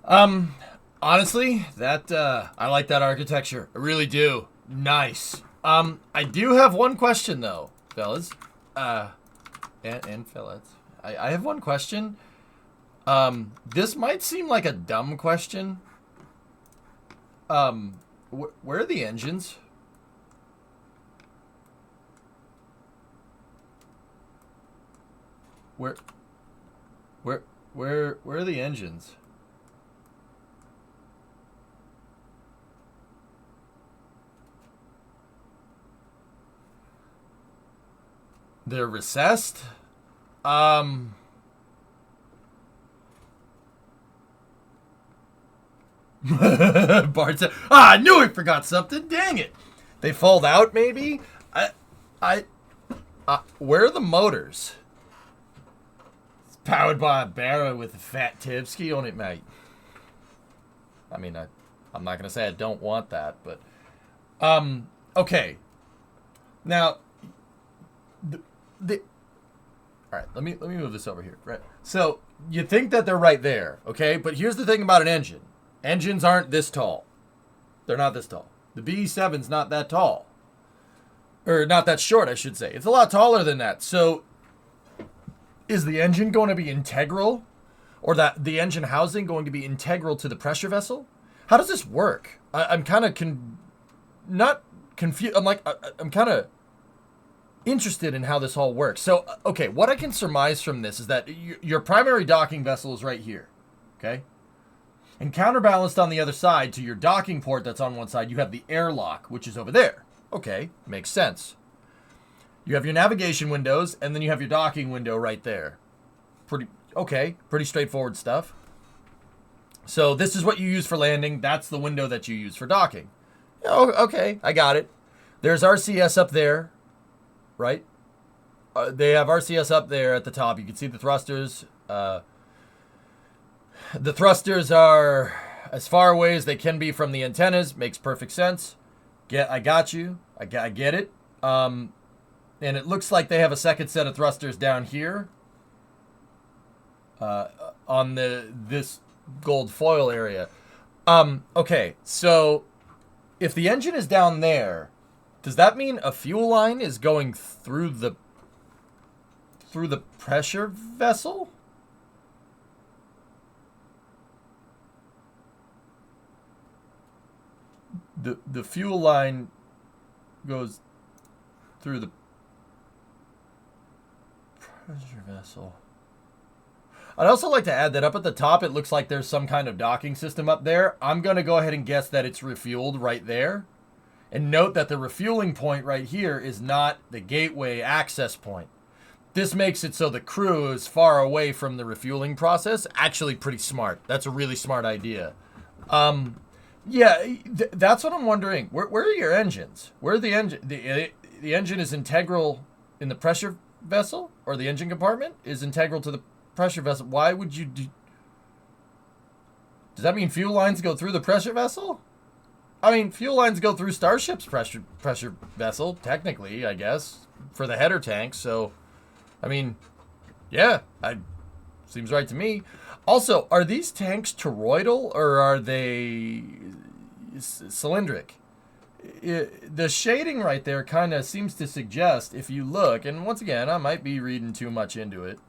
Honestly, that I like that architecture. I really do. Nice. I do have one question though, fellas. And fellas. I have one question. This might seem like a dumb question. Where are the engines? Where are the engines? They're recessed? Bart said, I knew I forgot something. Dang it. They fold out, maybe? Where are the motors? It's powered by a barrow with a fat Tibski on it, mate. I mean, I'm not going to say I don't want that, but... okay. Now... All right, let me move this over here. Right. So you think that they're right there, okay? But here's the thing about an engine: engines aren't this tall. They're not this tall. The BE-7's not that tall, or not that short, I should say. It's a lot taller than that. So is the engine going to be integral, or that the engine housing going to be integral to the pressure vessel? How does this work? I'm kind of not confused. I'm kind of interested in how this all works. So, okay, what I can surmise from this is that your primary docking vessel is right here, okay? And counterbalanced on the other side to your docking port that's on one side, you have the airlock, which is over there. Okay, makes sense. You have your navigation windows, and then you have your docking window right there. Pretty straightforward stuff. So this is what you use for landing. That's the window that you use for docking. Oh, okay, I got it. There's RCS up there. Right? They have RCS up there at the top. You can see the thrusters. The thrusters are as far away as they can be from the antennas. Makes perfect sense. I got you. I get it. And it looks like they have a second set of thrusters down here. On this gold foil area. Okay, so if the engine is down there, does that mean a fuel line is going through the pressure vessel? The fuel line goes through the pressure vessel. I'd also like to add that up at the top, it looks like there's some kind of docking system up there. I'm going to go ahead and guess that it's refueled right there. And note that the refueling point right here is not the gateway access point. This makes it so the crew is far away from the refueling process. Actually pretty smart. That's a really smart idea. Yeah, that's what I'm wondering. Where are your engines? Where are the engine? The engine is integral in the pressure vessel? Or the engine compartment is integral to the pressure vessel. Why would you do... Does that mean fuel lines go through the pressure vessel? I mean, fuel lines go through Starship's pressure vessel, technically, I guess, for the header tank. So, I mean, yeah, seems right to me. Also, are these tanks toroidal or are they cylindric? The shading right there kind of seems to suggest, if you look, and once again, I might be reading too much into it.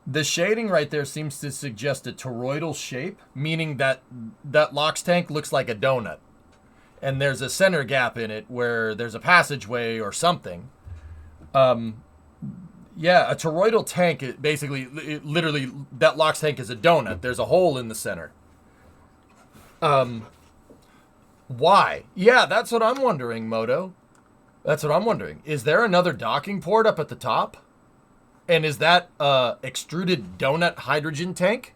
The shading right there seems to suggest a toroidal shape, meaning that LOX tank looks like a donut. And there's a center gap in it where there's a passageway or something. Yeah, a toroidal tank, literally, that LOX tank is a donut. There's a hole in the center. Why? Yeah, that's what I'm wondering, Moto. That's what I'm wondering. Is there another docking port up at the top? And is that extruded donut hydrogen tank?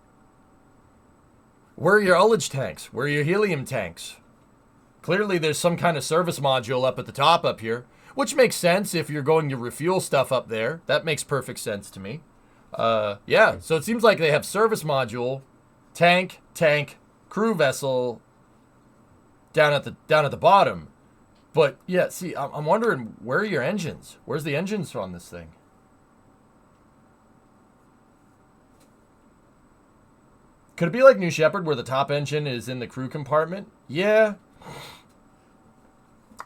Where are your ullage tanks? Where are your helium tanks? Clearly there's some kind of service module up at the top up here, which makes sense if you're going to refuel stuff up there. That makes perfect sense to me. Yeah, so it seems like they have service module, tank, crew vessel down at the bottom. But yeah, see, I'm wondering, where are your engines? Where's the engines on this thing? Could it be like New Shepard, where the top engine is in the crew compartment? Yeah.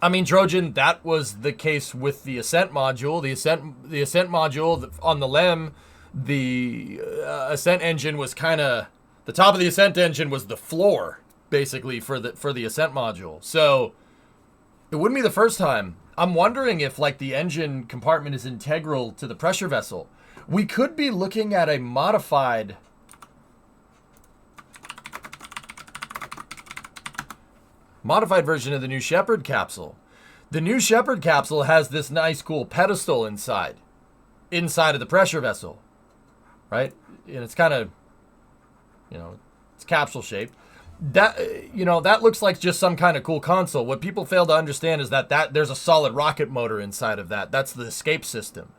I mean, Trojan, that was the case with the ascent module. The ascent module on the LEM, the ascent engine was kind of, the top of the ascent engine was the floor, basically, for the ascent module. So it wouldn't be the first time. I'm wondering if, like, the engine compartment is integral to the pressure vessel. We could be looking at a modified version of the New Shepard capsule. The New Shepard capsule has this nice, cool pedestal inside of the pressure vessel, right? And it's kind of, it's capsule shaped. That, that looks like just some kind of cool console. What people fail to understand is that there's a solid rocket motor inside of that. That's the escape system.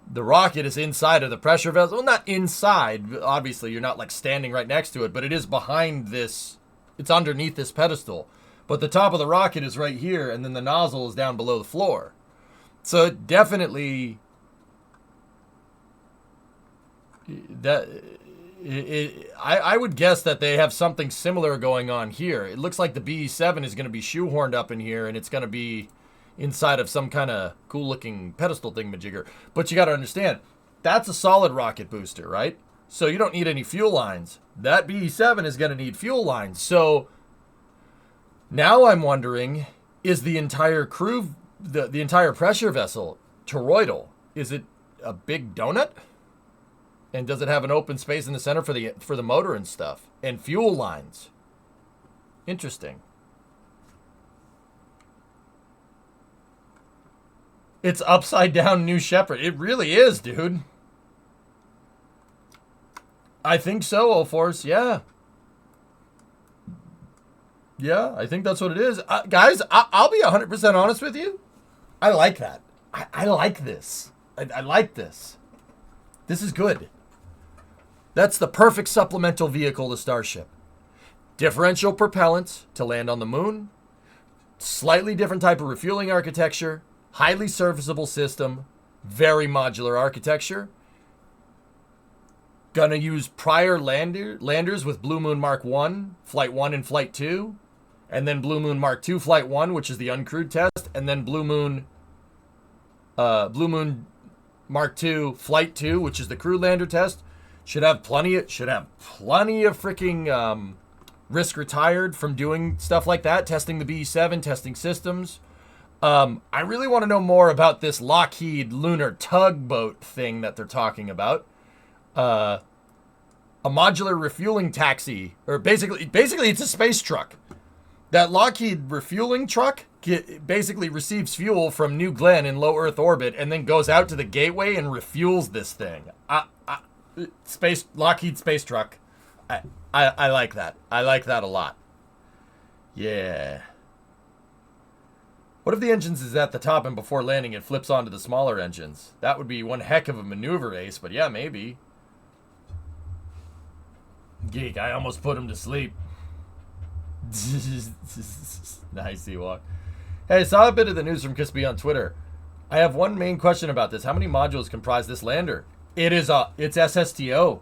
The rocket is inside of the pressure vessel. Well, not inside. Obviously, you're not like standing right next to it, but it is behind this. It's underneath this pedestal. But the top of the rocket is right here, and then the nozzle is down below the floor. So it definitely, I would guess that they have something similar going on here. It looks like the BE-7 is going to be shoehorned up in here, and it's going to be inside of some kind of cool-looking pedestal thingamajigger. But you got to understand, that's a solid rocket booster, right? So you don't need any fuel lines. That BE-7 is going to need fuel lines. So now I'm wondering, is the entire crew, the entire pressure vessel toroidal? Is it a big donut? And does it have an open space in the center for the motor and stuff? And fuel lines? Interesting. It's upside down New Shepard. It really is, dude. I think so, O-Force. Yeah. Yeah, I think that's what it is. Guys, I'll be 100% honest with you. I like that. I like this. I like this. This is good. That's the perfect supplemental vehicle to Starship. Differential propellants to land on the moon. Slightly different type of refueling architecture. Highly serviceable system. Very modular architecture. Gonna use prior landers with Blue Moon Mark 1, Flight 1 and Flight 2. And then Blue Moon Mark 2, Flight 1, which is the uncrewed test. And then Blue Moon Mark 2, Flight 2, which is the crew lander test. Should have plenty of freaking risk retired from doing stuff like that, testing the BE-7, testing systems. I really want to know more about this Lockheed lunar tugboat thing that they're talking about. A modular refueling taxi, or basically it's a space truck. That Lockheed refueling truck basically receives fuel from New Glenn in low Earth orbit and then goes out to the gateway and refuels this thing. Lockheed space truck. I like that. I like that a lot. Yeah. What if the engines is at the top and before landing it flips onto the smaller engines? That would be one heck of a maneuver, Ace, but yeah, maybe. Geek, I almost put him to sleep. Nice, Ewok. Hey, I saw a bit of the news from Crispy on Twitter. I have one main question about this. How many modules comprise this lander? It's SSTO.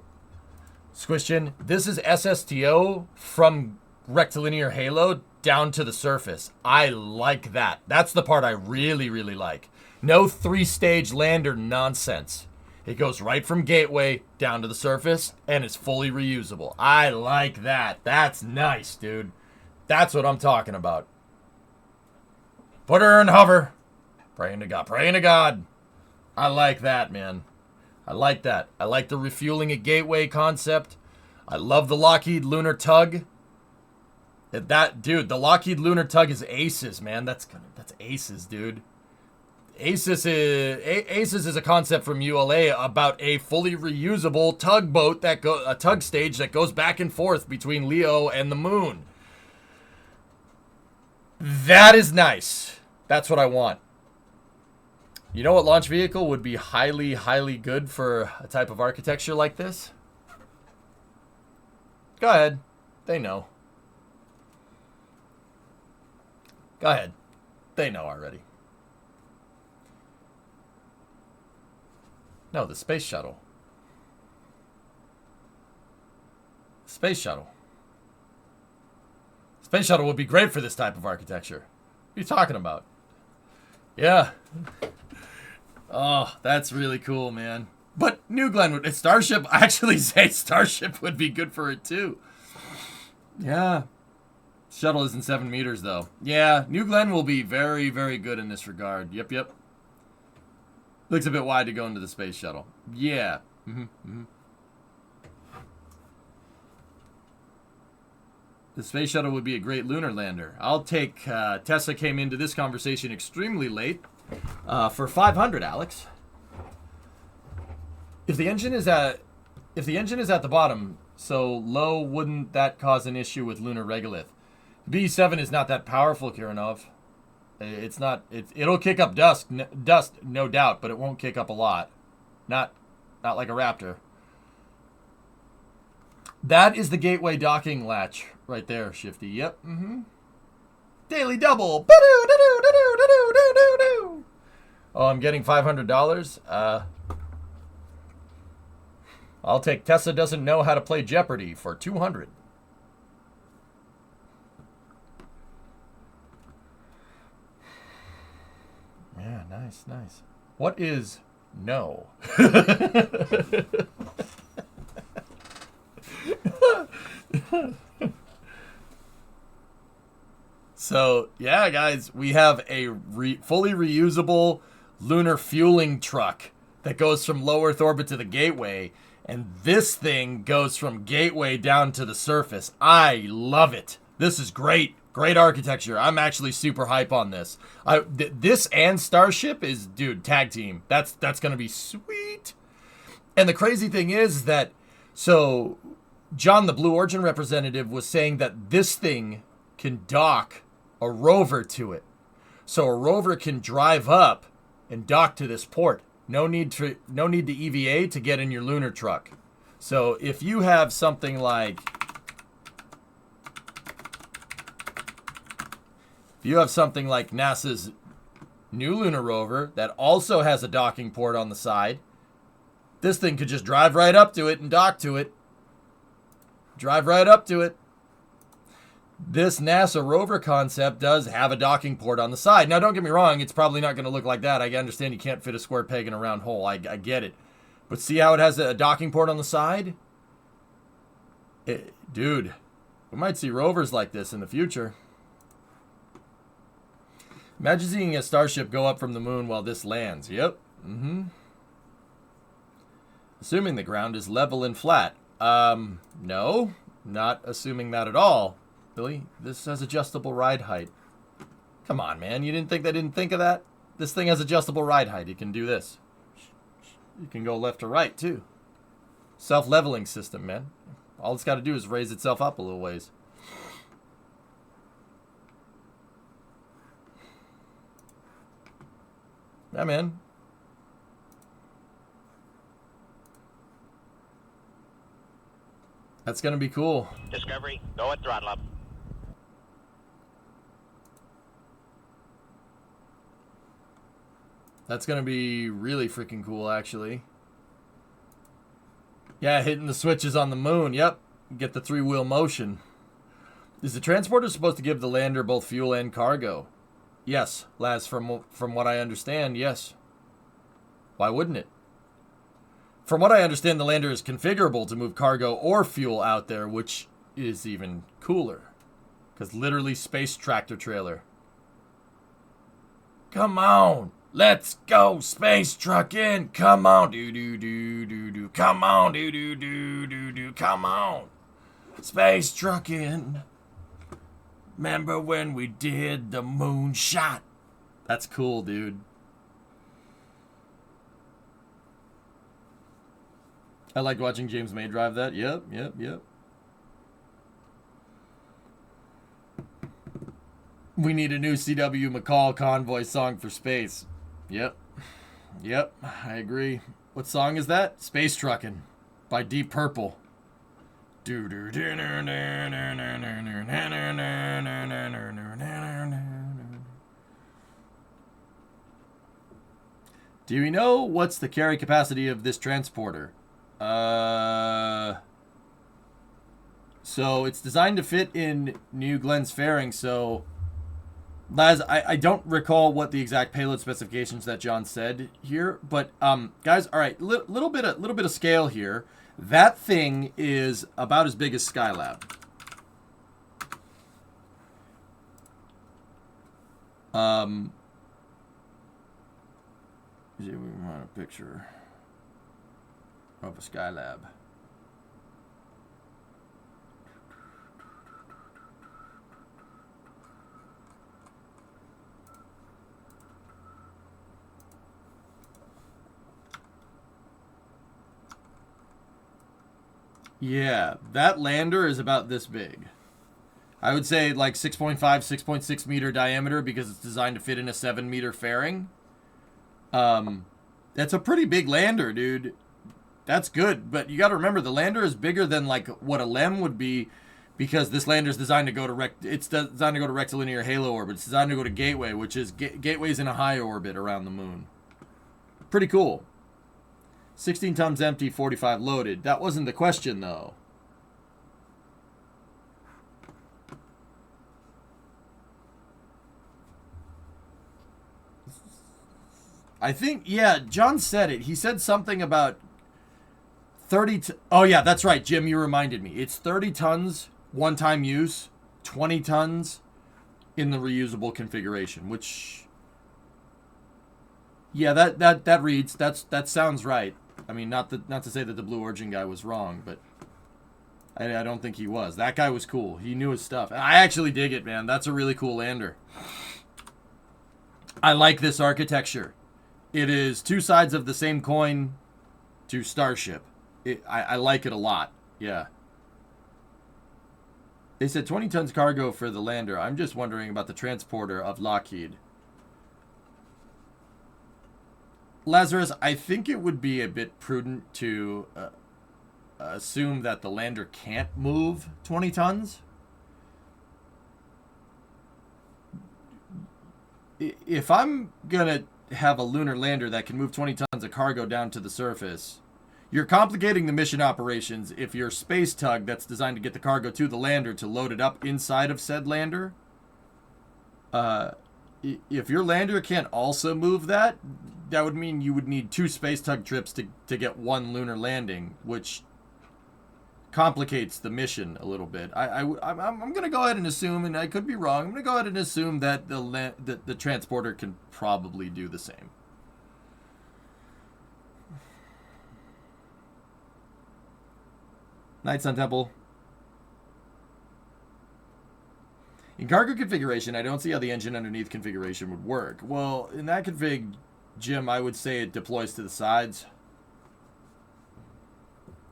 Squishin, this is SSTO from rectilinear halo down to the surface. I like that. That's the part I really, really like. No 3-stage lander nonsense. It goes right from gateway down to the surface, and it's fully reusable. I like that. That's nice, dude. That's what I'm talking about. Put her in hover. Praying to God. Praying to God. I like that, man. I like that. I like the refueling at gateway concept. I love the Lockheed lunar tug. The Lockheed lunar tug is aces, man. That's aces, dude. Aces is a concept from ULA about a fully reusable tugboat a tug stage that goes back and forth between Leo and the moon. That is nice. That's what I want. You know what launch vehicle would be highly, highly good for a type of architecture like this? Go ahead. They know. Go ahead. They know already. No, the space shuttle. Space shuttle. Space shuttle would be great for this type of architecture. What are you talking about? Yeah. Oh, that's really cool, man. But New Glenn would... Starship... I actually say Starship would be good for it, too. Yeah. Shuttle isn't 7 meters, though. Yeah, New Glenn will be very, very good in this regard. Yep, yep. Looks a bit wide to go into the space shuttle. Yeah. The space shuttle would be a great lunar lander. I'll take... Tesla came into this conversation extremely late. For 500, Alex. If the engine is at the bottom, so low, wouldn't that cause an issue with lunar regolith? B7 is not that powerful, Kiranov. It's not. It'll kick up dust, no doubt, but it won't kick up a lot. Not like a Raptor. That is the gateway docking latch right there, Shifty. Yep. Daily double. Oh, I'm getting $500. I'll take Tessa doesn't know how to play Jeopardy for 200. Yeah, nice, nice. What is no? So, yeah, guys, we have a fully reusable lunar fueling truck that goes from low Earth orbit to the gateway, and this thing goes from gateway down to the surface. I love it. This is great. Great architecture. I'm actually super hype on this. This and Starship is, dude, tag team. That's going to be sweet. And the crazy thing is that, so John, the Blue Origin representative, was saying that this thing can dock a rover to it. So a rover can drive up and dock to this port. No need to EVA to get in your lunar truck. So if you have something like NASA's new lunar rover that also has a docking port on the side, this thing could just drive right up to it and dock to it. Drive right up to it. This NASA rover concept does have a docking port on the side. Now, don't get me wrong, it's probably not going to look like that. I understand you can't fit a square peg in a round hole. I get it. But see how it has a docking port on the side? Dude, we might see rovers like this in the future. Imagine seeing a Starship go up from the moon while this lands. Yep. Assuming the ground is level and flat. No, not assuming that at all. Billy, this has adjustable ride height. Come on, man. You didn't think they didn't think of that? This thing has adjustable ride height. You can do this. You can go left to right, too. Self-leveling system, man. All it's got to do is raise itself up a little ways. Yeah, man. That's going to be cool. Discovery, go at throttle up. That's going to be really freaking cool, actually. Yeah, hitting the switches on the moon. Yep. Get the three-wheel motion. Is the transporter supposed to give the lander both fuel and cargo? Yes, Laz, from what I understand, yes. Why wouldn't it? From what I understand, the lander is configurable to move cargo or fuel out there, which is even cooler. Because literally space tractor trailer. Come on! Let's go, space trucking! Come on! Do-do-do-do-do. Come on! Do-do-do-do-do. Come on! Space trucking! Remember when we did the moon shot? That's cool, dude. I like watching James May drive that. Yep. We need a new C.W. McCall Convoy song for space. Yep, I agree. What song is that? Space Truckin' by Deep Purple. Do we know what's the carry capacity of this transporter? So it's designed to fit in New Glenn's fairing. So, Laz, I don't recall what the exact payload specifications that John said here, but guys, all right, little bit of scale here. That thing is about as big as Skylab. We want a picture of a Skylab. Yeah, that lander is about this big. I would say like 6.5, 6.6 meter diameter because it's designed to fit in a 7 meter fairing. That's a pretty big lander, dude. That's good, but you got to remember the lander is bigger than like what a LEM would be, because this lander is designed to go to designed to go to rectilinear halo orbit. It's designed to go to Gateway, which is Gateway's in a high orbit around the moon. Pretty cool. 16 tons empty, 45 loaded. That wasn't the question, though. I think, yeah, John said it. He said something about 30... Oh, yeah, that's right, Jim, you reminded me. It's 30 tons one-time use, 20 tons in the reusable configuration, which... Yeah, that reads. That sounds right. I mean, not to say that the Blue Origin guy was wrong, but I don't think he was. That guy was cool. He knew his stuff. I actually dig it, man. That's a really cool lander. I like this architecture. It is two sides of the same coin to Starship. I like it a lot. Yeah. They said 20 tons cargo for the lander. I'm just wondering about the transporter of Lockheed. Lazarus, I think it would be a bit prudent to assume that the lander can't move 20 tons. If I'm going to have a lunar lander that can move 20 tons of cargo down to the surface, you're complicating the mission operations if your space tug that's designed to get the cargo to the lander to load it up inside of said lander. If your lander can't also move that, that would mean you would need 2 space tug trips to get 1 lunar landing, which complicates the mission a little bit. I'm going to go ahead and assume, and I could be wrong, I'm going to go ahead and assume that the transporter can probably do the same. Night Sun Temple. In cargo configuration, I don't see how the engine underneath configuration would work. Well, in that config, Jim, I would say it deploys to the sides.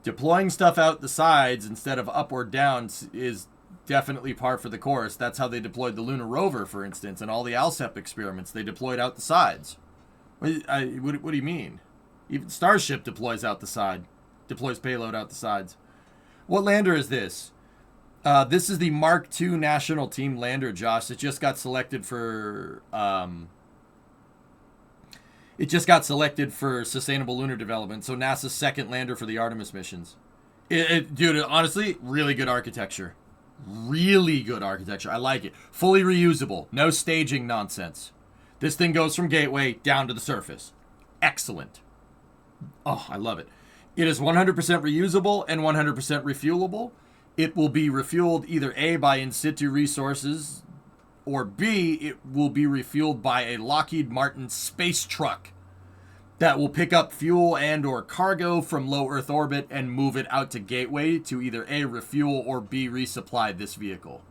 Deploying stuff out the sides instead of up or down is definitely par for the course. That's how they deployed the lunar rover, for instance, and all the ALSEP experiments. They deployed out the sides. What do you mean? Even Starship deploys out the side. Deploys payload out the sides. What lander is this? This is the Mark II National Team lander, Josh. It just got selected for sustainable lunar development. So NASA's second lander for the Artemis missions. Dude, honestly, really good architecture. Really good architecture. I like it. Fully reusable. No staging nonsense. This thing goes from Gateway down to the surface. Excellent. Oh, I love it. It is 100% reusable and 100% refuelable. It will be refueled either A, by in situ resources, or B, it will be refueled by a Lockheed Martin space truck that will pick up fuel and or cargo from low Earth orbit and move it out to Gateway to either A, refuel, or B, resupply this vehicle.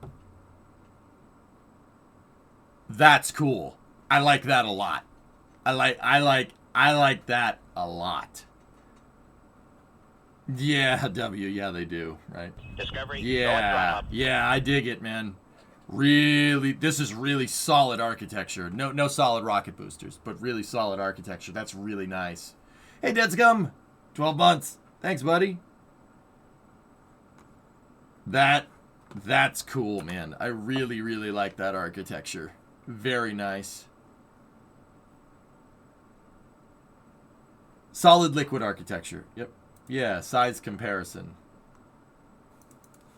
That's cool. I like that a lot. I like that a lot. Yeah, W. Yeah, they do. Right. Discovery. Yeah. Yeah, I dig it, man. Really, this is really solid architecture. No solid rocket boosters, but really solid architecture. That's really nice. Hey, Deadscum, 12 months. Thanks, buddy. That's cool, man. I really, really like that architecture. Very nice. Solid liquid architecture. Yep. Yeah, size comparison.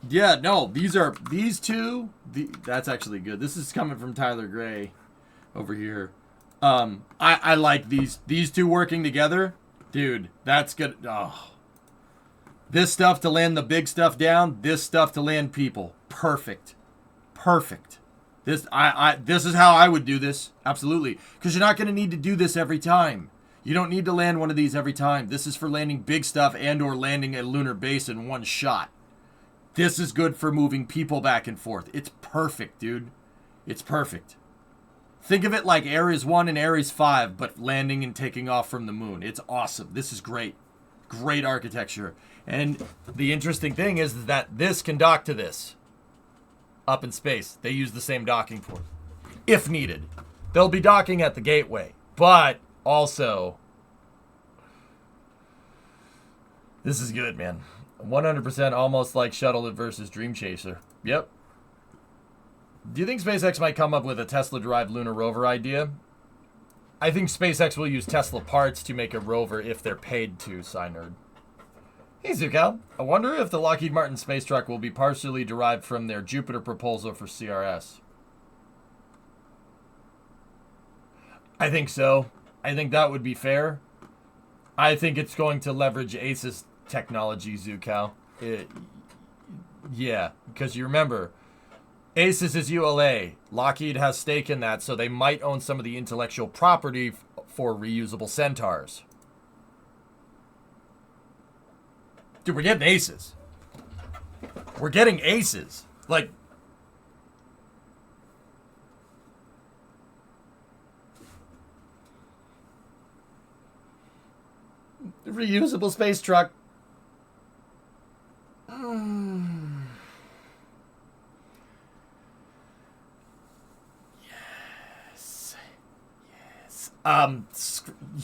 Yeah, no, these two, that's actually good. This is coming from Tyler Gray over here. I like these two working together. Dude, that's good. Oh. This stuff to land the big stuff down, this stuff to land people. Perfect. Perfect. This is how I would do this. Absolutely. Because you're not going to need to do this every time. You don't need to land one of these every time. This is for landing big stuff and or landing a lunar base in one shot. This is good for moving people back and forth. It's perfect, dude. It's perfect. Think of it like Ares 1 and Ares 5, but landing and taking off from the moon. It's awesome. This is great. Great architecture. And the interesting thing is that this can dock to this. Up in space. They use the same docking port. If needed. They'll be docking at the gateway. But also, this is good, man. 100% almost like Shuttle versus Dream Chaser. Yep. Do you think SpaceX might come up with a Tesla-derived lunar rover idea? I think SpaceX will use Tesla parts to make a rover if they're paid to, Synerd. Hey, Zucal. I wonder if the Lockheed Martin space truck will be partially derived from their Jupiter proposal for CRS. I think so. I think that would be fair. I think it's going to leverage ACES technology, Zucal. Yeah, because you remember, ACES is ULA. Lockheed has stake in that, so they might own some of the intellectual property for reusable Centaurs. Dude, we're getting aces. We're getting aces. Like, reusable space truck. Yes.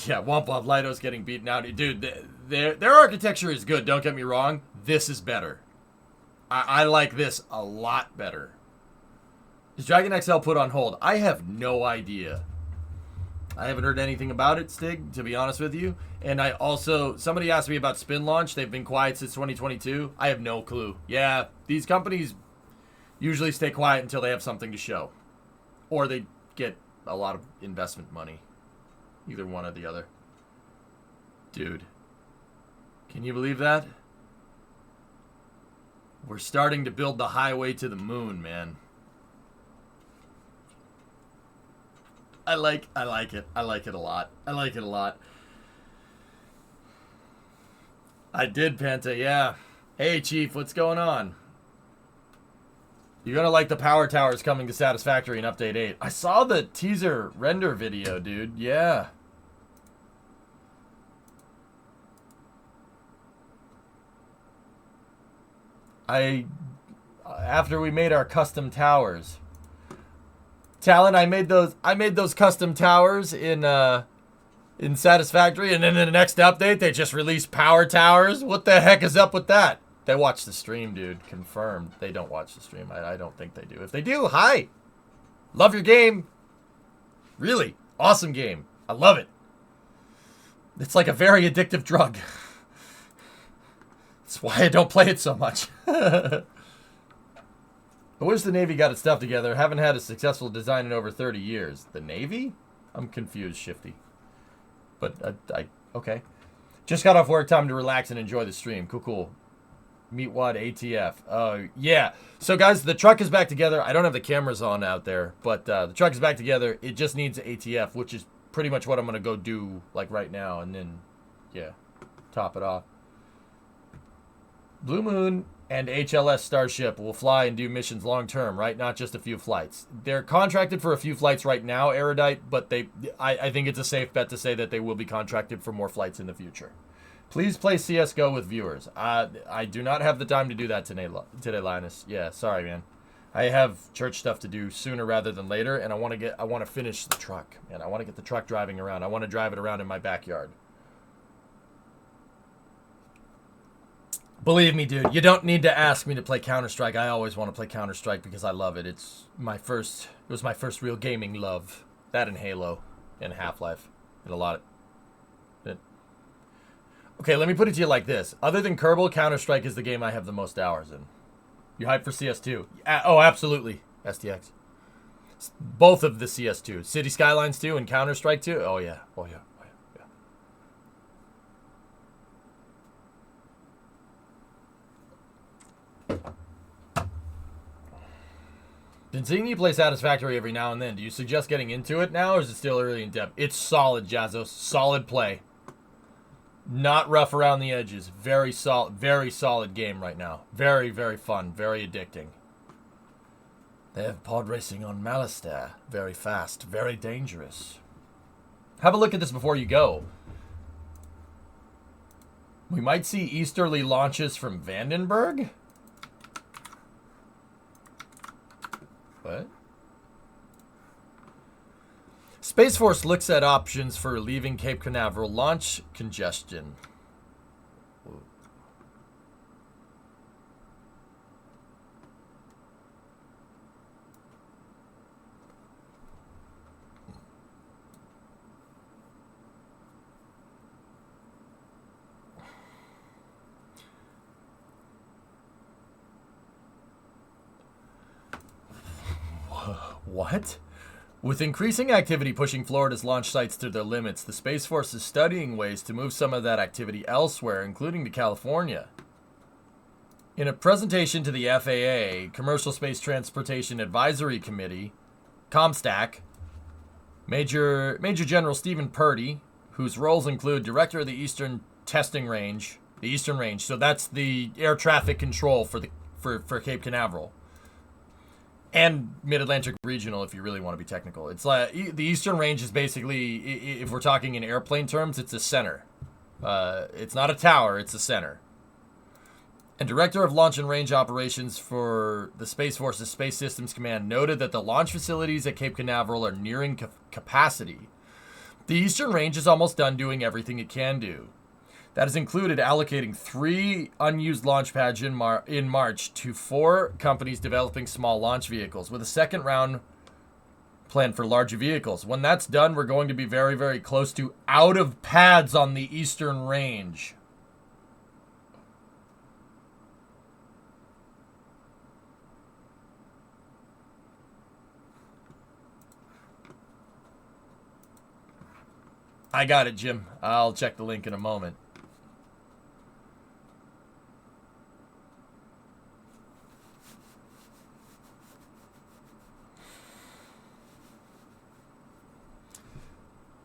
Yeah, Womp Lido's getting beaten out. Dude, their architecture is good, don't get me wrong. This is better. I like this a lot better. Is Dragon XL put on hold? I have no idea. I haven't heard anything about it, Stig, to be honest with you. And I also, somebody asked me about Spin Launch. They've been quiet since 2022. I have no clue. Yeah, these companies usually stay quiet until they have something to show. Or they get a lot of investment money. Either one or the other. Dude. Can you believe that? We're starting to build the highway to the moon, man. I like it. I like it a lot. I like it a lot. I did, Penta, yeah. Hey, Chief, what's going on? You're going to like the power towers coming to Satisfactory in Update 8. I saw the teaser render video, dude. Yeah. After we made our custom towers... Talon, I made those custom towers in Satisfactory, and then in the next update they just released power towers. What the heck is up with that? They watch the stream, dude. Confirmed. They don't watch the stream. I don't think they do. If they do, hi. Love your game. Really awesome game. I love it. It's like a very addictive drug. That's why I don't play it so much. I wish the Navy got its stuff together. Haven't had a successful design in over 30 years. The Navy? I'm confused, Shifty. But, okay. Just got off work, time to relax and enjoy the stream. Cool. Meatwad ATF. Yeah. So, guys, the truck is back together. I don't have the cameras on out there, but the truck is back together. It just needs ATF, which is pretty much what I'm going to go do, like, right now. And then, yeah, top it off. Blue Moon and HLS Starship will fly and do missions long term, right? Not just a few flights. They're contracted for a few flights right now, Erudite, but I think it's a safe bet to say that they will be contracted for more flights in the future. Please play CSGO with viewers. I do not have the time to do that today, Linus. Yeah, sorry, man. I have church stuff to do sooner rather than later, and I want to finish the truck, man. I want to get the truck driving around. I want to drive it around in my backyard. Believe me, dude, you don't need to ask me to play Counter-Strike. I always want to play Counter-Strike because I love it. It was my first real gaming love. That and Halo and Half-Life and a lot of it. Okay, let me put it to you like this. Other than Kerbal, Counter-Strike is the game I have the most hours in. You hyped for CS2? Oh, absolutely. STX. Both of the CS2. City Skylines 2 and Counter-Strike 2? Oh, yeah. Oh, yeah. Oh, yeah. Been seeing you play Satisfactory every now and then. Do you suggest getting into it now, or is it still early in depth? It's solid, Jazos. Solid play. Not rough around the edges. Very solid game right now. Very, very fun. Very addicting. They have pod racing on Malastare. Very fast. Very dangerous. Have a look at this before you go. We might see easterly launches from Vandenberg? What? Space Force looks at options for relieving Cape Canaveral launch congestion. What? With increasing activity pushing Florida's launch sites to their limits, the Space Force is studying ways to move some of that activity elsewhere, including to California. In a presentation to the FAA, Commercial Space Transportation Advisory Committee, ComStack, Major General Stephen Purdy, whose roles include Director of the Eastern Testing Range, the Eastern Range, so that's the air traffic control for Cape Canaveral. And Mid-Atlantic Regional, if you really want to be technical. It's like the Eastern Range is basically, if we're talking in airplane terms, it's a center. It's not a tower, it's a center. And Director of Launch and Range Operations for the Space Force's Space Systems Command noted that the launch facilities at Cape Canaveral are nearing capacity. The Eastern Range is almost done doing everything it can do. That has included allocating 3 unused launch pads in March to 4 companies developing small launch vehicles, with a second round planned for larger vehicles. When that's done, we're going to be very, very close to out of pads on the Eastern Range. I got it, Jim. I'll check the link in a moment.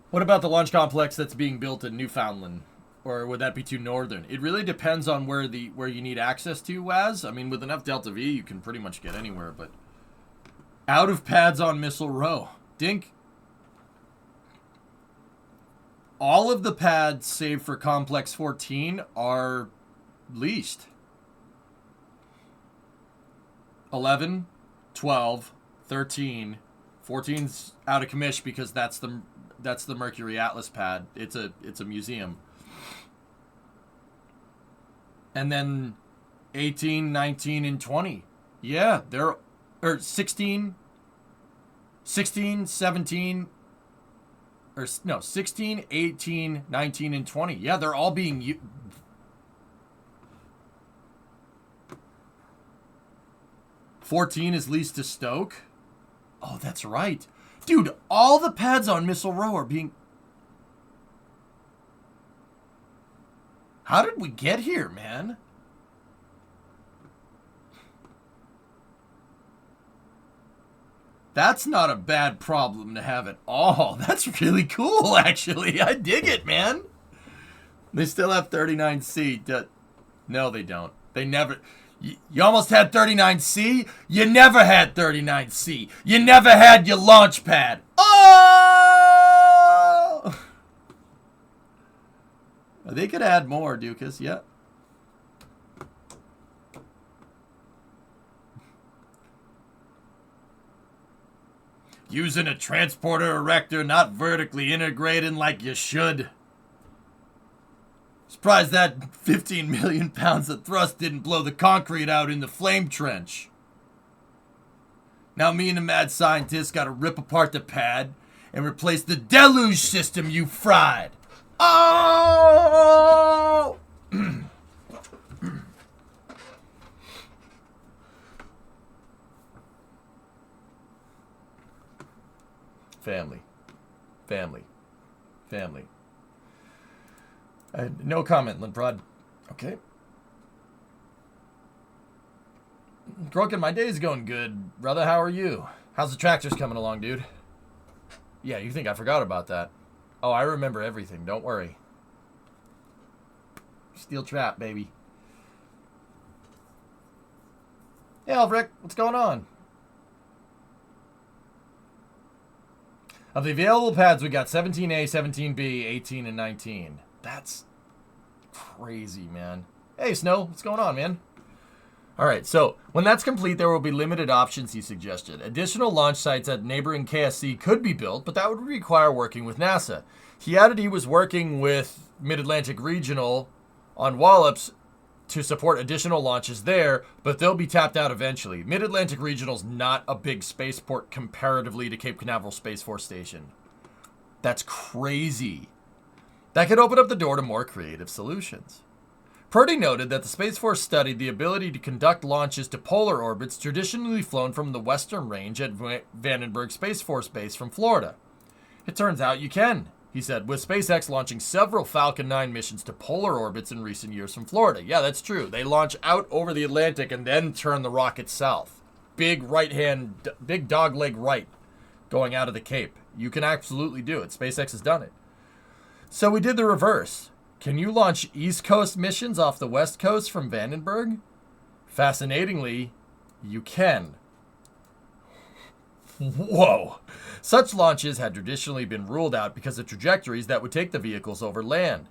What about the launch complex that's being built in Newfoundland? Or would that be too northern? It really depends on where you need access to, Waz. I mean, with enough Delta V, you can pretty much get anywhere, but out of pads on Missile Row. Dink. All of the pads, save for Complex 14, are leased. 11, 12, 13, 14's out of commission because that's the Mercury Atlas pad. It's a museum. And then 18, 19, and 20. Yeah, they're 16, 17, 16, 18, 19, and 20. Yeah, they're all being 14 is leased to Stoke. Oh, that's right. Dude, all the pads on Missile Row are being... How did we get here, man? That's not a bad problem to have at all. That's really cool, actually. I dig it, man. They still have 39C. No, they don't. They never... You almost had 39C. You never had 39C. You never had your launch pad. Oh! They could add more, Dukas. Yeah. Using a transporter erector not vertically integrated like you should. Surprised that 15 million pounds of thrust didn't blow the concrete out in the flame trench. Now me and the mad scientist gotta rip apart the pad and replace the deluge system you fried. Oh! Family. No comment, Limprod. Okay. Crokin, my day's going good. Brother, how are you? How's the tractors coming along, dude? Yeah, you think I forgot about that. Oh, I remember everything. Don't worry. Steel trap, baby. Hey, Elvric, what's going on? Of the available pads, we got 17A, 17B, 18, and 19. That's crazy, man. Hey, Snow, what's going on, man? All right, so when that's complete, there will be limited options, he suggested. Additional launch sites at neighboring KSC could be built, but that would require working with NASA. He added he was working with Mid-Atlantic Regional on Wallops to support additional launches there, but they'll be tapped out eventually. Mid-Atlantic Regional's not a big spaceport comparatively to Cape Canaveral Space Force Station. That's crazy. That could open up the door to more creative solutions. Purdy noted that the Space Force studied the ability to conduct launches to polar orbits traditionally flown from the western range at Vandenberg Space Force Base from Florida. It turns out you can, he said, with SpaceX launching several Falcon 9 missions to polar orbits in recent years from Florida. Yeah, that's true. They launch out over the Atlantic and then turn the rocket south. Big dog leg right going out of the Cape. You can absolutely do it. SpaceX has done it. So we did the reverse. Can you launch East Coast missions off the West Coast from Vandenberg? Fascinatingly, you can. Whoa. Such launches had traditionally been ruled out because of trajectories that would take the vehicles over land.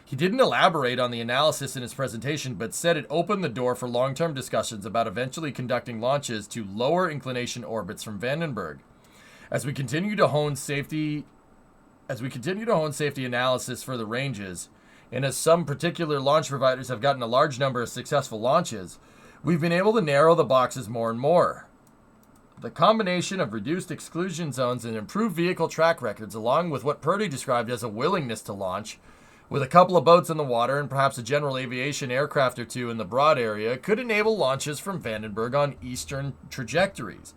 He didn't elaborate on the analysis in his presentation, but said it opened the door for long-term discussions about eventually conducting launches to lower inclination orbits from Vandenberg. As we continue to hone safety analysis for the ranges, and as some particular launch providers have gotten a large number of successful launches, we've been able to narrow the boxes more and more. The combination of reduced exclusion zones and improved vehicle track records, along with what Purdy described as a willingness to launch, with a couple of boats in the water and perhaps a general aviation aircraft or two in the broad area, could enable launches from Vandenberg on eastern trajectories.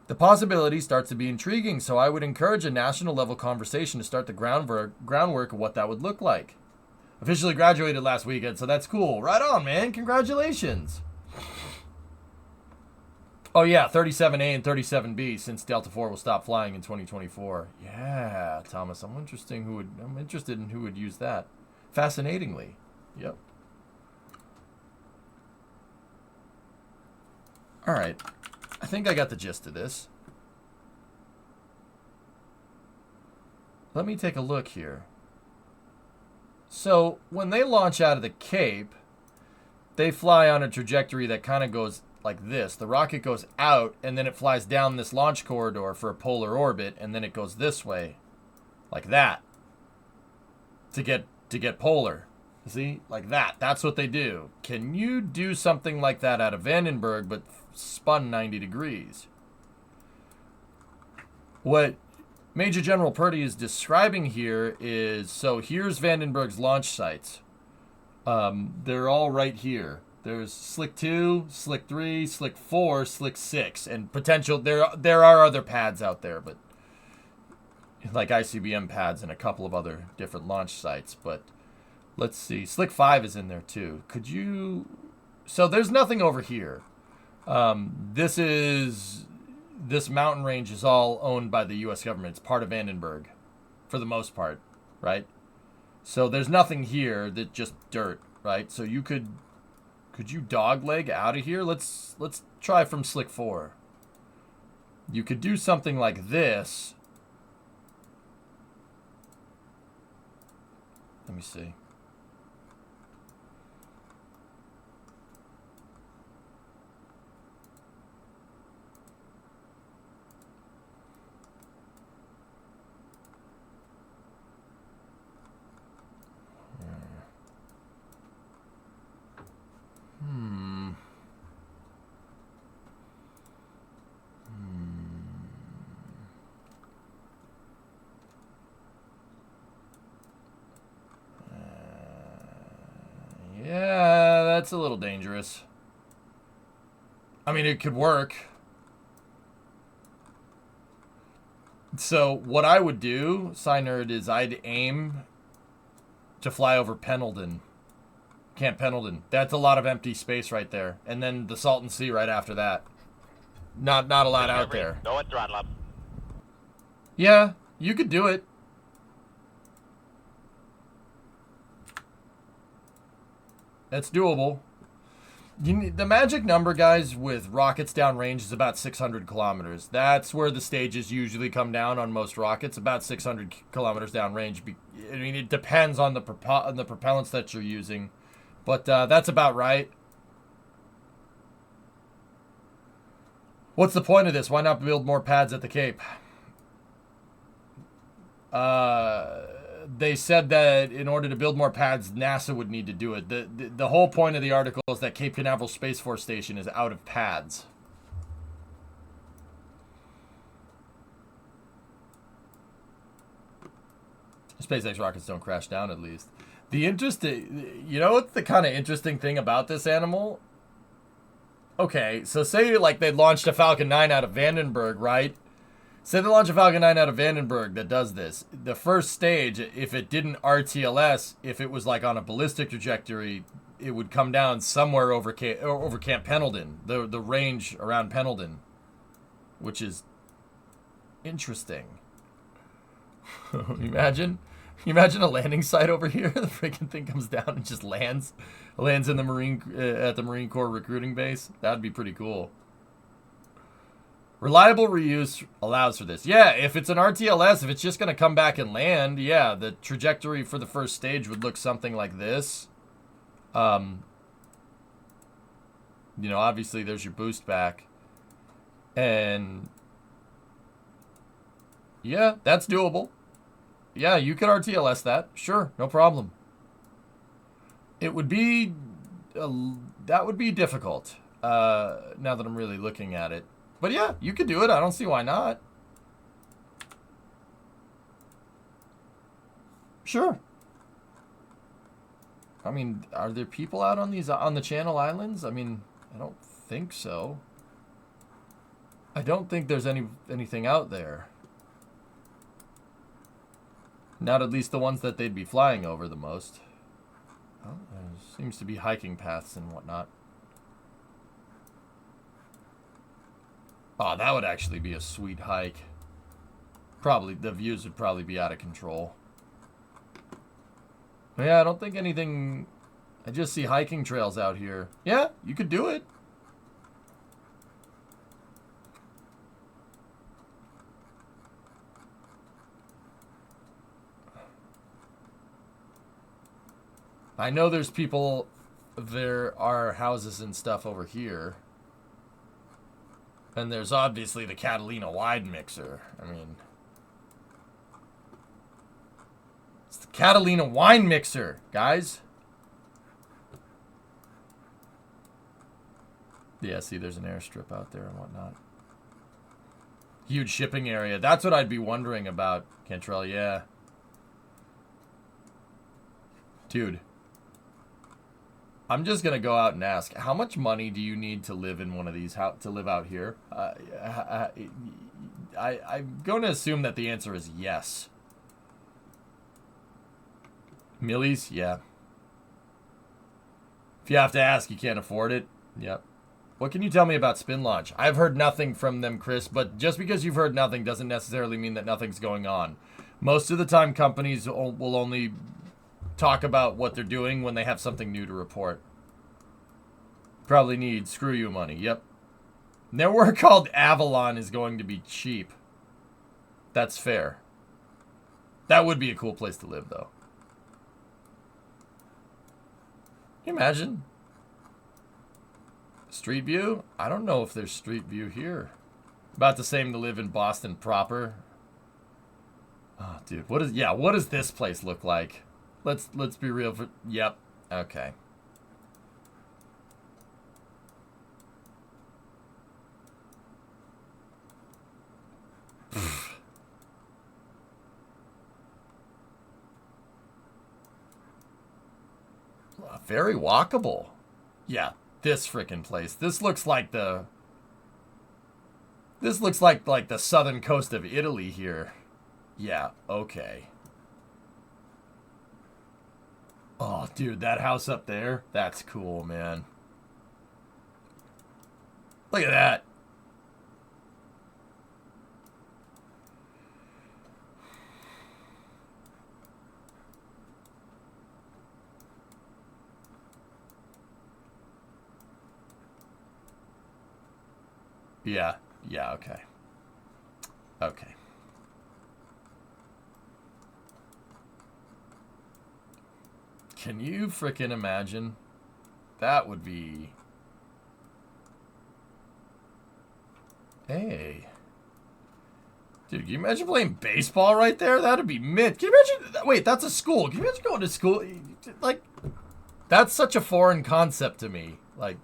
The possibility starts to be intriguing, so I would encourage a national-level conversation to start the groundwork of what that would look like. Officially graduated last weekend, so that's cool. Right on, man. Congratulations. Oh, yeah, 37A and 37B, since Delta IV will stop flying in 2024. Yeah, Thomas, I'm interested in who would use that. Fascinatingly. Yep. All right. I think I got the gist of this. Let me take a look here. So, when they launch out of the Cape, they fly on a trajectory that kind of goes like this. The rocket goes out, and then it flies down this launch corridor for a polar orbit, and then it goes this way, like that, to get polar. See? Like that. That's what they do. Can you do something like that out of Vandenberg, but spun 90 degrees? What Major General Purdy is describing here is, so here's Vandenberg's launch sites. They're all right here. There's Slick 2, Slick 3, Slick 4, Slick 6, and potential, there are other pads out there, but like ICBM pads and a couple of other different launch sites, but let's see. Slick 5 is in there too. Could you, so there's nothing over here. This mountain range is all owned by the U.S. government. It's part of Vandenberg, for the most part, right? So there's nothing here that just dirt, right? So you could you dogleg out of here? Let's try from Slick 4. You could do something like this. Let me see. it's a little dangerous. I mean, it could work. So what I would do, Synerd, is I'd aim to fly over Pendleton. Camp Pendleton. That's a lot of empty space right there. And then the Salton Sea right after that. Not a lot out there. Go at throttle up. Yeah, you could do it. That's doable. The magic number, guys, with rockets downrange is about 600 kilometers. That's where the stages usually come down on most rockets, about 600 kilometers downrange. I mean, it depends on the propellants that you're using, but that's about right. What's the point of this? Why not build more pads at the Cape? They said that in order to build more pads, NASA would need to do it. The whole point of the article is that Cape Canaveral Space Force Station is out of pads. SpaceX rockets don't crash down, at least. You know what's the kind of interesting thing about this animal? Okay, so say like they launched a Falcon 9 out of Vandenberg, right? Say they launch a Falcon 9 out of Vandenberg that does this. The first stage, if it didn't RTLS, if it was like on a ballistic trajectory, it would come down somewhere over Camp Pendleton, the range around Pendleton, which is interesting. Imagine a landing site over here. The freaking thing comes down and just lands in the at the Marine Corps recruiting base. That'd be pretty cool. Reliable reuse allows for this. Yeah, if it's an RTLS, if it's just going to come back and land, yeah, the trajectory for the first stage would look something like this. You know, obviously there's your boost back. And yeah, that's doable. Yeah, you could RTLS that. Sure, no problem. It would be that would be difficult. Now that I'm really looking at it. But yeah, you could do it. I don't see why not. Sure. I mean, are there people out on the Channel Islands? I mean, I don't think so. I don't think there's anything out there. Not at least the ones that they'd be flying over the most. Well, there seems to be hiking paths and whatnot. Oh, that would actually be a sweet hike. Probably, the views would probably be out of control. Yeah, I don't think anything... I just see hiking trails out here. Yeah, you could do it. I know there's people... There are houses and stuff over here. And there's obviously the Catalina wide mixer. I mean, it's the Catalina wine mixer, guys. Yeah, see, there's an airstrip out there and whatnot. Huge shipping area. That's what I'd be wondering about, Cantrell. Yeah. Dude. I'm just going to go out and ask, how much money do you need to live in one of these, to live out here? I'm going to assume that the answer is yes. Millies? Yeah. If you have to ask, you can't afford it. Yep. What can you tell me about Spin Launch? I've heard nothing from them, Chris, but just because you've heard nothing doesn't necessarily mean that nothing's going on. Most of the time, companies will only talk about what they're doing when they have something new to report. Probably need screw you money. Yep. Nowhere called Avalon is going to be cheap. That's fair. That would be a cool place to live, though. Can you imagine? Street view? I don't know if there's street view here. About the same to live in Boston proper. Oh, dude. What does this place look like? Let's be real. Yep. Okay. Very walkable. Yeah, this frickin' place. This looks like the... This looks like the southern coast of Italy here. Yeah, okay. Oh, dude, that house up there? That's cool, man. Look at that. Yeah, okay. Okay. Can you frickin' imagine? That would be... Hey. Dude, can you imagine playing baseball right there? That'd be mint. Can you imagine... Wait, that's a school. Can you imagine going to school? Like, that's such a foreign concept to me. Like,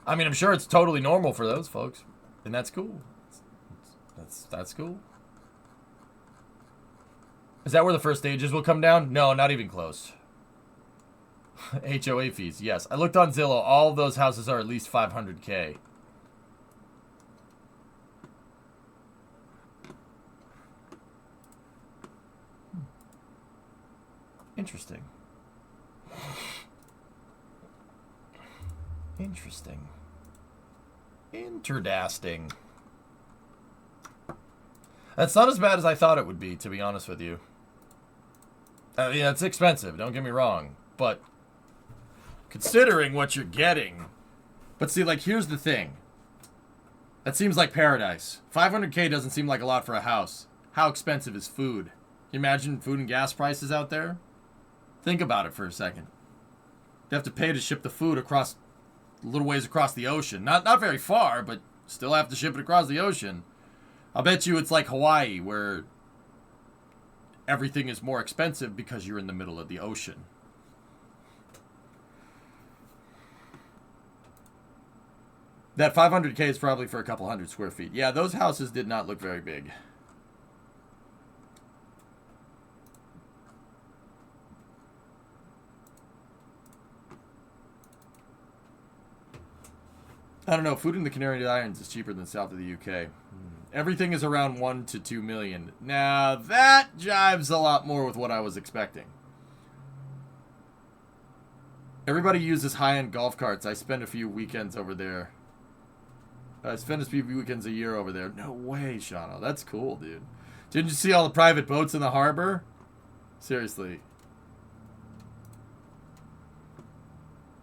I mean, I'm sure it's totally normal for those folks. And that's cool. That's cool. Is that where the first stages will come down? No, not even close. HOA fees, yes. I looked on Zillow. All of those houses are at least $500K. Interesting. Interesting. Interdasting. That's not as bad as I thought it would be, to be honest with you. Yeah, it's expensive, don't get me wrong. But considering what you're getting... But see, like, here's the thing. That seems like paradise. $500K doesn't seem like a lot for a house. How expensive is food? Can you imagine food and gas prices out there? Think about it for a second. They have to pay to ship the food across... a little ways across the ocean. Not very far, but still have to ship it across the ocean. I'll bet you it's like Hawaii, where everything is more expensive because you're in the middle of the ocean. That 500K is probably for a couple hundred square feet. Yeah, those houses did not look very big. I don't know. Food in the Canary Islands is cheaper than south of the UK. Everything is around 1 to 2 million. Now, that jives a lot more with what I was expecting. Everybody uses high-end golf carts. I spend a few weekends over there. I spend a few weekends a year over there. No way, Shano. That's cool, dude. Didn't you see all the private boats in the harbor? Seriously.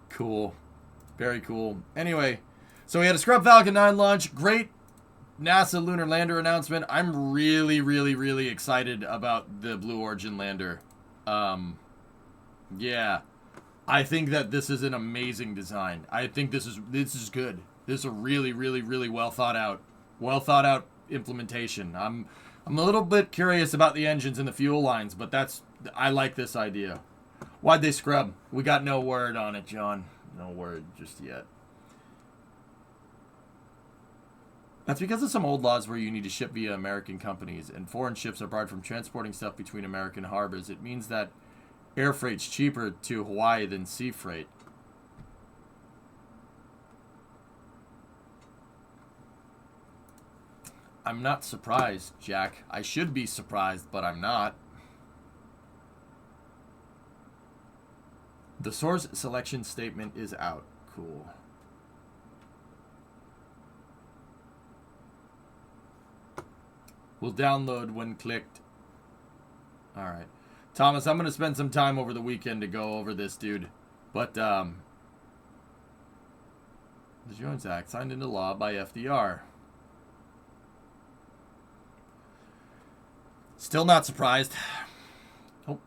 Cool. Very cool. Anyway, so we had a Scrub Falcon 9 launch. Great NASA lunar lander announcement. I'm really, really, really excited about the Blue Origin lander. Yeah. I think that this is an amazing design. I think this is good. This is a really, really, really well thought out implementation. I'm a little bit curious about the engines and the fuel lines, but I like this idea. Why'd they scrub? We got no word on it, John. No word just yet. That's because of some old laws where you need to ship via American companies, and foreign ships are barred from transporting stuff between American harbors. It means that air freight's cheaper to Hawaii than sea freight. I'm not surprised, Jack. I should be surprised, but I'm not. The source selection statement is out. Cool. Will download when clicked. Alright. Thomas, I'm going to spend some time over the weekend to go over this, dude. But, the Jones Act signed into law by FDR. Still not surprised. Oh.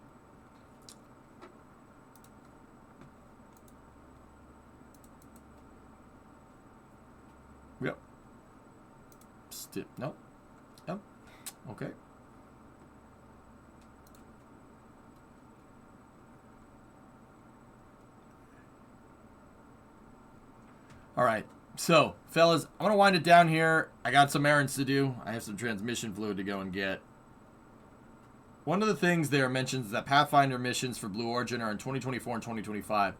Yep. Nope. Yep. Okay. All right. So, fellas, I'm going to wind it down here. I got some errands to do. I have some transmission fluid to go and get. One of the things there mentions that Pathfinder missions for Blue Origin are in 2024 and 2025.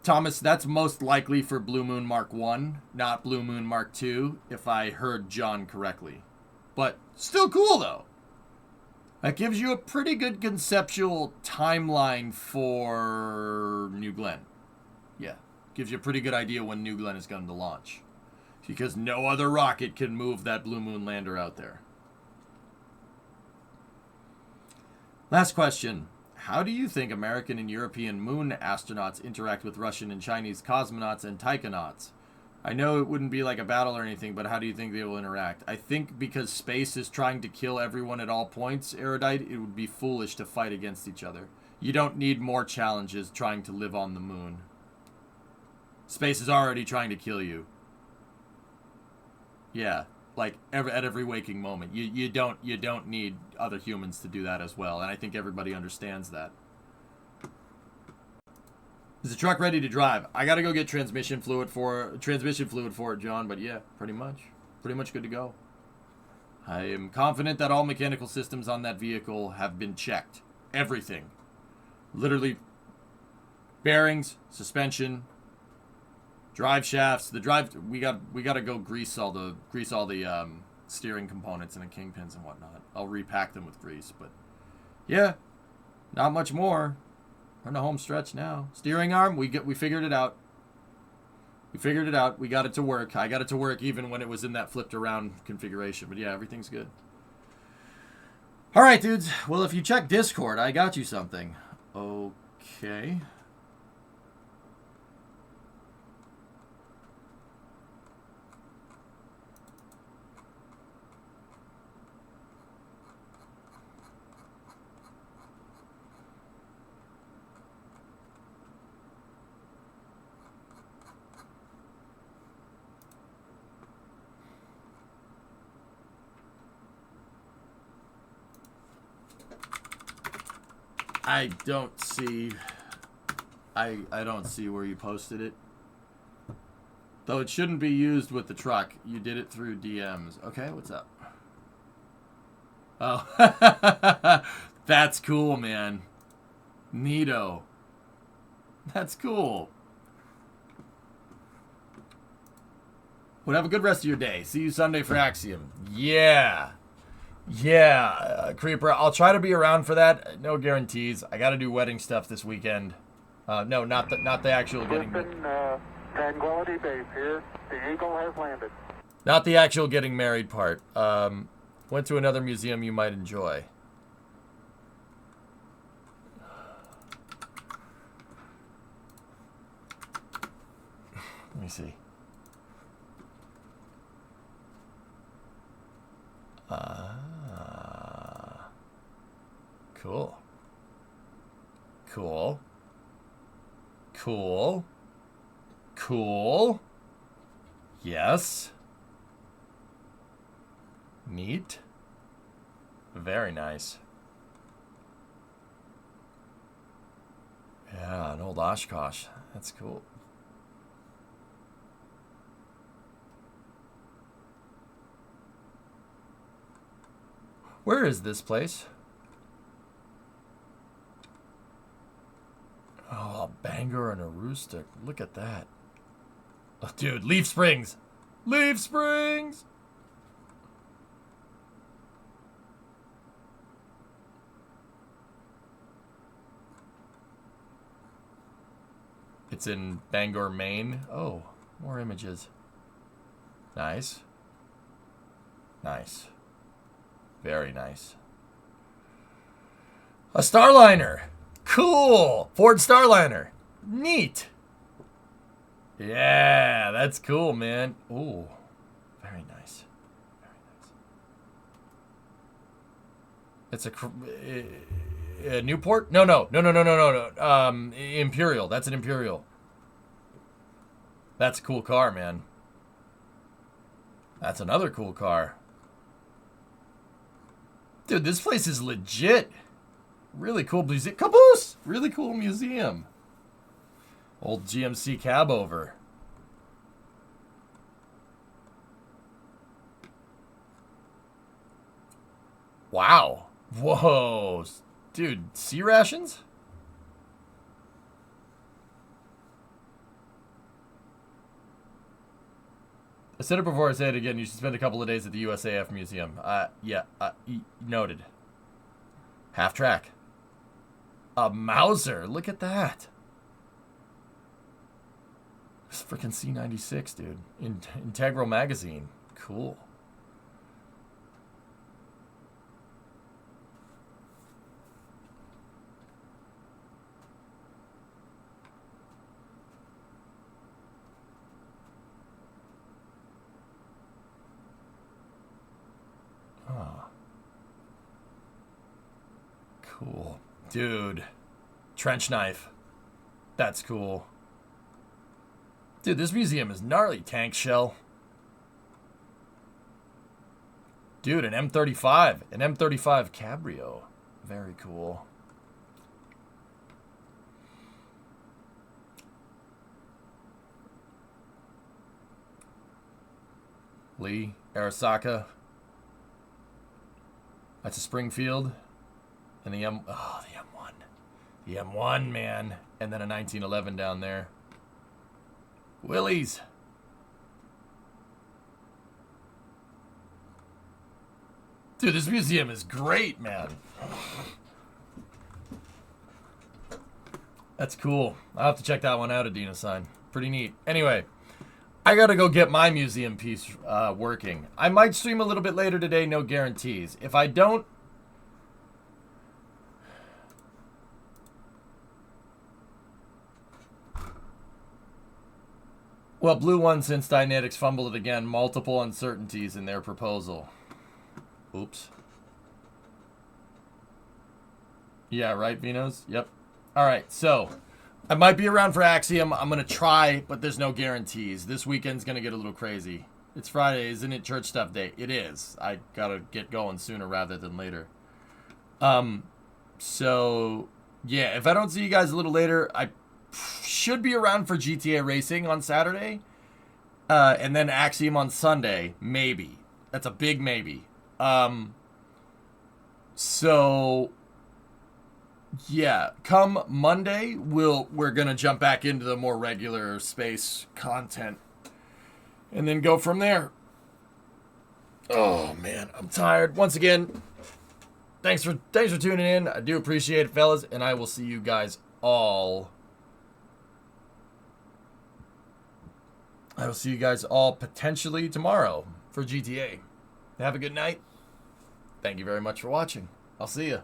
Thomas, that's most likely for Blue Moon Mark 1, not Blue Moon Mark 2, if I heard John correctly. But still cool, though. That gives you a pretty good conceptual timeline for New Glenn. Yeah, gives you a pretty good idea when New Glenn is going to launch. Because no other rocket can move that Blue Moon lander out there. Last question. How do you think American and European moon astronauts interact with Russian and Chinese cosmonauts and taikonauts? I know it wouldn't be like a battle or anything, but how do you think they will interact? I think because space is trying to kill everyone at all points, Erudite, it would be foolish to fight against each other. You don't need more challenges trying to live on the moon. Space is already trying to kill you. Yeah, like at every waking moment. You don't need other humans to do that as well, and I think everybody understands that. Is the truck ready to drive? I gotta go get transmission fluid for it, John. But yeah, pretty much good to go. I am confident that all mechanical systems on that vehicle have been checked. Everything, literally, bearings, suspension, drive shafts. We gotta go grease all the steering components and the kingpins and whatnot. I'll repack them with grease, but yeah, not much more. We're in the home stretch now. Steering arm, we figured it out. We got it to work. I got it to work even when it was in that flipped around configuration. But yeah, everything's good. All right, dudes. Well, if you check Discord, I got you something. Okay. I don't see where you posted it. Though it shouldn't be used with the truck. You did it through DMs. Okay, what's up? Oh, that's cool, man. Neato. That's cool. Well, have a good rest of your day. See you Sunday for Axiom. Yeah. Yeah, Creeper. I'll try to be around for that. No guarantees. I got to do wedding stuff this weekend. No, not the actual getting. Tranquility Base here. The Eagle has landed. Not the actual getting married part. Went to another museum you might enjoy. Let me see. Cool. Cool. Cool. Cool. Yes. Neat. Very nice. Yeah, an old Oshkosh. That's cool. Where is this place? Oh, a Bangor and a rooster. Look at that. Oh, dude, Leaf Springs. Leaf Springs! It's in Bangor, Maine. Oh, more images. Nice. Nice. Very nice. A Starliner. Cool. Ford Starliner. Neat. Yeah, that's cool, man. Ooh, very nice. Very nice. It's a Newport? No. Imperial. That's an Imperial. That's a cool car, man. That's another cool car. Dude, this place is legit. Really cool museum. Caboose! Really cool museum. Old GMC cab over. Wow. Whoa. Dude, sea rations? I said it before, I say it again. You should spend a couple of days at the USAF Museum. Noted. Half track. A Mauser. Look at that. It's freaking C96, dude. Integral magazine. Cool. Cool. Dude. Trench knife. That's cool. Dude, this museum is gnarly. Tank shell. Dude, an M35. An M35 Cabrio. Very cool. Lee. Arasaka. That's a Springfield. And the M1. The M1, man. And then a 1911 down there. Willie's. Dude, this museum is great, man. That's cool. I'll have to check that one out, Adina sign. Pretty neat. Anyway, I gotta go get my museum piece working. I might stream a little bit later today, no guarantees. If I don't, well, Blue One, since Dynetics fumbled it again, multiple uncertainties in their proposal. Oops. Yeah, right, Vinos? Yep. All right, so I might be around for Axiom. I'm going to try, but there's no guarantees. This weekend's going to get a little crazy. It's Friday, isn't it church stuff day? It is. I got to get going sooner rather than later. So, yeah, if I don't see you guys a little later, I should be around for GTA Racing on Saturday, and then Axiom on Sunday, maybe. That's a big maybe. So yeah, come Monday, we're gonna jump back into the more regular space content, and then go from there. Oh man, I'm tired. Once again, thanks for tuning in. I do appreciate it, fellas, and I will see you guys all. I will see you guys all potentially tomorrow for GTA. Have a good night. Thank you very much for watching. I'll see you.